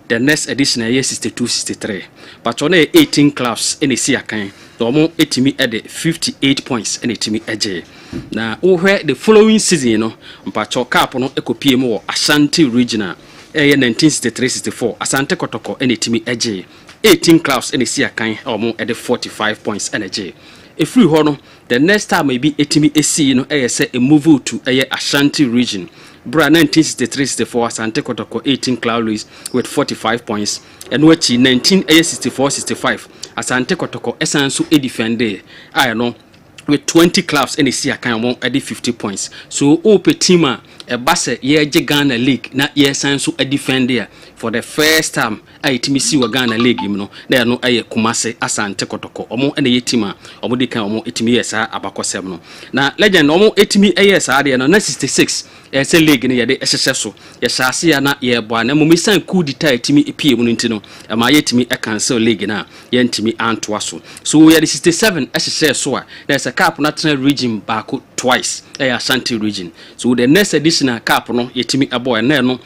the next edition year 62-63 but on 18 clubs in the siakan so mo etimi ede 58 points in etimi eje na ohwe the following season no mpacho cap no ekopie mu Ashanti regional 1963-64 Asante Kotoko enetimi eje 18 clubs ene siakan omo ede 45 points energy if we ho no the next time maybe etimi esi no say a move to Ashanti region bra 1963-64 Asante Kotoko 18 clubs with 45 points and wachi 1964-65 Asante Kotoko esanso e defender I know with 20 clubs in the siakan omo ede 50 points so ope team a base ye Ghana League na ye sanso a defender for the first time itimi si wa Ghana League no na no aye Kumase Asante Kotoko omo ene yetima omo de kan omo etimi yesa abakosem no na legend omo etimi yesa de no na 66 se league ne ye de ehhehye so ye hyase ya na ye boa na momi san coup d'etat etimi epie mu ntino ma yetimi e cancel league na ye ntimi antoa so ye de 67 ehhehye so a there is a cap national region baako twice Ashanti region so the next edition cap no yetimi aboy na no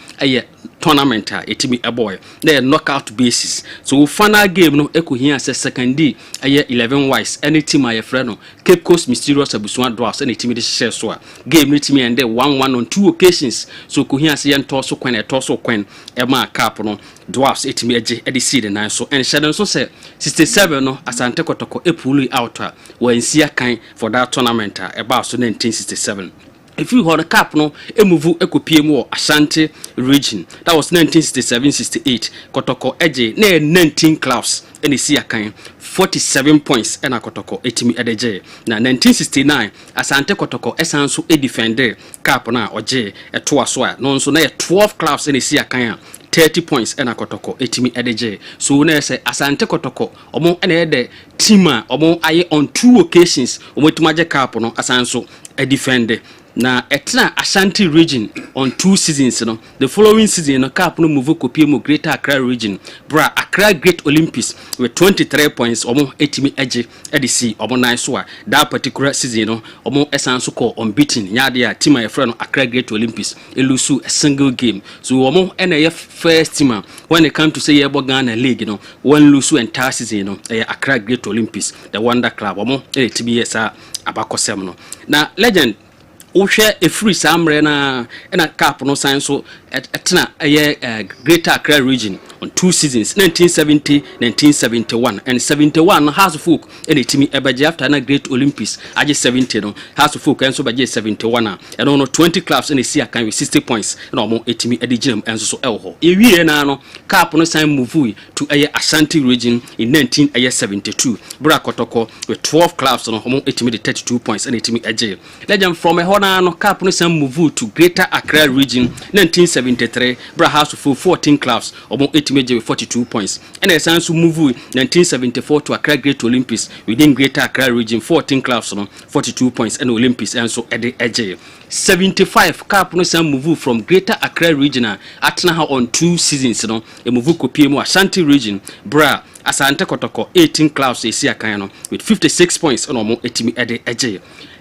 tournament etimi aboy na knockout basis so final game no ekohia as second day 11 wise any team aye friend no Cape Coast Mysterious Abusuan Dwarfs any team de share so game no team ende 1-1 on 2 occasions so kohia as yen toss so kwen e ma cap no Dwarfs etimi eje e de seed na so and shadow so say 67 no Asante Kotoko epulu out wansia kan for that tournament about so 1967 if you hold a cap no emuvu ekopie mu Ashanti region that was 1967-68 Kotoko eje na 19 clubs ene siakan 47 points ena Kotoko etimi edeje na 1969 Asante Kotoko esanso e defender cap na oje eto aso a no nso na 12 clubs ene siakan 30 points ena Kotoko etimi edeje so na say Asante Kotoko omo ena ede team a omo aye on 2 occasions omo tumaje cap no asanso e defender na etna Ashanti region on 2 seasons no. The following season no cap no move kopie mo Greater Accra region. Bra Accra Great Olympics with 23 points omo etimi eje edisi omo nine so that particular season no omo esanso call unbeaten nyade a team a friend no Accra Great Olympics elusu a single game. So omo na first team when it come to say yebo Ghana league no one lose entire season no Accra Great Olympics the Wonder Club omo etimi esa abakosem no. Na legend Oshe a free samre na cap no sign so etna Greater Accra region on 2 seasons 1970 1971 and 71 House of Folk and timi ebaje after na Great Olympics aje 70 no House of Folk and so baje 71 and on 20 clubs and see can with 60 points and omo etimi ediginem and so elho ewie na no cap no sign move to Ashanti region in 1972 bra kotoko with 12 clubs no omo etimi 32 points and etimi eje legend from a no cap no sign move to Greater Accra region 1973 bra House of Folk 14 clubs omo with 42 points. And a chance to move 1974 to Accra Great Olympics within Greater Accra region 14 clubs 42 points and Olympics and so at the edge 75 cap no some move from Greater Accra region at now on 2 seasons a move kopie mo Ashanti region bra Asante Kotoko 18 clubs esi akan with 56 points and omo etimi at the edge.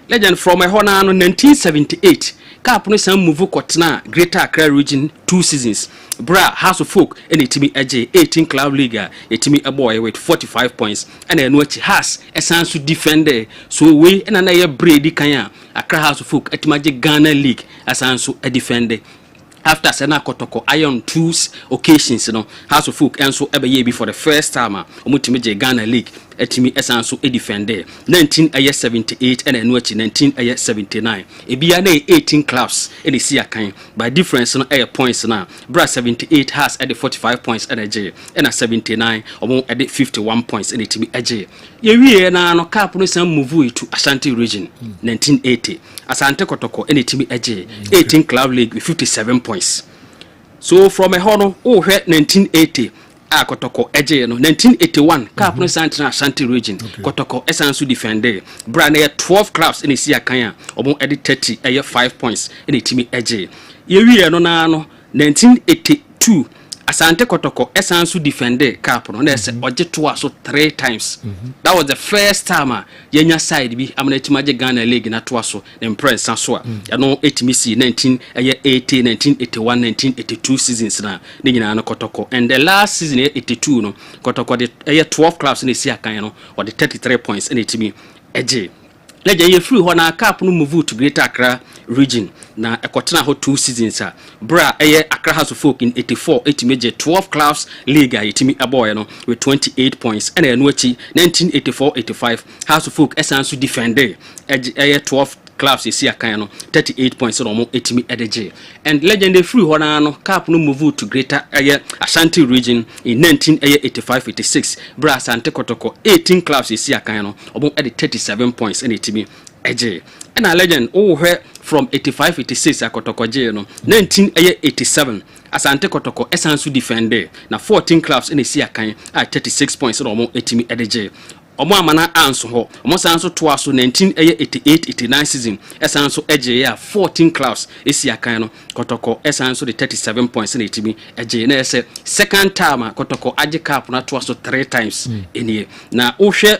Legend from a hona 1978 cap no some move kotna Greater Accra region 2 seasons bra House of Folk and etimi eje 18 club league etimi a boy with 45 points and then what has a chance to defend so we and another brady kanya Accra House of Folk etimaje Ghana league as also a defender after Sena Kotoko Iron 2 occasions House of Folk and so every year before the first time omutimeje Ghana league etimi esanso e defender 1978 and then 1979 ebia na 18 clubs in the see akan by difference no points na bra 78 has at the 45 points energy and 79 omo at the 51 points in the team eje ye wie na no cap no sam move to Ashanti region 1980 Asante Kotoko in the team eje 18 club league with 57 points. So from a hono 1980 Kotoko eje no 1981 cap no Santana Ashanti region Kotoko esansu defender brand 12 clubs in the sea akan omo edit 30 5 points in the team eje ye wie no na no 1982 Asante Kotoko esansu defender cap no na se oje to so 3 times. That was the first time yenya side bi amana timaje Ghana league na to so impress so a no etimisi 1980 1981 1982 seasons na nyina na Kotoko and the last season 82 no Kotoko the 12 clubs in the sea akan no or the 33 points in etimi eje legend ye free na cap no move to Greater Accra region na ekotena ho 2 seasons bra Accra House of Folk in 84 etimeje 12 clubs league etimi aboy no with 28 points and eno achi 1984-85 House of Folk esansu defender 12 clubs esi akan no 38 points no mo etimi edeje and legend free hona no cap no move to Greater Ashanti region in 1985-86 bra Asante Kotoko 18 clubs esi akan no omo ede 37 points and etimi eje and a legend from 85-86 Kotoko je no 1987 Asante Kotoko esansu defender na 14 clubs in esi akan at 36 points no omo etimi edeje omo amana anso ho omo sanso to aso 1988-89 season esanso eje ya 14 clubs esi akan no Kotoko esanso the 37 points in etimi eje na ese second time Kotoko age cap na to aso 3 times enie na ohwe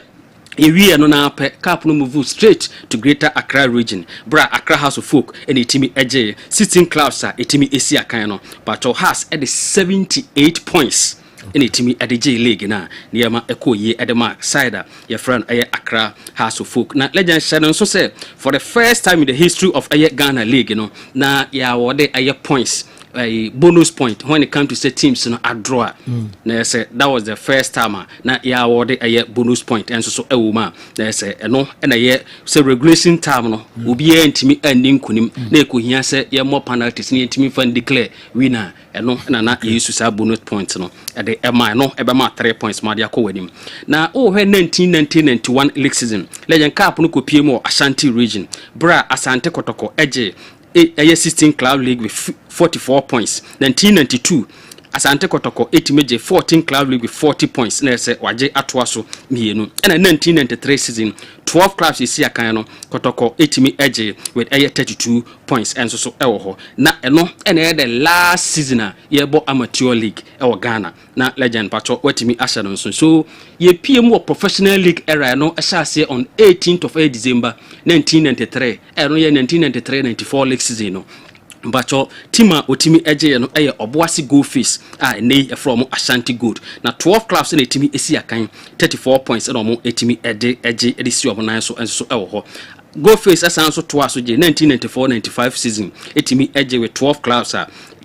ewie no na pe cap no move straight to Greater Accra region bra Accra House of Folk and etimi eje 16 clubs etimi esi akan no but has at the 78 points in a team at the J League na near Echo ye at the mark side your friend Accra House of Folk. Now legend Shannon so say for the first time in the history of Ghana League, na ya awarded points. A bonus point when it comes to say teams a draw. They say that was the first time na ya awarded a bonus point and so woman. They say no and a year so regulation time no will be intimi ending kunim na ko hia say ye more penalties na intimi fan declare winner no na use say bonus point no at the no e be ma 3 points ma dia ko wadim. Na 1991 league season legend cap no ko pie mo Ashanti region bra Asante Kotoko eje a 16 club league with 44 points. 1992 Asante Kotoko etimeje 14 club league with 40 points na say waje atoa so mienu na 1993 season 12 clubs isi akan no Kotoko etimi eje with 32 points enso so ewo ho na eno ene the last season a yebo amateur league ewo Ghana na legend pacho watimi asha no so ye PM professional league era no asase on 18th of December 1993 eno ye 1993-94 league season no Bacho tima otimi eje no eye oboase go face nei from Ashanti Gold na 12 clubs na etimi esi akan 34 points na omo etimi eje edisi omo so enso ewo ho go face asanso to aso je 1994-95 season etimi eje with 12 clubs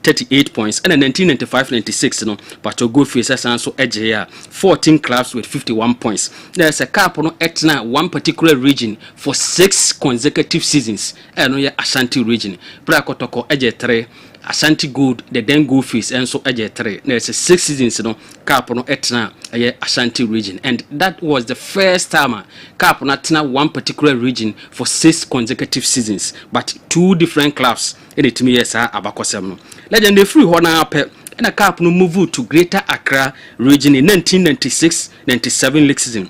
38 points and 1995-96 no but go face asanso eje 14 clubs with 51 points. There's a cup no etna one particular region for 6 consecutive seasons and no Ashanti region Kotoko eje 3 Ashanti Gold the then go face and so eje 3 there's a 6 seasons no cup no etna Ashanti region and that was the first time cup no etna one particular region for 6 consecutive seasons but 2 different clubs in it me yes abakosem no legend the free hona ape and a cup no move to Greater Accra region in 1996-97 league season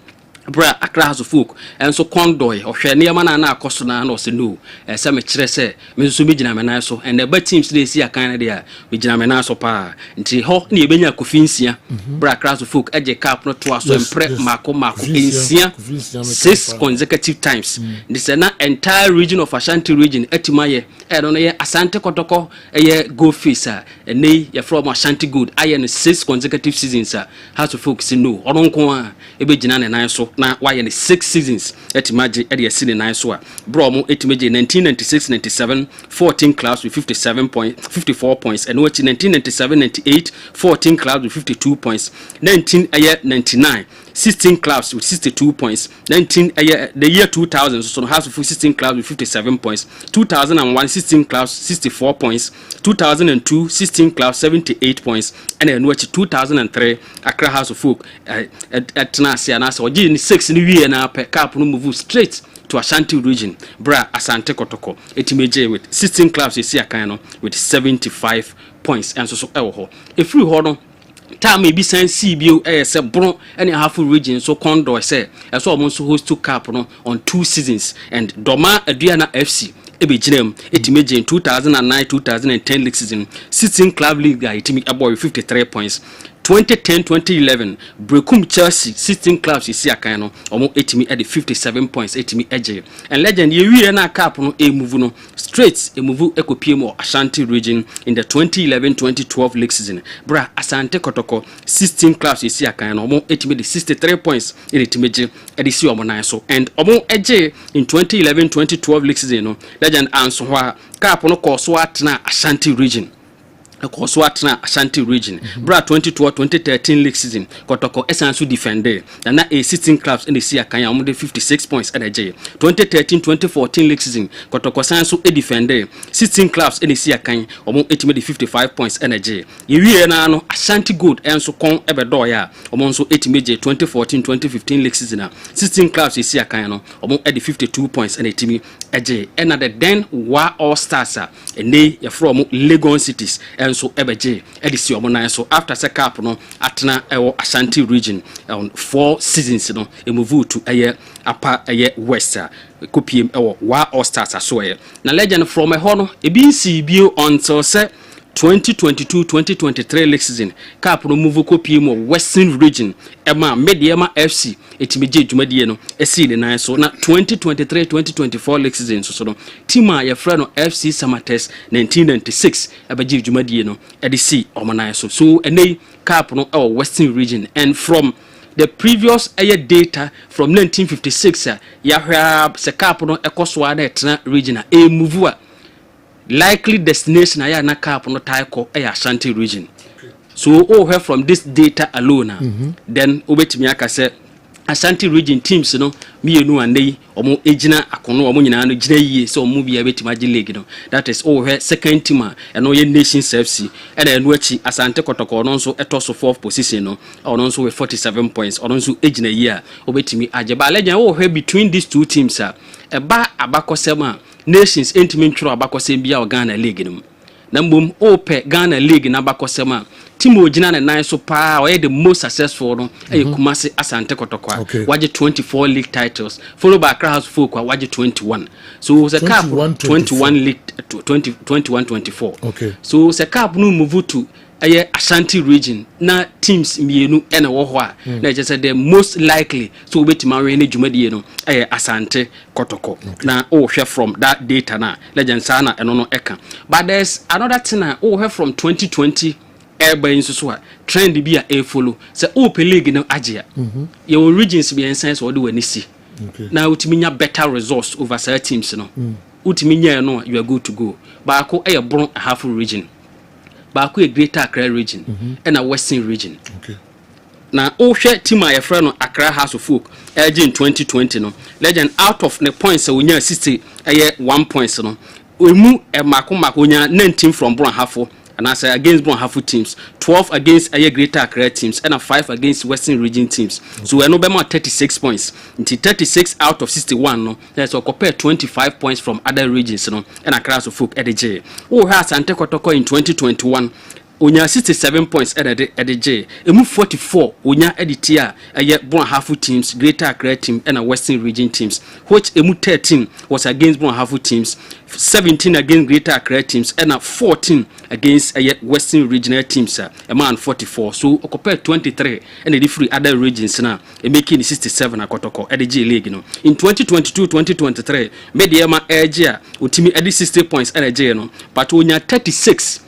bra Accra has folk and so Kondoy or Shaniama na akoso na no se no se me kire se me so me gina me na so and the bad teams dey see akan dia me gina me na so pa nti ho na ebenya kofinsia bra Accra has folk eje cap no to aso empre mako ensia 6 consecutive times this na entire region of Ashanti region etimaye no ye Asante Kotoko ye go face nei ye from Ashanti Good aye no 6 consecutive seasons has folk se no ononko a ebe gina ne na so na why in 6 seasons etimaje e de esi ne nan so a bro mo etimaje 1996-97 14 clubs with 54 points and which 1997-98 14 clubs with 52 points 1999 16 clubs with 62 points. The year 2000, so has 16 clubs with 57 points. 2001, 16 clubs, 64 points. 2002, 16 clubs, 78 points. And then which 2003, Accra House of Folk at Tanasi and also 6 in the year now per cap no move straight to Ashanti region. Bra Asante Kotoko. Etimeje with 16 clubs is here kind with 75 points. And so ewo. If you hold on. Time may be sent CBO se bron any half region so Condor say so almost host to cap no on 2 seasons and Doma Adriana FC ebe ginem etimeje in 2009-2010 league season 16 club league etimi aboy 53 points 2010-2011 Brekum Chelsea 16 clubs is here kind no omo etimi at the 57 points etimi eje and legend ye wi na cap no e move no straight e move ekopiem or Ashanti region in the 2011-2012 league season bra Asante Kotoko 16 clubs is here kind no omo etimi the 63 points in etimeje at the see omo nine so and omo eje in 2011-2012 league season no legend anso ho cap no course atna Ashanti region Koswatna Ashanti region. Bra 2012-2013 league season. Kotoko Esansu defender. And na 16 clubs in the Sia Kanya omo 56 points at the J. 2013-2014 league season. Kotoko Sansu a defender. 16 clubs in the Sia Kanya omo 55 points at the J. Yewi na no Ashanti Good enso kon ebedo ya. Omo so 2014-2015 league season. 16 clubs in Sia Kanya no omo 52 points at the team AJ. And at the then Wa All Stars and they from Legon cities. So ebeje edisi omo so after se cap no atena ewo Ashanti region on 4 seasons no e move to upper west kopiem ewo Wa All Stars so na legend from ho no e bin si bio until se 2022-2023 league season cap no move kopiem western region ema Mediama FC etimeje dwumadie no esi de nan so na 2023-2024 league season so no team a ye frɛ no FC Samates 1996 abeje dwumadie no edisi omonan so enei cap no western region and from the previous data from 1956 ya hwa se cap no ekoso ada etna region a move a likely destination aya na cap no taiko Ashanti region. So hear from this data alone then obetimi aka say Ashanti region teams no mienu anei omo ejina akono omo nyina no gina yie so omo bia betima agi league no that is hear second team and ye Nations FC and enu achi Asante Kotoko no nso etoso 4th position no ono nso with 47 points ono nso ejina yie obetimi ageba legend hear between these two teams eba abakosema Nations intimi ntworo abakosem bia Ghana league no na mbom ope Ghana league na abakosema team original and nine so pa the most successful no Kumasi Asante Kotoko waje 24 league titles followed by Accra House Folk waje 21 so the cap 21 league 21-24 so the cap no move to Ashanti region na teams mienu ena wo ho a na just say the most likely so betima we dwumadi no Asante Kotoko na o hwe from that data na legend sana eno no eka but there's another thing na o hwe from 2020 airborne so a trend bi a follow say open league no agea your regions be sense what do we see na utimi nya better results over certain teams no utimi nya no you are good to go ba ko bron half region ba ko greater Accra region and a western region na o hwe team a yefra no Accra House of Folk in 2020 no legend out of the points we nya 60 1 points no we mu mako nya 19 from bron half and I say against Brown Hafu teams, 12 against a greater Accra teams, and a 5 against Western region teams. So we're no better 36 points. Until 36 out of 61, no. That's so compare 25 points from other regions, no. And Accra House of Folk at the J. Oh, has Ante Kotoko in 2021. Unya 67 points at the J. A move 44. Unya editia a yet Brown Hafu teams, greater Accra team, and a Western region teams. Which a move 13 was against Brown Hafu teams. 17 against greater Accra teams and 14 against western regional teams a man 44 so compare 23 and the different other regions now making 67 akotoko at the J League no in 2022-2023 Mediama Asia ultimate at 60 points at the J no but unya 36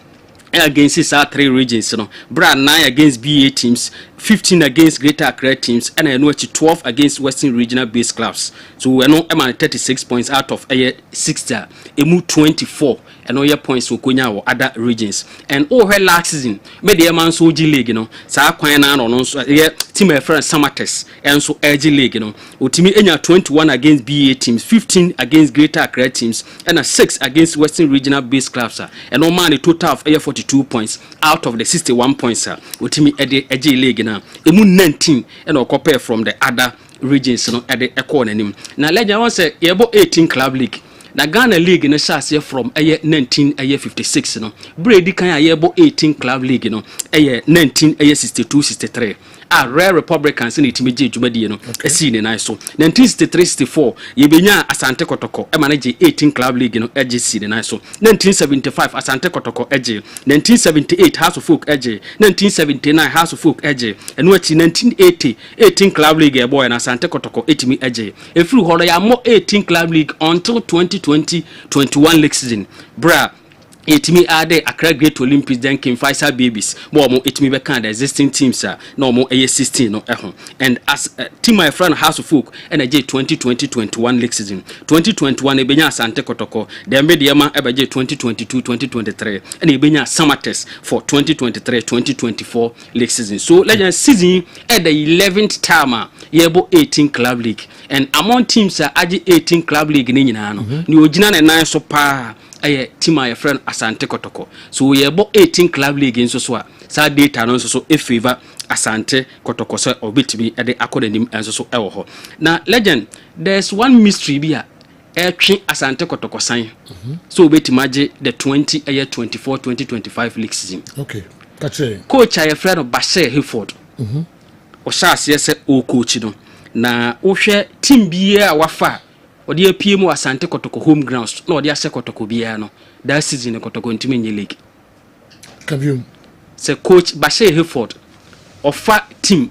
against these 3 regions no bra 9 against BA teams 15 against greater Accra teams and I know 12 against western regional based clubs so we know 36 points out of 60 emu 24 and all your points for Konya or other regions and all her last season made the man so G League no sa kwan na no so team a friend Samates and so G League no ultimi enya 21 against BA teams 15 against greater Accra teams and a 6 against western regional based clubs and all man a total of 42 points out of the 61 points ultimi G League na emu 19 and or compare from the other regions no at the economy na legend one say yebo 18 club league na Ghana league no shase from 1956 no Brady kan ayebo 18 club league no 1962 63 a rare republicans in itimi dwumadi no esi ne nan so 1963-64 yebenya Asante Kotoko e manage 18 club league no eje si ne nan so 1975 Asante Kotoko eje 1978 House of Folk eje 1979 House of Folk eje eno achi 1980 18 club league e boy na Asante Kotoko etimi eje efiri horo ya mo 18 club league until 2020-21 league season bra etimi ade Accra Great Olympics then King Faisal Babies mo etimi be kan the existing teams no mo 16 no and as team my friend House of Folk and a 2020-21 league season 2021 ebenya Asante Kotoko then be the ma ebeje 2022-2023 and ebenya Samates for 2023-2024 league season so legend season at the 11th time yebo 18 club league and among teams aje 18 club league ni nyina no ni ogina na nan so pa team my friend Asante Kotoko so we about 18 club league in so sa data no so e favor Asante Kotoko so obitimi e de akodanim enso so e wo ho na legend there's one mystery bi a twe Asante Kotoko san so obetimaje the 2024-2025 league season okay kache coach my friend Bashir Hayford o sha se o coach no na wo hwe team bi a wafa odi apm Asante Kotoko home grounds no odi ase Kotoko bia no that season Kotoko ntimi nye league kabium se coach Bashir Hayford ofa team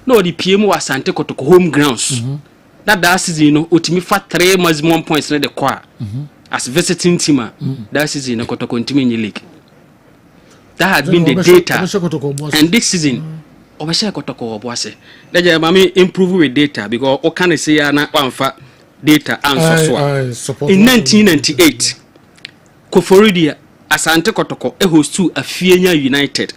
no odi pm Asante Kotoko home grounds that season no otimi fa 3 maximum points na the kwa as visiting team that season Kotoko ntimi nye league that had been the data and this season Obasha Kotoko oboase leje mami improve with data because o can say ya na wamfa data answer in 1998 Koforidia Asante Kotoko hostu Afienya United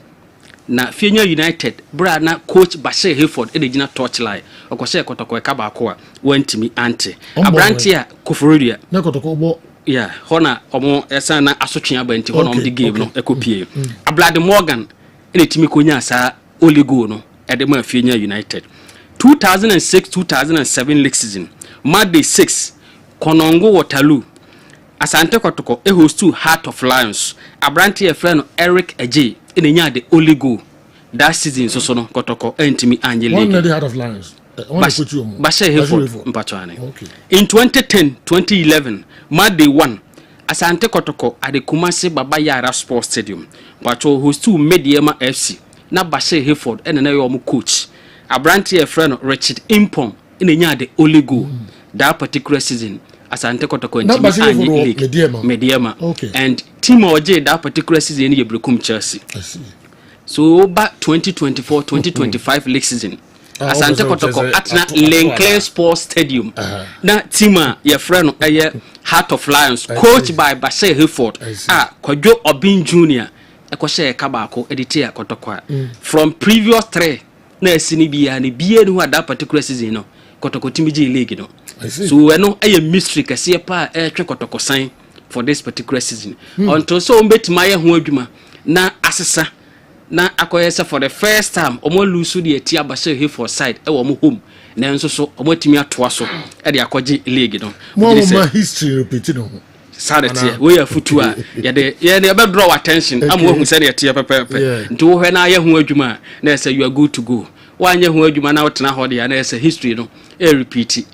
na Afienya United bra na coach Bashir Hayford edegina touchline okose Kotoko ekaba akwa wantimi ante abrantia Koforidia na Kotoko obo yeah hona omo esa na asotwe abanti hona om the game no ekopie Ablade Morgan enetimi konya sa oligo no edema Afienya United 2006-2007 league season Monday 6 Konongo Waterloo Asante Kotoko hostu Heart of Lions Abranti friend Eric Eje enenya the oligo that season so no kotoko entimi anye league. One lady Heart of Lions. Bashe Hayford mpatwane. Okay. In 2010-2011, Monday 1 Asante Kotoko at the Kumasi Baba Yara Sports Stadium. Pacho host to Mediema FC. Na Bashe Hayford and another coach. Abranti friend Richard Impom in the yard the only goal that particular season. Asante Kotoko in league Mediema. Okay. And Team OJ that particular season in Yebrukum Chelsea. I see. So back 2024-2025 league season. Asante Kotoko at Lenclair Sports Stadium. Na Tima, your friend, Heart of Lions, coached by Bashe Hayford. Kwadwo Obin Jr. Ekoshe Kabako, editor Kotoko. From previous 3, na Sinibia and Bia who had that particular season, no Kotoko Timiji League. No. So we know a mystery, Cassia Pa, Kotoko sign for this particular season. Until so bet Maya Huajuma, na assessor. Na akoyesa for the first time omo lose the tia Bashe Hayford side e wo mo home na nso so omo timi atoa so e de akoje league no mo history repeat no sadete we ya futu a ye de be draw attention am wo hu se de tia pepepe nti wo hwe na ye ho adwuma na say you are good to go wanye ho adwuma na wotena ho de ya na say history no e repeat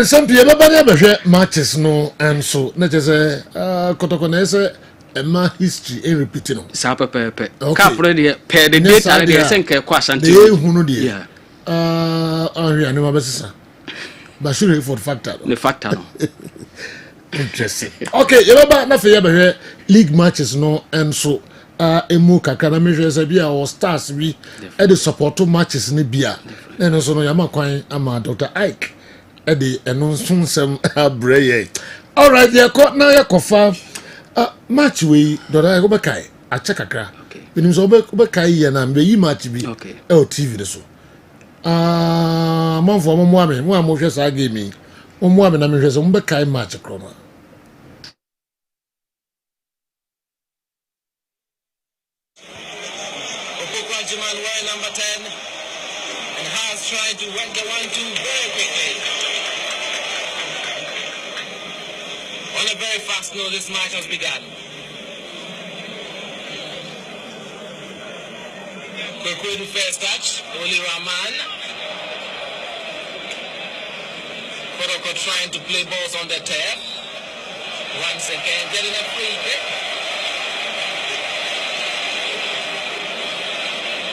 Sampie baba be hwe matches no enso na chese Kotoko na say Emma history e repeat no. Sa pepe. Capre de per the data de senke kwa Asante. De hunu de. Yeah. Ahwe anu mabesisa. Bashe Hayford factor. The factor no. Interesting. Okay, yeba na fe yeba league matches no enso emu kakra na mehwe se bia o stars bi e de support matches ne bia. Na no so no yama kwan ama Dr. Ike e de eno sunsem abreye. All right, na yakofa match we dora go bekai a check akra benim so bekai ye na mbe yi match bi o TV de so monfo mo ame mo amhwe sa game mo ame na mehwe so mo bekai match kroma number 10 and has tried to work the 1-2 very quickly. On a very fast note, this match has begun. Kwekwedu first touch, Oli Rahman. Kotoko trying to play balls on the turf. Once again, getting a free kick.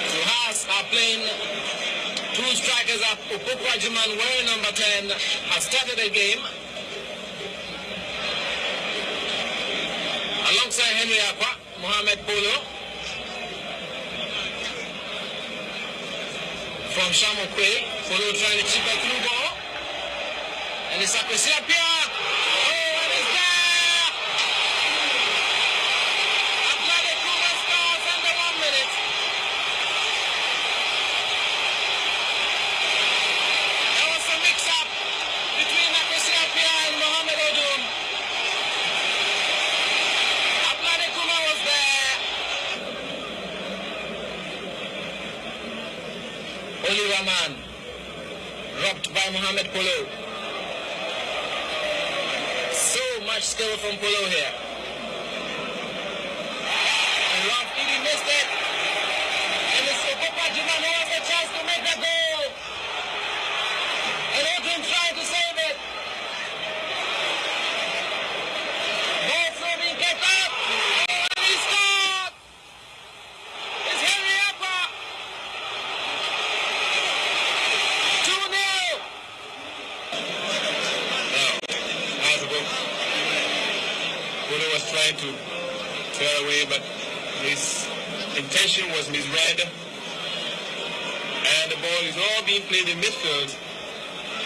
So Haas are playing two strikers up. Opoku Ajiman wearing number 10 has started the game. Alongside Henry Akwa, Mohamed Polo. From Shamokwe, Polo trying to chip a through ball. And it's Akwesi Apia. Oh, and it's there! Athletic Kuma scores under 1 minute. There was a mix-up between Akwesi Apia and Mohamed Odum. Athletic Kuma was there. Oli Rahman, dropped by Mohamed Polo. So much skill from Polo here. And Ralph Edie missed it. And it's Opoku Ajiman who has a chance to make the goal. And Odum trying to save it. Ball floating, get up. And he scored. It's Henry Akwa. 2-0. Polo was trying to tear away, but his intention was misread. And the ball is all being played in midfield.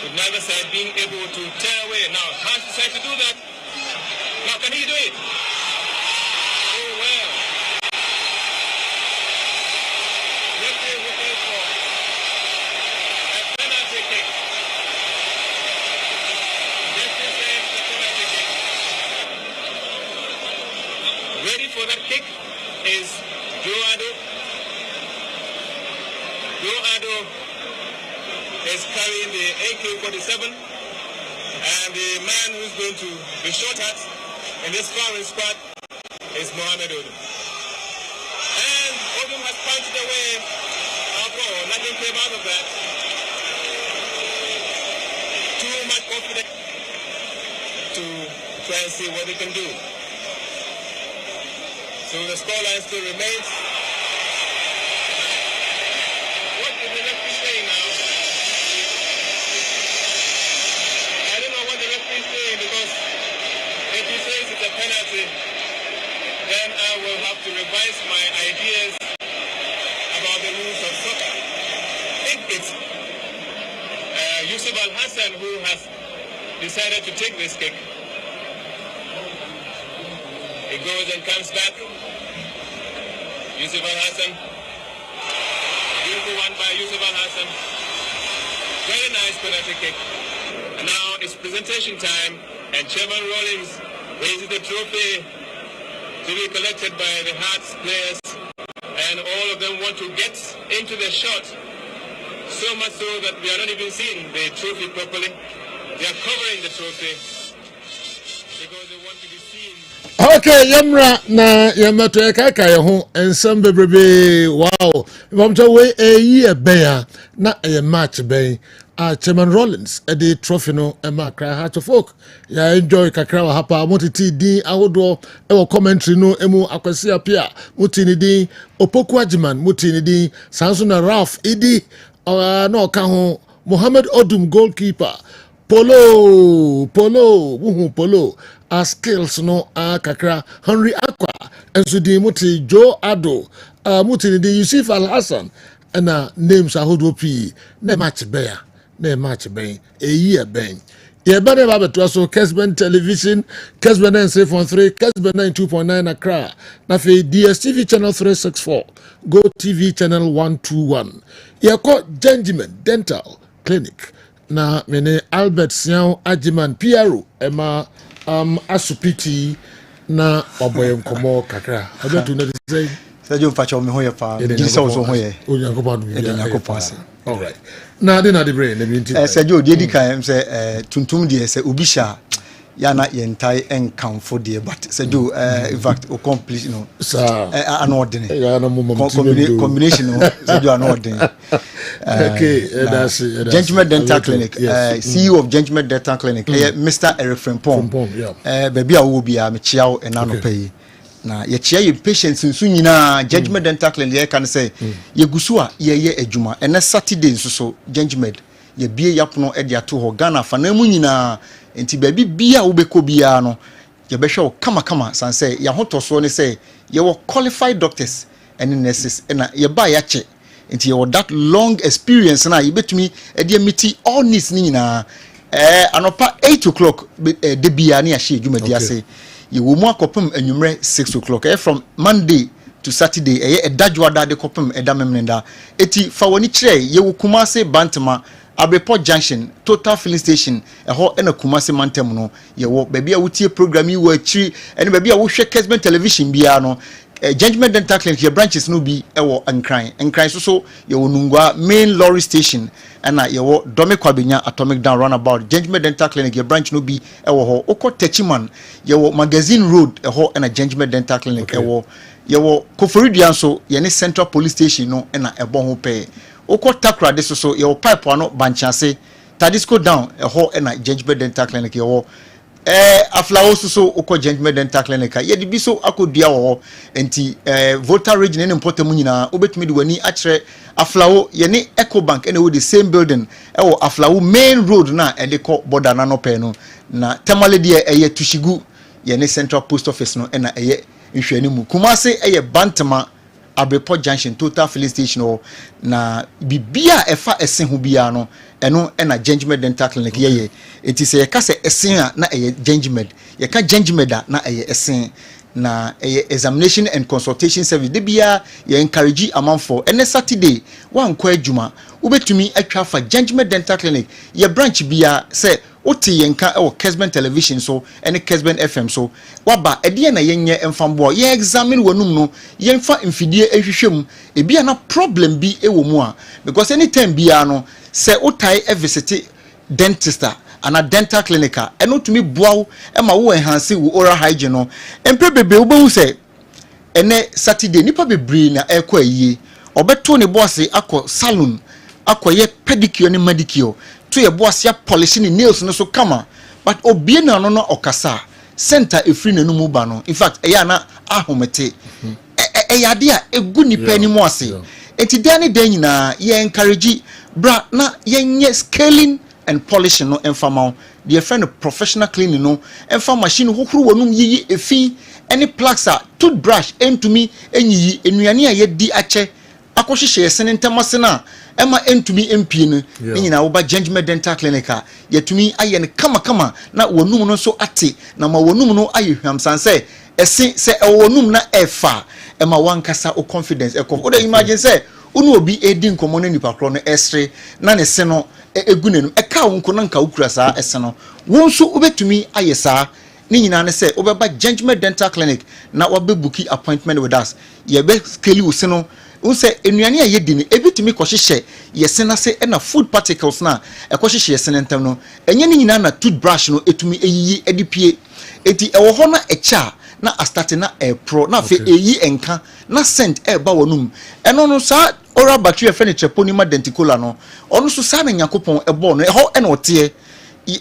With neither side being able to tear away. Now, Hans decided to do that. Now, can he do it? Oh, well. Referee looking for a penalty kick. Referee says the penalty kick. Ready for that kick is Joe Ado. Joe Ado is carrying the AK-47, and the man who's going to be shot at in this firing squad is Mohamed Odum. And chipped away. Nothing came out of that. Too much confidence to try and see what they can do. So the scoreline still remains. What is the referee saying now? I don't know what the referee is saying, because if he says it's a penalty, then I will have to revise my ideas about the rules of soccer. I think it's Yusuf Al-Hassan who has decided to take this kick. He goes and comes back. Yusuf Al-Hassan. Beautiful one by Yusuf Al-Hassan. Very nice penalty kick. And now it's presentation time, and Chairman Rawlings raises the trophy to be collected by the Hearts players, and all of them want to get into the shot, so much so that we are not even seeing the trophy properly. They are covering the trophy because they want to be seen. Okay, Yamra na Yamato Kaka ho ensem bebrebe. Wow. From the way a year bear na a match bay. Chairman Rollins the trophy no e ma cry heart of folk. Ya enjoy kakra wa hapa motiti din ahodo e wo commentary no emu akwasi apia mutini din opoku ajiman mutini din sanso na Ralph idi no ka ho Mohammed Odum goalkeeper Polo Polo skills no kakra Henry Aqua enso din muti Joe Ado mutini din Yusuf Al-Hassan na names ahodo pi na match bear na match ben a year ben ye bane ba beto so Kessben television Kessben 9.3 Kessben 92.9 Accra na fe DSTV channel 364 Go TV channel 121 ye ko Gentleman Dental Clinic na mene Albert Sian Ajiman PRO ema asupiti na oboyem komo kakra abetu na say Sajo facho me hoye pa gisa so hoye all right na de na de brain na binti Sajo de di kan say tuntum de say obisha ya na yentai enkamfo de but Sajo in fact o complete no an ordinary combination no Sajo an ordinary okay that's Gentleman Dental Clinic CEO of Gentleman Dental Clinic Mr. Eric Frimpong baby a wo bia me chiao enano pay na ye chia ye patients nso nyina Judgment Dental Clinic ye kan say ye gusu a ye adwuma ene Saturday nso so Judgment ye bie yapono e dia to ho Ghana fa na mu nyina enti baby bia wo beko bia no ye be hwe kama san say ye hotoso ne say ye wo qualified doctors and nurses na ye ba ya che enti ye wo that long experience na ye betumi e dia meet all needs ni nyina anopa 8 o'clock de bia na ya hye adwuma dia say you will more copum and 6 o'clock from Monday to Saturday a dajwada de copum edamemnenda eti fawoni chire ye wo Kumase Bantama Abreport Junction Total Filling Station ho na Kumase Mantem no ye wo baby a wutie program yi wo achiri ene baby a wo hwe Kessben television bia no Gentleman Dental Clinic your branches no bi ewo Nkran so ye wo Nungwa main lorry station na ye wo Dome Kwabenya Atomic Down roundabout Gentleman Dental Clinic your branch no bi ewo ho oko Techiman ye wo Magazine Road ho na Gentleman Dental Clinic ewo ye wo Koforidian so ye ne Central Police Station no na ebo ho pe oko Takra de so ye wo pipe ano Banchase Tadisco down ho na Gentleman Dental Clinic ye wo aflawo so oko Gentleman Dental Clinic ye di bi so akodua wo enti voter region ne importamu nyina obetumi de wani akere aflawo ye ne Ecobank ene wo the same building wo aflawo main road na e de ko border na no pe no na temale de eye Tushigu ye ne Central Post Office no na eye nhwani mu Kumase eye Bantama Abreport Junction Total Filling Station na bibia efa esen ho bia no eno na Gentleman Dental Clinic ye enti se ye ka se esen a na eye Gentleman ye ka Gentleman da na eye esen na examination and consultation service de bia ye encourage amanfo ene Saturday wan kwa adwuma ubetumi atwa fa Gentleman Dental Clinic ye branch bia se oti yenka e Kessben television so ene Kessben FM so waba ede na yenye emfambo ye examine wanum no yenfa mfidie ehwehwem ebia na problem bi ewo mu a because anytime bia no se otai e visit dentist ana dental clinic eno tumi boawo e ma wo enhance wo oral hygiene no empre bebe wo behu se ene Saturday nipa bebre na ekọ ayie obeto ne boss akọ salon akọye pedicure ne manicure to ye boss ya polish ne nails no so kama but obie na no no okasa center efri na no mu ba no in fact eya na ahomete eya de a egu nipa ni mu ase enti dan ne dan nyina ye encourage bra na ye scaling and polishing no enfama the friend professional cleaning no enfa machine hohoro wonum yiyi efi any plugs a toothbrush entumi enyiyi enuane a ye di ache akohyehyɛ yɛsene ntamase na ɛma entumi empie no nyina wo ba Gentleman Dental Clinic a yɛtumi ayɛ ne kama na wonum no so ate na ma wonum no ayɛ hwamsan sɛ ɛse sɛ wonum na ɛfa ɛma wankasa o confidence ɛkɔ wo da imagine sɛ unu obi edi nkomo na nipa kro no ɛsre na ne se no egu nenum ɛka wo nko na nka wukura saa ɛse no wo nso obetumi ayɛ saa ni nyina ne sɛ obeba Gentleman Dental Clinic na wabebuki appointment with us yɛbɛ skeli wo se no unse enuane a yedi ni ebitumi kɔhyehyɛ yɛsena se na food particles na ɛkɔhyehyɛ yɛsena ntam no enye ni nyina na toothbrush no etumi eyiyi edipie eti ɛwɔ hɔ na ɛcha na astarte na pro na fe eyi enka na scent ɛba wonum ɛno no saa oral bacteria furniture ponima denticola no ɔno so saa na nyakopɔn ɛbɔ no ɛhɔ ɛna ɔteɛ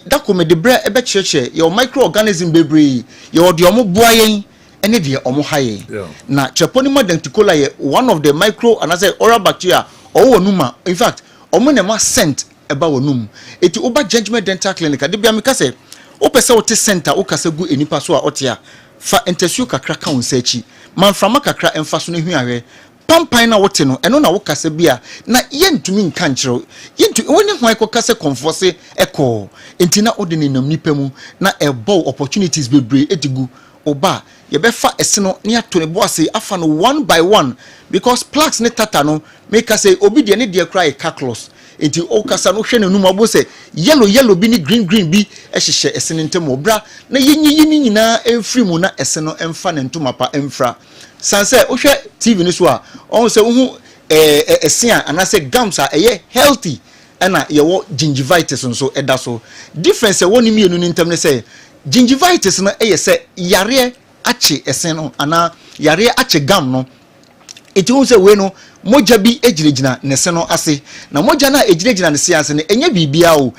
dakome de bra ɛbɛkyerɛkyerɛ yɛ microorganism bebree yɛ ɔde ɔmo boa yɛn ene de omo haye na treponema denticola ye one of the micro and say oral bacteria owo numa in fact omo na ma scent eba wonum eti oba Gentleman Dental Clinic de bia me ka say o pese o te center o kasa gu enipa so a otia fa interview kakra ka won sachi man frama kakra emfa so ne hu ahwe pampan na wote no eno na wo kasa bia na yentumi nka nkyerɛ yentu woni hwan ko kasa konfose eko enti na ode ne nam nipa mu na ebo opportunities bebree etigu oba yebefa eseno ne ato ne boase afa no one by one because plaques ne tata no make us say obi de ne de cry calculus enti o kasa no hwe nanum abo se yellow bi ni green bi ehyehyɛ esene ntem obra na yenyi ni nyina emfiri mu na eseno emfa ne ntoma pa emfra sanse o hwe TV ni so a on se hu esen anase gums a eye healthy na yewo gingivitis nso eda so difference woni mienu ni ntem ne say gingivitis no se yare ache esen no ana yare ache gam no eti hu se we no moja bi ejirejina ne se no ase na moja na ejirejina ne se ase ne enye bibia o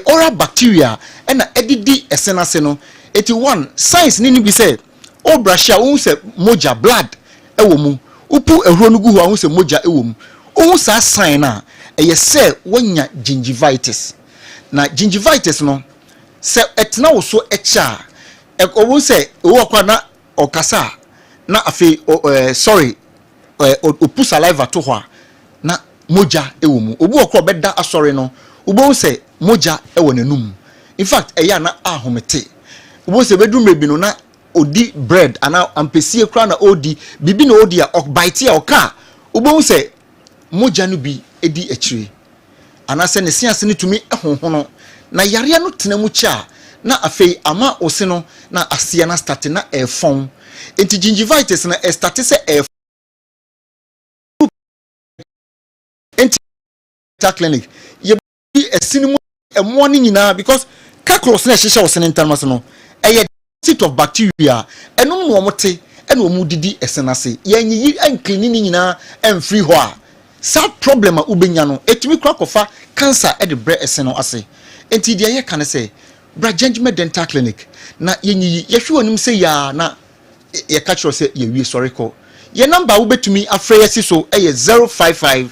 oral bacteria na edidi esen ase no eti one science ni bi se o brasha hu se moja blood ewo mu upu ehuro no gu hu se moja ewo mu hu sa sign na se wonya gingivitis na gingivitis no se etna wo so echa owo se wo kwa na okasa na afi sorry opu saliva to ho na moja ewo mu obu okro beda asori no ubo se moja ewo nanum in fact eya na ahomete ubo se bedum rebi no na odi bread ana ampesie kra na odi bibi na odi a bite a oka ubo se moja no bi edi echire ana se ne siase ne tumi ehonhono na yare no tenamu cha na afei ama ose no na asia na start na efon enti gingivitis na start se enti clinic ye bi esinimu emo ni nyina because calculus na hyehyɛ ose ntanmas no eye seat of bacteria enum no omote ena omu didi esenase yenyi anclean ni nyina emfree ho a sa problem a ubenya no etumi kra kofa cancer e de bre esen no ase enti de ye kan se bra Gentleman Dental Clinic na yenyi yehwe onim se ya na ye catch us say ye wi sorry call ye number wo betumi afre yesi so e 055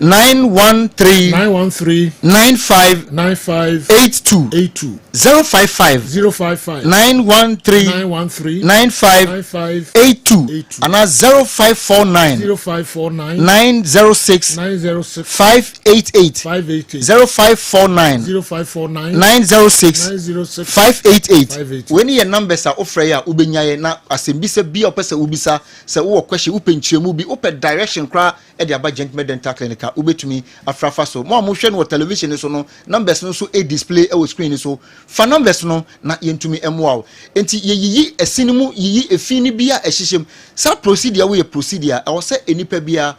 913 95 82 055 913 95 82 and 0549 906 588 0549 906 588 when your numbers are offer ya ubenyaye na asembisa bi opese ubisa se wo question upenchiremu bi ope direction kra e de aba Gentleman Dental Clinic ubetumi afrafa so mo hwe no television so no numbers no so e display e screen so fa numbers no na yentumi emoa enti yeyi esinimu yiyi efini bia ehyehyem sa procedure we procedure e wo se enipa bia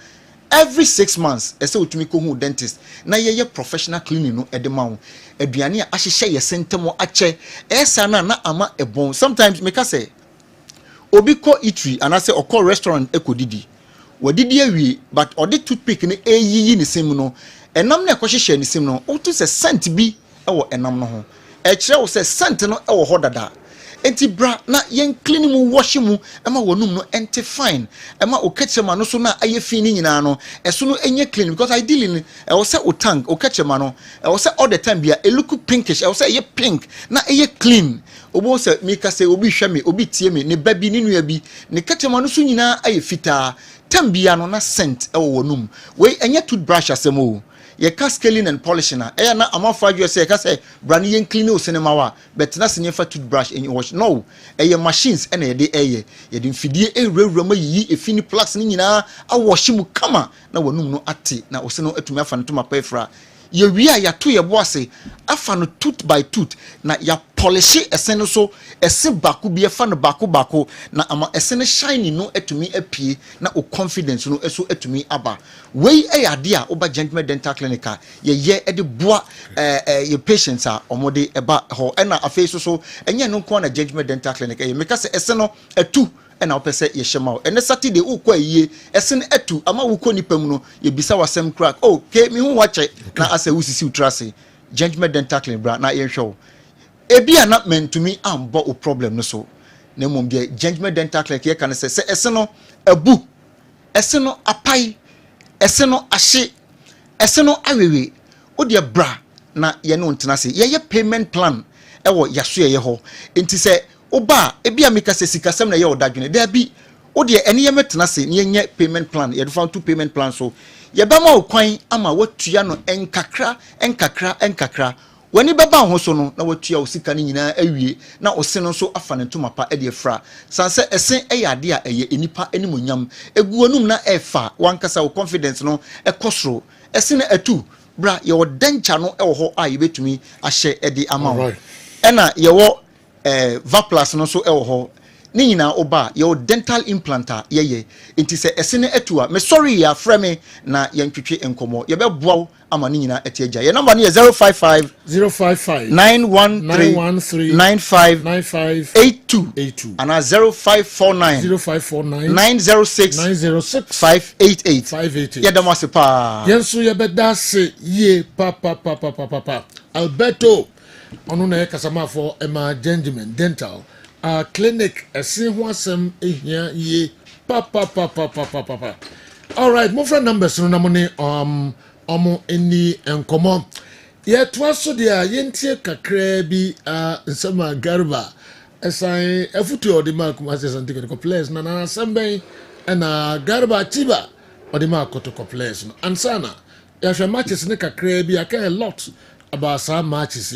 every 6 months ese utumi ko hu dentist na yeye professional cleaning no edema aduane a ahyehye yesentemo ache esa na ama ebon sometimes make say obi ko eatery and I say or call restaurant ekodidi wadidi awie but ɔde toothpick ne eyiyi ne sim no enam na ɛkɔhyehyɛ ne sim no wotu sɛ scent bi ɛwɔ enam no ho ɛkyerɛ wo sɛ scent no ɛwɔ hɔ dada enti bra na yen clean mu wash mu ema wonum no ente fine ema o ketchema no so na aye fin ni nyina no eso no enye clean because ideally e wo say o tank o ketchema no e wo say all the time bia e look pinkish e wo say ye pink na eye clean obo say mi ka say obi hwe me obi tie me ne ba bi ne nua bi ne ketchema no so nyina aye fitaa tambia no na scent e wo wonum we enye toothbrush asemo ye scaling and polishing na amafa you say ka say brand yen clean o cinema wa but na se fa toothbrush and wash no machines and ye de de mfidie ewurawura ma yi efini plus ni nyina a wash mu kama na wonum no ate na o se no atumi afa no to mapa efra ye wi a ya to ye bo ase afa no tooth by tooth na ya polish esen no so ese baku bi afa no baku na ama esen shine no atumi apie na o confidence no eso atumi aba we ade a oba gentleman dental clinic ye de boa your patients a omode eba ho na afei so enye no ko na gentleman dental clinic ye meka se esen no atu na opese ye shema o ene Saturday ukwa yiye esen atu ama wuko nipam no ye bisa wasem crack okay me hu wache na ase wusisi utrase gentleman dental clinic bra na ye hwo ebi ana mentumi ambo o problem no so na mom de gentleman dental clinic ye kan se esen no abu esen no apai esen no ahye esen no awewe o de bra na ye no ntena se ye payment plan ewo yaso ye ho enti se oba ebi amika se sikasem na ye odadwene da bi o de ene ye metena se ne nye payment plan ye do fa two payment plan so ye ba ma okwan ama watua no enkakra wani baba ho so no na watua o sika ne nyina awie na o se no so afa ne ntoma pa e de fra sanse esen eyade a eye enipa animonyam eguonum na efa wankasa o confidence no ekosro esen atu bra ye o dencha no e wo ho a ye betumi ahye e de ama ena ye wo Vaplas no so ewo ho ni nyina oba your dental implanter ye enti se esene atua me sorry ya frame na yantwetwe enkomo ye be boaw ama ni nyina etiaja ye number no ye 055 913 95 ana 0549 906 588 ye demo se pa yenso ye be da se ye pa Alberto onu na kasama for Emma Gentleman Dental clinic esin ho asem ehia ye pa. All right, mo friend numbers no na mo ne omo eni enkomo ye to aso dia ye ntie kakra bi nsema garba esan efutu odima kuma se santi ko players na semben na garba chiba odima ko to players no ansana ya hwe matches ne kakra bi aka a lot about some matches.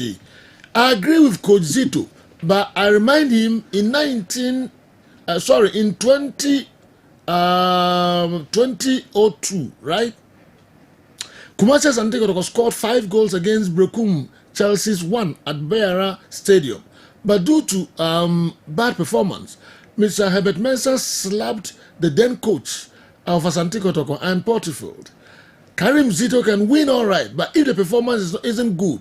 I agree with Coach Zito, but I remind him in 2002, right? Kumasi Santiago scored 5 goals against Brekum. Chelsea's won at Beara Stadium. But due to bad performance, Mr. Herbert Mensah slapped the then coach of Asante Kotoko and Porterfield. Karim Zito can win all right, but if the performance isn't good,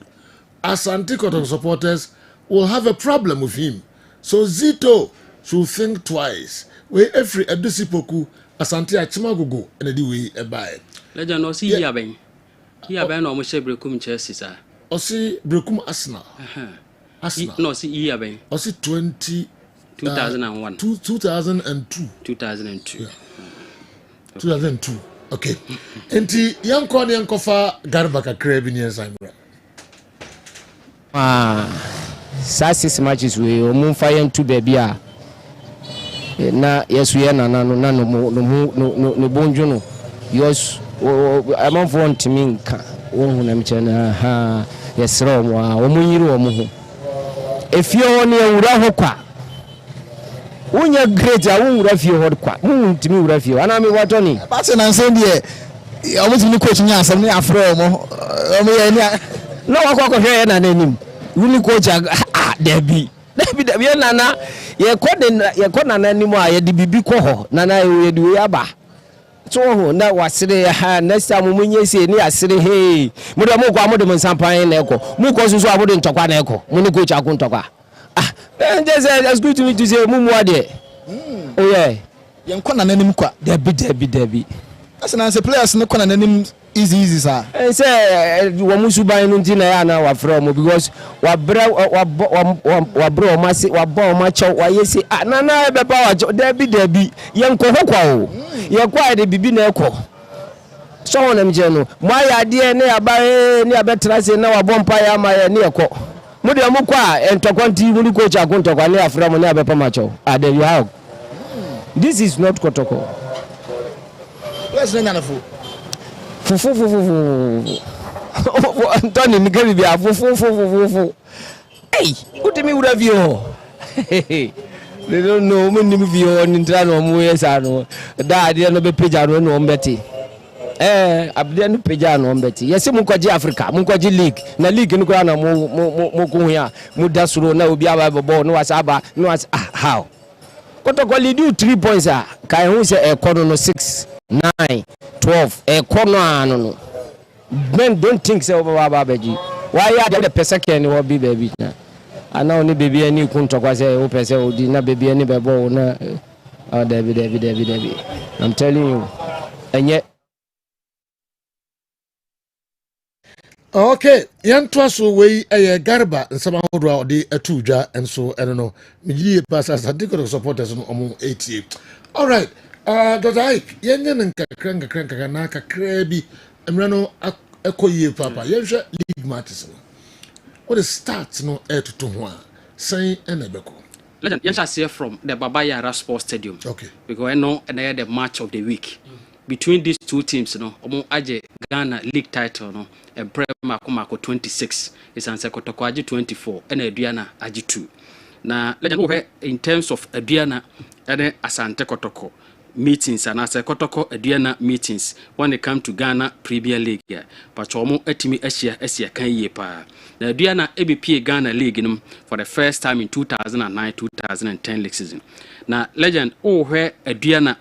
Asante Kotoko supporters will have a problem with him. So Zito should think twice. We every Edisipoku Asante Achimagogo and the way a buy. Legend no see here ben. Here ben no mo she Brekum Chelsea sir. O see Brekum Arsenal. Arsenal. No see here ben. O see 2001. 2002. 2002. Yeah. 2002. Okay. Enti yanko ne yankofa garba kakra bi ne Zambia. Sa 6 matches we omun fa yen tu baby a na yesu ye na no bonjo no yes among for ntimi nka wo na mche na ha yesro mo a omunyiri wo mo ho efio ne ewura ho kwa wonya great a wura fie ho kwa ntimi wura fie ana me wato ni ba se na nsen de omutimi coach nya asem ne afro mo ye ni no wakọ hwe na nanim wuni coach Debbie nana ye ko nana ni mo a ye di bibi ko ho nana ye di we aba so ho na wasire ha next time mo nye se ni asire hey mo do mo kwa mo do nsampan na eko mo ko so abo do ntokwa na eko mo ni coach akun ntokwa just excuse me to say mo ade oh yeah yen kwa na nanim kwa debi asana se players no kwa na nanim easy sir say wo musu ban no nti na ya na wa fra mo because wa bra o masi wa ba o ma chew wa yesi na be ba wa debi yen ko hokwa o ye kwa de bibi na ekọ so wonam je no mo ya de ne ya ba ne ya betra se na wa bompa ya ma ya ne ekọ mo de mo kwa entokwanti mu ko cha ko ntokwa ne afra mo ne ya be pa ma chew there you have this is not kotoko let's run anafo fufu Anthony Miguel bia fufu hey utimi ura vio they don't know me ni vio ni tra no mu yesa no da de no be page no no mbeti abde no page no mbeti yesi mu kwaji Africa mu kwaji league na league ni kwa na mu ku ya mu dasuro na obi aba bobo no wasaba no was how kotoko lead you 3 points kai hu se ekono no 6 9 12 kono no men don't think say baba baby why you the person can will be baby na ana oni baby ani kunto kwa say o person odi na baby ani bebo na David I'm telling you enye okay yanto so we garba nsama hodo a odi atudwa enso eno no mejie pasa sadiko supporters no omo 88 all right Dr. Ike yenye nkakra na kakra bi emrano ekoyie papa yenhwe league matches no what the start no to ho a san enebeko legend yes I see from the Baba Yara Sports Stadium okay because I know and the match of the week between these two teams no omo aje Ghana league title no e Brema komako 26 is answer Kotoko aje 24 and Aduana aje 2 na legend in terms of Aduana and Asante Kotoko meetings and as a Kotoko Aduana meetings when it come to Ghana Premier League but omo etimi Asia kan ye pa na Aduana ABP Ghana League for the first time in 2009-2010 league season na legend where Aduana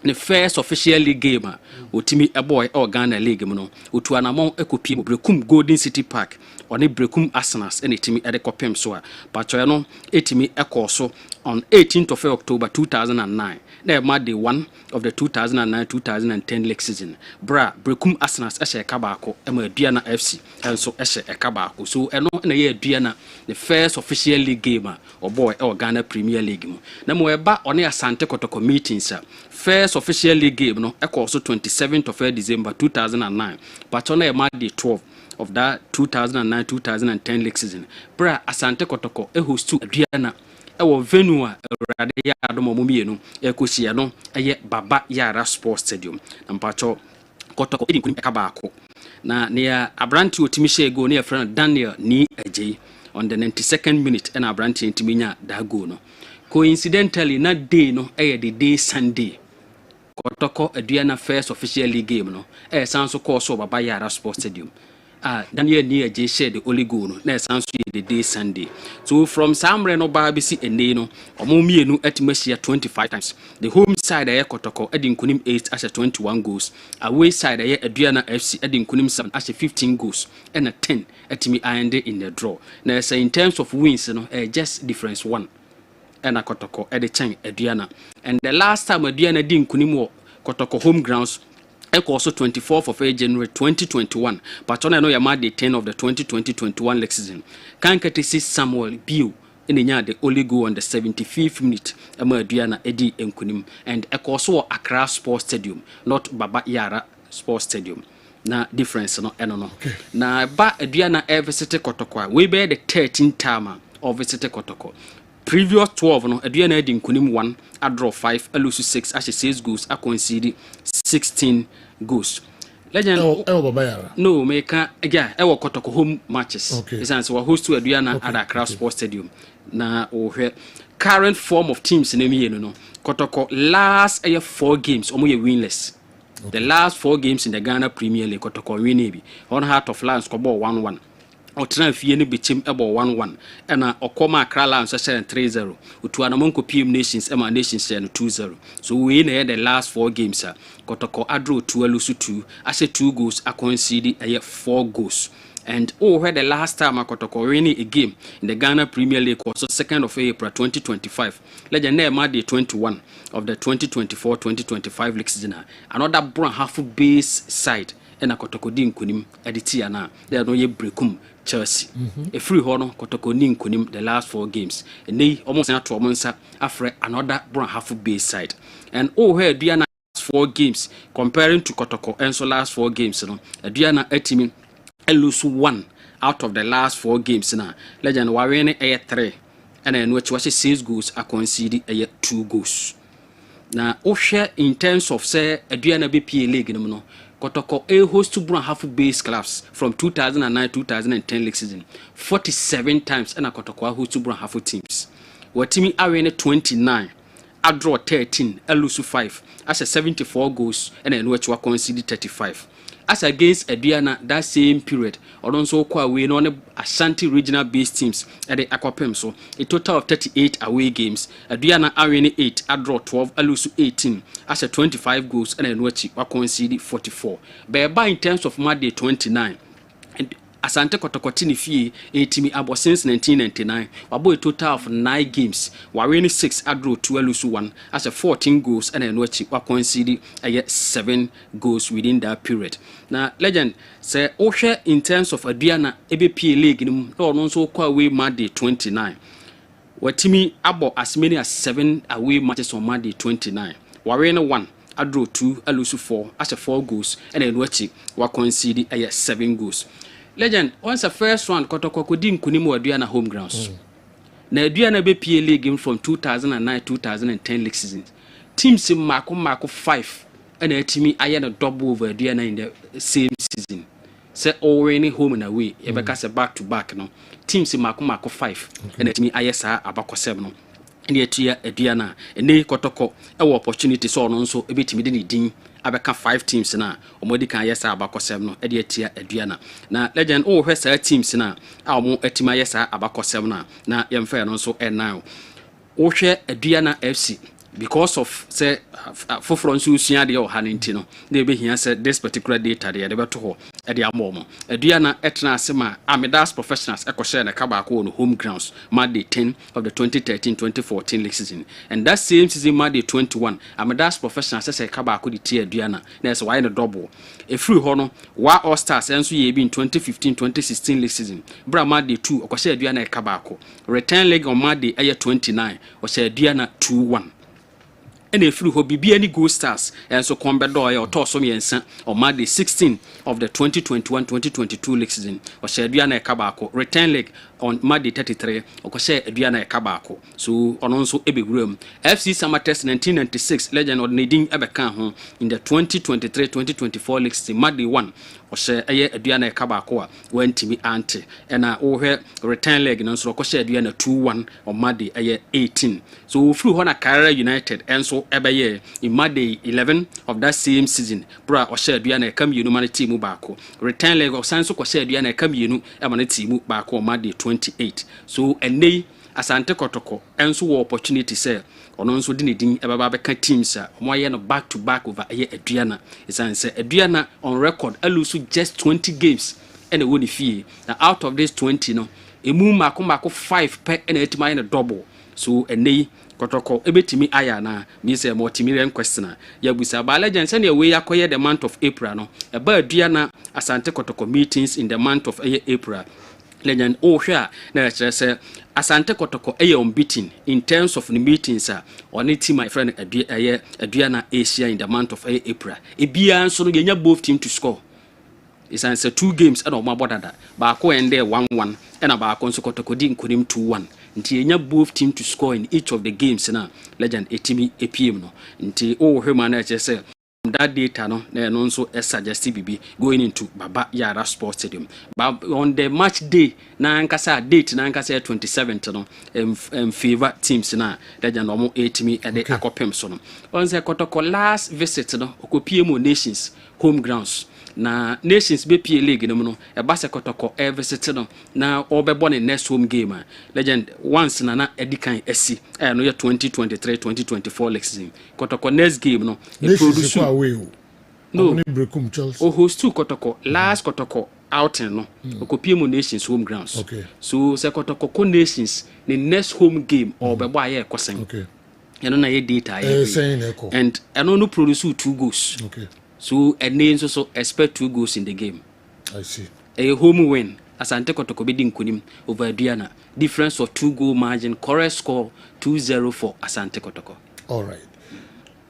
the first official league game otimi boy or Ghana League no otuanamon ekopi Brekum Golden City Park oni Brekum Arsenals and etimi edekopem so a pacho no etimi ekoso on 18th of October 2009 na ma day 1 of the 2009-2010 league season Brekum Arsenals ehye kabako ema Aduana FC enso ehye kabako so eno na ye Aduana the first official league game or boy or Ghana Premier League mo na mo eba oni Asante Kotoko meetings first official league game no also 27th of December 2009 but on a day 12 of that 2009-2010 league season Asante Kotoko host to Aduana venue Rade Yadomo Mumienu ekosia no Baba Yara Sports Stadium mpacho Kotoko edin kunim ekabako na near Abranti otimishe go near friend Daniel ni eje on the 92nd minute and Abranti intiminya dago no coincidentally na day no the day Sunday Kotoko Aduana first official league game no sanso course so Baba Yara Sports Stadium Daniel near J share the only goal no sanso the day Sunday so from Samre no Barbisi ene no omomienu etimasia 25 times the home side Kotoko edin kunim 8 as 21 goals away side Aduana FC edin kunim 7 as 15 goals and a 10 etimi ande in the draw na say in terms of wins no just difference 1 and a Kotoko at the Chang Aduana. And the last time Aduana didn't kunimo Kotoko home grounds, also 24th of January 2021. But on I know you're the 10 of the 2020-21 league season. Kankati Samuel Biu in the only goal on the 75th minute. Aduana Eddie Nkunim and also Accra Sports Stadium, not Baba Yara Sports Stadium. Na difference no eno. Na ba Aduana ever visited Kotoko. We bear the 13th time of visited Kotoko. Previous 12 no Aduana edin kunim 1 a draw 5 a lose 6 as 6 goals a concede 16 goals. Legend no make Kotoko home matches. It's we host to Aduana at Accra Sports Stadium. Na current form of teams in the no Kotoko last 4 games omo ye winless. The last 4 games in the Ghana Premier League Kotoko win ebi. On Heart of Lions score 1-1. Otra fie ne bichim ebo 1-1 ena okoma Accra Lions 3-0 utuanamonko PM Nations ema Nations 2-0 so we na the last 4 games Kotoko adro 2 lose 2 ase 2 goals a concede 4 goals And where the last time Kotoko winning a game in the Ghana Premier League was the 2nd of April 2025. Legend name day 21 of the 2024-2025 league season. Another brown half base side and a Kotoko din kunim editiana. There are no ye brekum Chelsea. A free honor Kotoko nin kunim the last 4 games. And they almost not 2 months after another brown half base side. And where Diana 4 games comparing to Kotoko and so last 4 games, Diana Etimi lose 1 out of the last 4 games now. Legend Warren 3 and then which was 6 goals are conceded 2 goals. Now share in terms of say Diana BPA league no Kotoko a host to Brown half base clubs from 2009-2010 league season 47 times and a Kotoko host to Brown half teams. What team are 29, I draw 13, I lose 5 as a 74 goals and then which were conceded 35. As against Diana that same period, or also away on Ashanti regional based teams at the Aquapem. So a total of 38 away games. Diana Arena 8, I draw 12, I lose 18, as a 25 goals and then which were conceded 44. By in terms of Monday 29. And Asante Kotokotini fee a team about since 1999. About a total of 9 games. Warren 6, I draw 2, I lose 1, as a 14 goals and then which were conceded 7 goals within that period. Now, legend say, share in terms of Diana ABP League, no also call away Monday 29. What Timmy about as many as 7 away matches on Monday 29. Warren 1, I draw 2, I lose 4, as a 4 goals, and then watching were conceded 7 goals. Legend, once the first one, Kotoko didn't Kunimu Diana home grounds. Now, Diana ABP League from 2009-2010 league season. Teams in Marco 5. And a team I had a double over Diana in the same season. Say already home and away. Because a back to back no. Teams in Marco 5 and a team I saw about 7. And yet Diana and they Kotoko a opportunity so also a bit immediately abeka 5 teams na omodi kan yesa abako 7 no e de atia Diana. Na legend hwesa teams na a omo atima yesa abako 7 na yemfa no so e now. Hwe Diana FC because of say for France usua de o hanenti no na ebe hia say this particular data de beto ho e de amomo Diana etna asema Amidas professionals ekoshe na kaba ko on home grounds Monday 10 of the 2013-2014 league season, and that same season Monday 21 Amidas professionals say kaba ko di Diana na so why no double e free ho no wa All Stars enso ye bi in 2015-2016 league season bra Monday 2 okoshe Diana e kaba ko return leg on Monday 29 o say Diana 2-1. And if you be any Gold Stars and so combat door or toss on Monday 16 of the 2021-2022 league season or share Diana Kabako return leg on Monday 33 or share Diana Kabako. So on also a big room FC Summer Test 1996 legend or Nadine Ebekan in the 2023-2024 league season Monday 1 or share Diana Kabako when Timmy Ante and over return leg and also share Diana 2-1 on Monday 18. So through Hona Carrera United and so Ebaye in Monday 11 of that same season, bra or share Diana come you no team bako. Return leg of Sanso or share Diana come you no team bako Monday 28. So and they Asante Kotoko and so opportunity say on also didn't ebababeka teams moye no back to back over Diana. Is say Diana on record I lose just 20 games and a win fee. Now out of this 20 no a move mako 5 per and a team double. So and they Kotoko ebetimi aya na me say multi-million question ya busa ba legend say we yakoye the month of April no e ba Diana Asante Kotoko meetings in the month of April. Legend hwɛ na say Asante Kotoko unbeaten in terms of the meetings on it my friend Diana Asia in the month of April. Ebia so no yenya both team to score. It's answer 2 games and my border baako and there 1-1 and about Kotoko din kunim 2-1. Nti enya both team to score in each of the games na legend etimi epiem no nti hwema na say that data no na no so suggest bibi going into Baba Yara Sports Stadium but on the match day na ankasa date na ankasa 27th no favor teams na legend no etimi e de akopem so no on say Kotoko last visit no okopiem Nations home grounds na Nations BPA League no e ba se Kotoko visit no na obebo ne next home game legend once na edikan esi no ye 2023-2024 league season Kotoko next game no e produce no brekum Chelsea host to Kotoko last Kotoko outing no okopie Nations home grounds so se Kotoko Nations the next home game or bebo aye kosen na ye data and no produce 2 goals so and then so expect 2 goals in the game. I see. A home win Asante Kotoko bedi nkunim over Diana difference of 2 goal margin correct score 2-0 for Asante Kotoko. All right.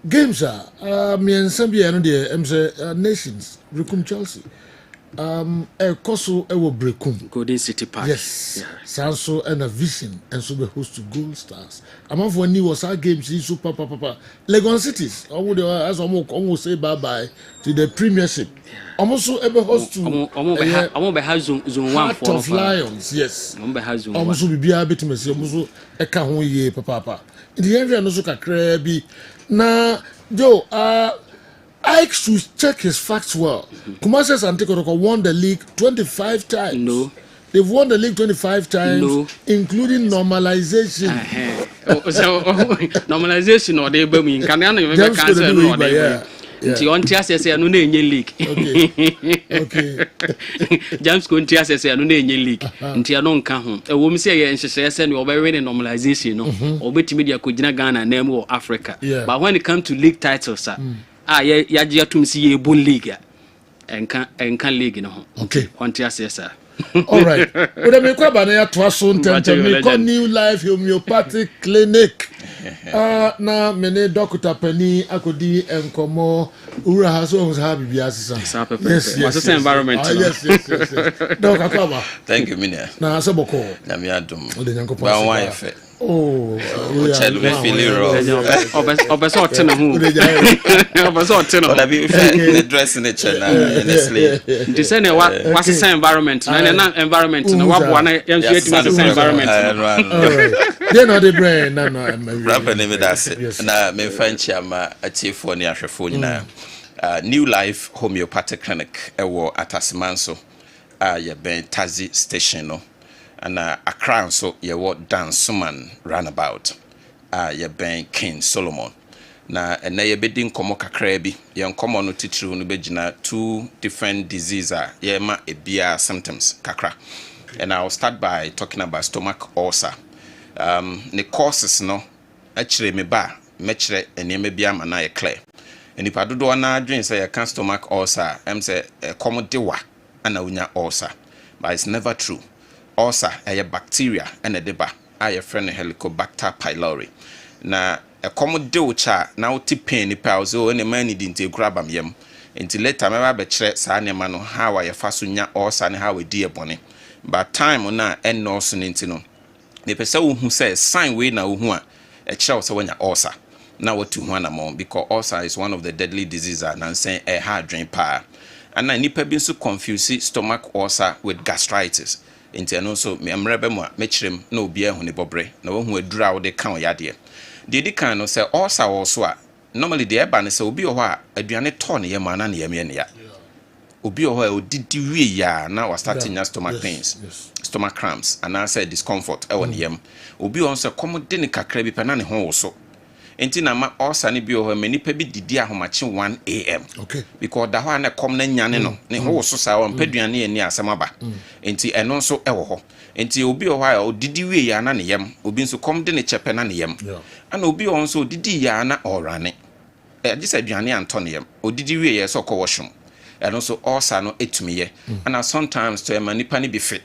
Games are me and Sambia no de Nations Brekum Chelsea. Koso ewo Brekum Golden City Park. Yes. Sanso and a vision and so be host to Gold Stars. Among for new was our games in super papa. Legon Cities. I would as almost say bye bye to the Premiership. Almost ever host to almost be has zone 1 for of Lions. Yes. Almost has zone 1. Almost be a bit messy. Almost eka ho ye papa. In the area no so kakra bi na Joe Ike should check his facts well. Kumasi Asante Kotoko won the league 25 times. No. They've won the league 25 times, no. Including normalization. So normalization or they be can you cancel no they nti on tia say no na enye league. Okay. James ko ntia say no na enye league. Nti no nka ho. E wo mi say ye nhyehyɛ say no obe win normalization no. Obetimi dia ko gina Ghana na mu Africa. But when it comes to league titles ya tum si ye bon league enka league no ho. Okay. On tia say sir. All right. When me kwa bana ya toa so ntente me ko New Life Homeopathic Clinic. Na mene Dr. Penny akodi enkomo ura ha so ha bibia sisa. Yes. Environment. Yes. Dr. Kwaba. Thank you minia. Na aseboko. Na mi adum. Ode nyankopɔ. Ba wan efe. Oh, chelu me feel ro. Obeso otene hu. Obeso otene. Oda bi the dress in the chena honestly. The same what the environment. Na environment na wa bo na yam so etima the environment. They no the brain na no. Rapper name that na me fanchi ama atifo ni ahwefo nyina. New Life Homeopathic Clinic ewo Atasimanso ye ben Tazi station no. And Accra so ye what Dan Suman roundabout ye ben King Solomon na ena ye bedin komo kakra bi ye nkomo no titru no begina 2 different diseases ye ma ebia symptoms kakra. And I'll start by talking about stomach ulcer. The causes no actually me ba mechre eneme bia ma na ye clear. Enipa dodo na adwen say ye can stomach ulcer say komo dewa ana unya ulcer, but it's never true. Ulcer a bacteria and a deba a friend Helicobacter pylori. Na a common deocha now tipping the pauzo and a man didn't grab am yem until later my betray Sanya mano how I fasunya ulcer and how a dear bonny. But time on na and no sunintino. The person who says sign way now who a child so when your ulcer. Now what to one among because ulcer is one of the deadly diseases and saying a hard drain power. And I nipa been so confused stomach ulcer with gastritis. Inti ano so me amrebe mo mechirem na obi ahu ne bobre na wo hu adura wo de kan yade de di kan no se ulcer wo so a normally de eba ne se obi ho a aduane to ne yema na ne yeme ne ya obi ho a odidi wie ya na wa starting your stomach pains stomach cramps and I say discomfort e won yem obi ho se komo de ne kakra bi pe na ne ho wo so enti na ma ulcer ne bi ho mani pa bi didi ahomache 1 am okay because da ho na kom na nyane no ne ho so sa wo mpaduane ani asem aba enti eno so e wo ho enti obi ho a odidi wie ya na ne yam obi nso kom de ne chepe na ne yam ana obi ho nso odidi ya na orane agisa aduane anto ne yam odidi wie ya so ko washroom eno so ulcer no etumiye ana sometimes to mani pa ne bi fit.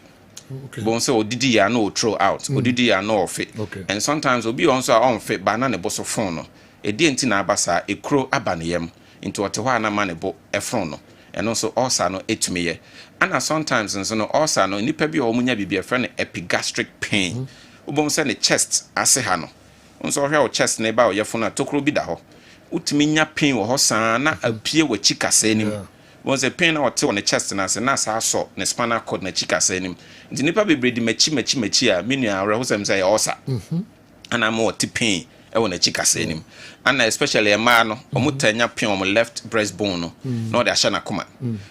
Okay. Bon so odidi ya no throw out odidi ya no ofe and sometimes obi also on fit ba na ne boso phone no edi enti na abasa ekro abaneyam into ote hwa na ma ne bo efron no and also ulcer no etumiye and sometimes nso no ulcer no nipa bi o munya bibia friend epigastric pain obom say ne chest ase ha no nso hwa o chest ne ba o yefo na tokro bi da ho utimi nya pain wo ho san na apie wa chikasa nim was a pain or two on the chest and as a nasa saw the spinal cord na chika saying the nipa be bredi mechi a menu a say ulcer and I'm more pain e won a chika saying and especially a man no omutanya pain on left breastbone no the ashana kuma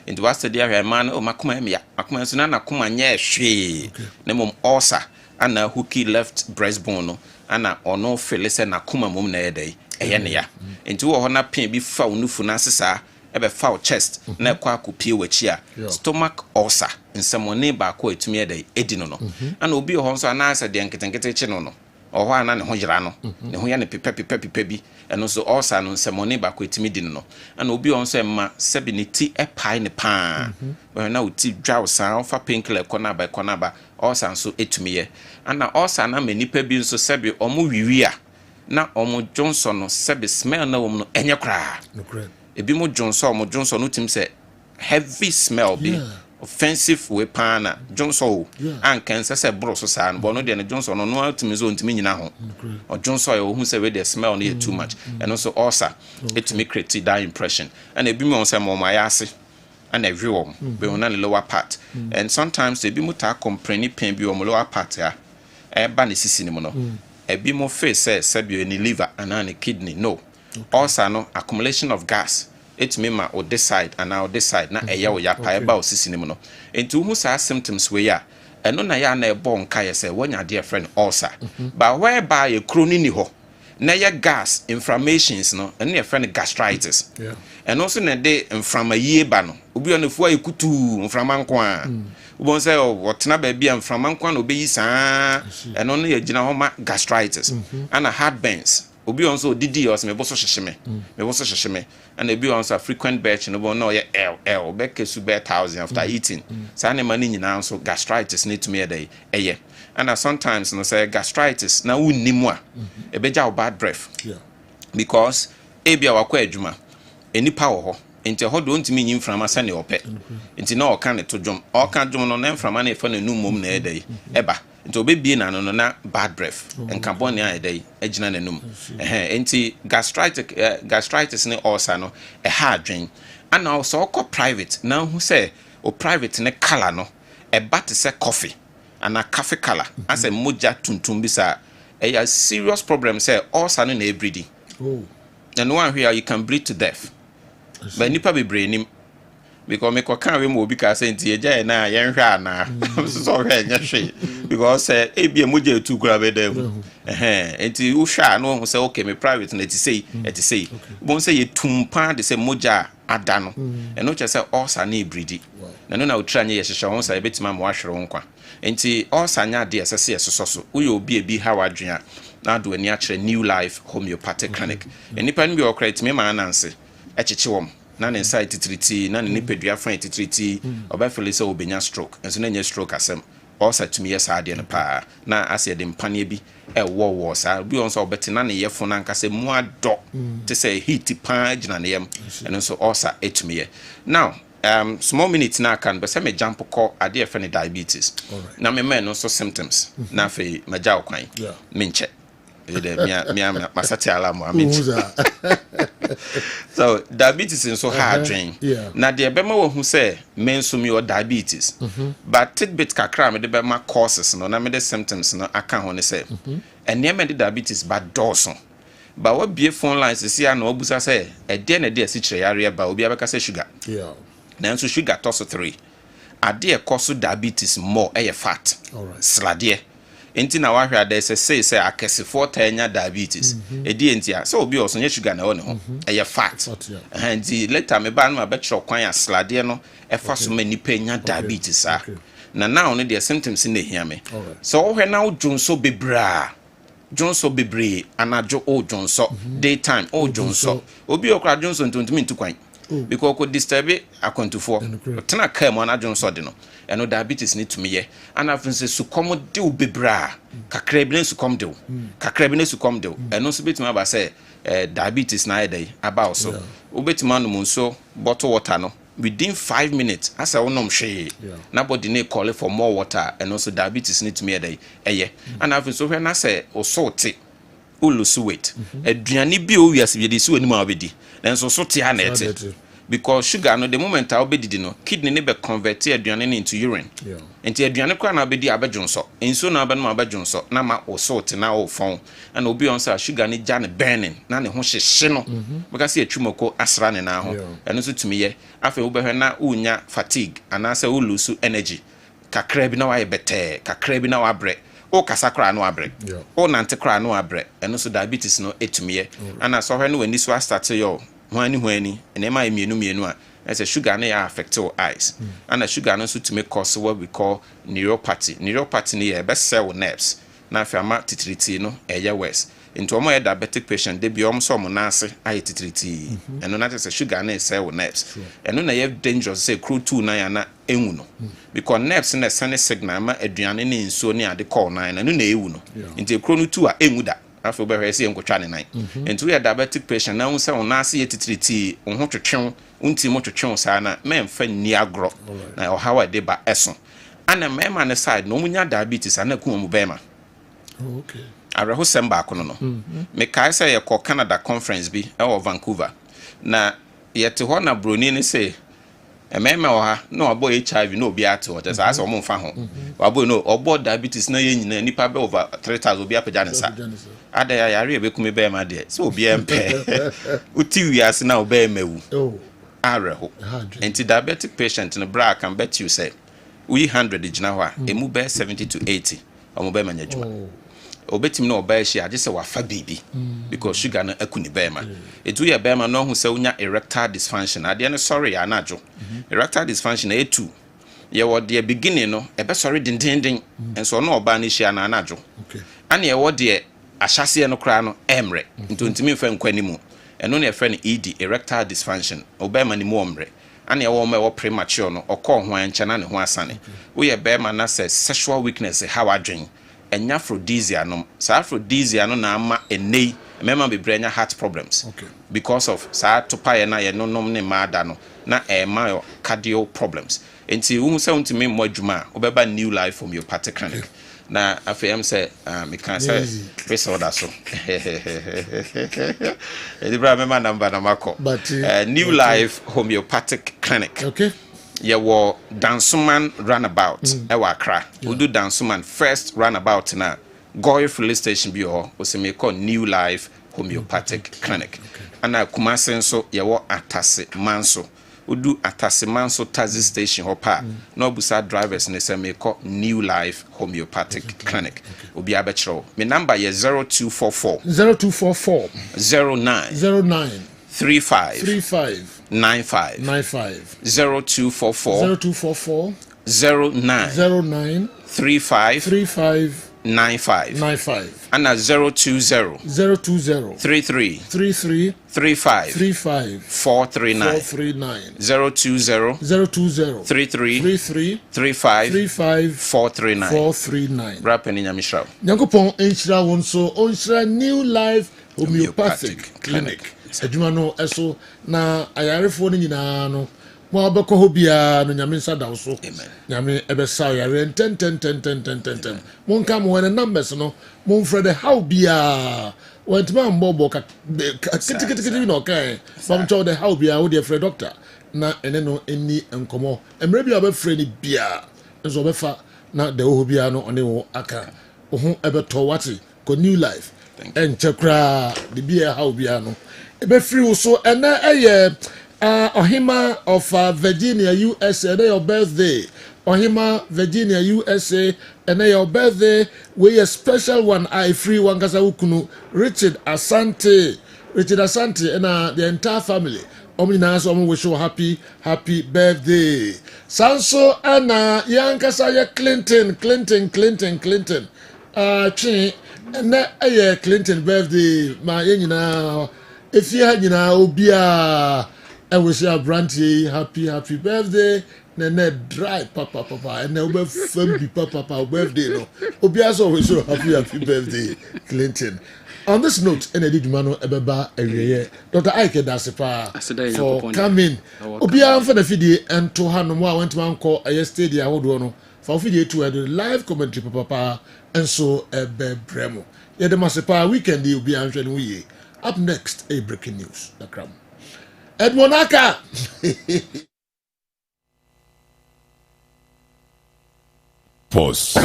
into was the area man o makuma me akuma so na kuma nya hwe na mom ulcer and a hooky left breastbone and ono feel say na kuma mom na edai eye ne ya into wo na pain bi fa onufu na sesa ebe foul chest na kwa akopie wachi a stomach ulcer nsɛmɔne baako etumi ede edi no ana obi ho nso anaasa de nketenkete chi no ɔhɔ ana ne ho yera no ne ho ya ne pepe bi ɛno so ulcer no nsɛmɔne baako etumi di no ana obi ho nso ɛma sɛbi ne ti ɛpae ne paa na oti dwa osan ofa painkiller kɔna ba ulcer nso etumi ye ana ulcer na me nipa bi nso sɛbi ɔmo wiwi a na ɔmo Johnson no sɛbi smell na wɔm no ɛnyɛ kraa ebi mo Johnson no tim sɛ heavy smell bi offensive we pana Johnson and can say bro so san but no de Johnson no ultimi zo ntimi nyina ho or Johnson you who say we the smell near too much and also ulcer it me create that impression and ebi mo say mo my ase and everyone be on the lower part and sometimes ebi mo ta comprehend pain bi on lower part ya e ba ne sisi ni mo no ebi mo face say bi any liver and any kidney no ulcer no accumulation of gas it me ma o this side and now this side na eya o ya pa eba o sisi nim no enti hu sa symptoms we ya eno na ya na ebo nka ye say wonya dear friend ulcer but whereby ye kroni ni ho na ye gas inflammations no eno ye friend gastritis and also na de inflamaye ba no obi on fu ayekutu inflamanko a ubon say wotena ba bia inflamanko na obeyi saa eno no ye gina ho ma gastritis and heartburns obi on so didi os me boso hyehyeme and ebi on so frequent belch no bo no ye l be kesu be 1000 after eating sa ne mani nyina so gastritis need to me eye and sometimes no say gastritis na unnimu a ebeja o bad breath because ebia wakwa adwuma enipa wo ho enti ho do ntimi nyi mframa sa ne ope enti na o kan ne to dwom o kan dwom no na mframa na efa na numom na eba nti obebie na no na bad breath and carbon na edai agina nanum enti gastritis ne ulcer no ha adwen and also ko private na hu say o private ne color no bat say coffee and a coffee color as a moja tuntum bisa a serious problem say ulcer no na breathing and one here you can bleed to death but nipa be brain because me can we mo bi ka say nti eja na yen hwa na so hwa nya hwe because e bia mo je tu kura be dem enti wo hwa no ho say okay me private na ti say bon say ye tumpa de say moja ada no eno che say ulcer na ebridi na no na utra nya ye hwehwe ho say betima mo ahwere ho kwa enti ulcer nya de asese so wo ye obi e bi ha wadwen a na do ani a kire New Life Homeopathic Clinic enipa no bi okrait me ma nanse echeche wom na ne side titriti na ne nipadua fan titriti obafele se obenya stroke enso na nya stroke asem ulcer tumi yes ade no pa na ase de mpane bi wo sa bi on so obete na ne yefo na nka se mu ado te say heat pa gina ne yam enso ulcer etumi ye now small minutes na kan be se me jump call ade efe ne diabetes na me men no so symptoms na fe magya okwan menche masati alamu so diabetes is so hard drain na de be ma wo hu say men so me diabetes but tidbit kakra me de be ma causes no na me de symptoms no aka ho ne say ene me de diabetes but dawson ba wa bie phone lines see ya na obusa say e de na de asi kire yare ba obi abeka say sugar na so sugar toss 3 ade e cause diabetes more e fat slade enti na wa hwa de say akesefo tanya diabetes edi enti a so obi oso nya sugar na one ho eye fat enti later me ba no be kire kwan aslade no e fa so mani panya diabetes na now no the symptoms in the hear me so wo hwe na wo dwonso bebre anajo o dwonso daytime o dwonso obi okra dwonso ntontumi ntukwan because could disturb akontufo tena ka mo na dwonso de no eno diabetes need to me ye and afin se su komo de bebra kakra bi ne su kom de eno so betima ba say diabetes na edai about so obetima no nso bottle water no within 5 minutes as I wonom hwe na body ne call for more water and also diabetes need to me edai eye and afin so hwe na say o salt ulusu weight aduane bi o wiase bi de si wani ma obedi nanso so te ha na ete because sugar no the moment I obedi no kidney ne be convert aduane into urine enti aduane kwa na obedi abadwonso enso na abanu abadwonso na ma o salt na o fon and obi on say sugar ne ja ne burning na ne ho hyehye no because atwumoko asra ne na ho eno so tumi ye afa wo behwe na unya fatigue anase ulusu energy kakra bi na wa ye bete kakra bi na wa bre o kasakra no abre o nante kra no abre eno so diabetes no etumie ana so hwe no wani so start yo hwani enema emienu a as a sugar na affect your eyes and a sugar no so to make cause what we call neuropathy na be cell nerves na afama titiriti no eye worse into omo diabetic patient dey be so mo na ase aye titiriti eno na say sugar na cell nerves eno na ye dangerous say crude 2 na ya na enwu no because nerves na send signal ma aduane ne nsuo ne ade call na eno na ewu no into crude 2 a enwu da afọ be hwese enkotwa ne nan into we diabetic patient na unsa ona ase ye titiriti ho twetwe unti mo twetwe sa na memfa ni agro na ohawa de ba eso ana mema ne side no munya diabetes ana ku mu bema okay areho semba akono no me kai say ye Canada conference bi e Vancouver na yete ho na broni ne say ememe oha no obo HIV no obi ate o just as o mo fa ho wabo no obo diabetes na ye nyina nipa be over 3000 obi apaja ne sa ada ya yare be kumi be ma de so obi empe uti wiase na obi emewu areho anti diabetic patient no bra can bet you say we 100 gina ho a emu be 70 to 80 omo be manya djuma obetim na oba ehia age se wafa bibi because sugar na akuni bema etu ye bema no hu se unya erectile dysfunction ade no sorry ya najo erectile dysfunction e2 ye wo de beginning no ebe sorry dindindin enso no oba na ehia na najo okay ana ye wo de ahyase no kra no emre ntontimi mfa nkwani mu eno na efre no ED erectile dysfunction obema ni mu omre ana ye wo ma wo premature no okọ ho ancha na ne ho asane wo ye bema na say sexual weakness how adwen enya aphrodisia no sa aphrodisia no na ama enei mema be branya heart problems okay because of sa topaye na ye nonom ne maada no na ema cardio problems enti wu se untimi mo adwuma obeba new life homeopathic clinic na afem say me can say face order so edi bra mema number na mako but new life homeopathic clinic okay ye wo Dansuman runabout e wa Accra we do Dansuman first runabout na Goy Filling Station bi ho o se me call New Life Homeopathic Clinic ana Kumase nso ye wo Atase Manso we do Atase Manso taxi station ho pa na obusa drivers ne se me call New Life Homeopathic Clinic obi abechro me number ye 0244 09 35 95 0244 09 35 95 and 020 33 35 439 020 33 35 439 Rapeni nyamishra Nyankopon enhyira won so onhyira New Life Homeopathic Clinic adwuma no eso na ayarefo no nyina no mo abekọ ho bia no nyame nsa daw so nyame ebesa yare ten mon ka mo na numbers no mon frɛ de how bia wantma mbobo ka kitikiti no kai fam cho de how bia wo de frɛ doctor na ene no eni enkomo emre bia be frɛ ni bia nso be fa na de ho bia no one wo aka ho ebeto wate ko New Life enchekra de bia how bia no ebe free so ena eye Ohima of Virginia USA and your birthday Ohima Virginia USA and your birthday we a special one I free one kasa ukunu Richard Asante and the entire family omina so wish you happy birthday Sanso ana yankasa ya Clinton chi na eye Clinton birthday ma yenyina efia nyina obia I wish you a brandy happy birthday. Nene dry papa and now be family papa birthday no. Obiaso wish you happy birthday Clinton. On this note, Enedi Dumano Ebeba Eweye Dr. Ike Dasipa for coming. Obia for the video and to Hanumwa went man call a stadium hold on for video to the live commentary papa and so ebe bremo. Yede Masipa weekend you be answering we. Up next, a breaking news. The Cram. Edmond Laka. Pause.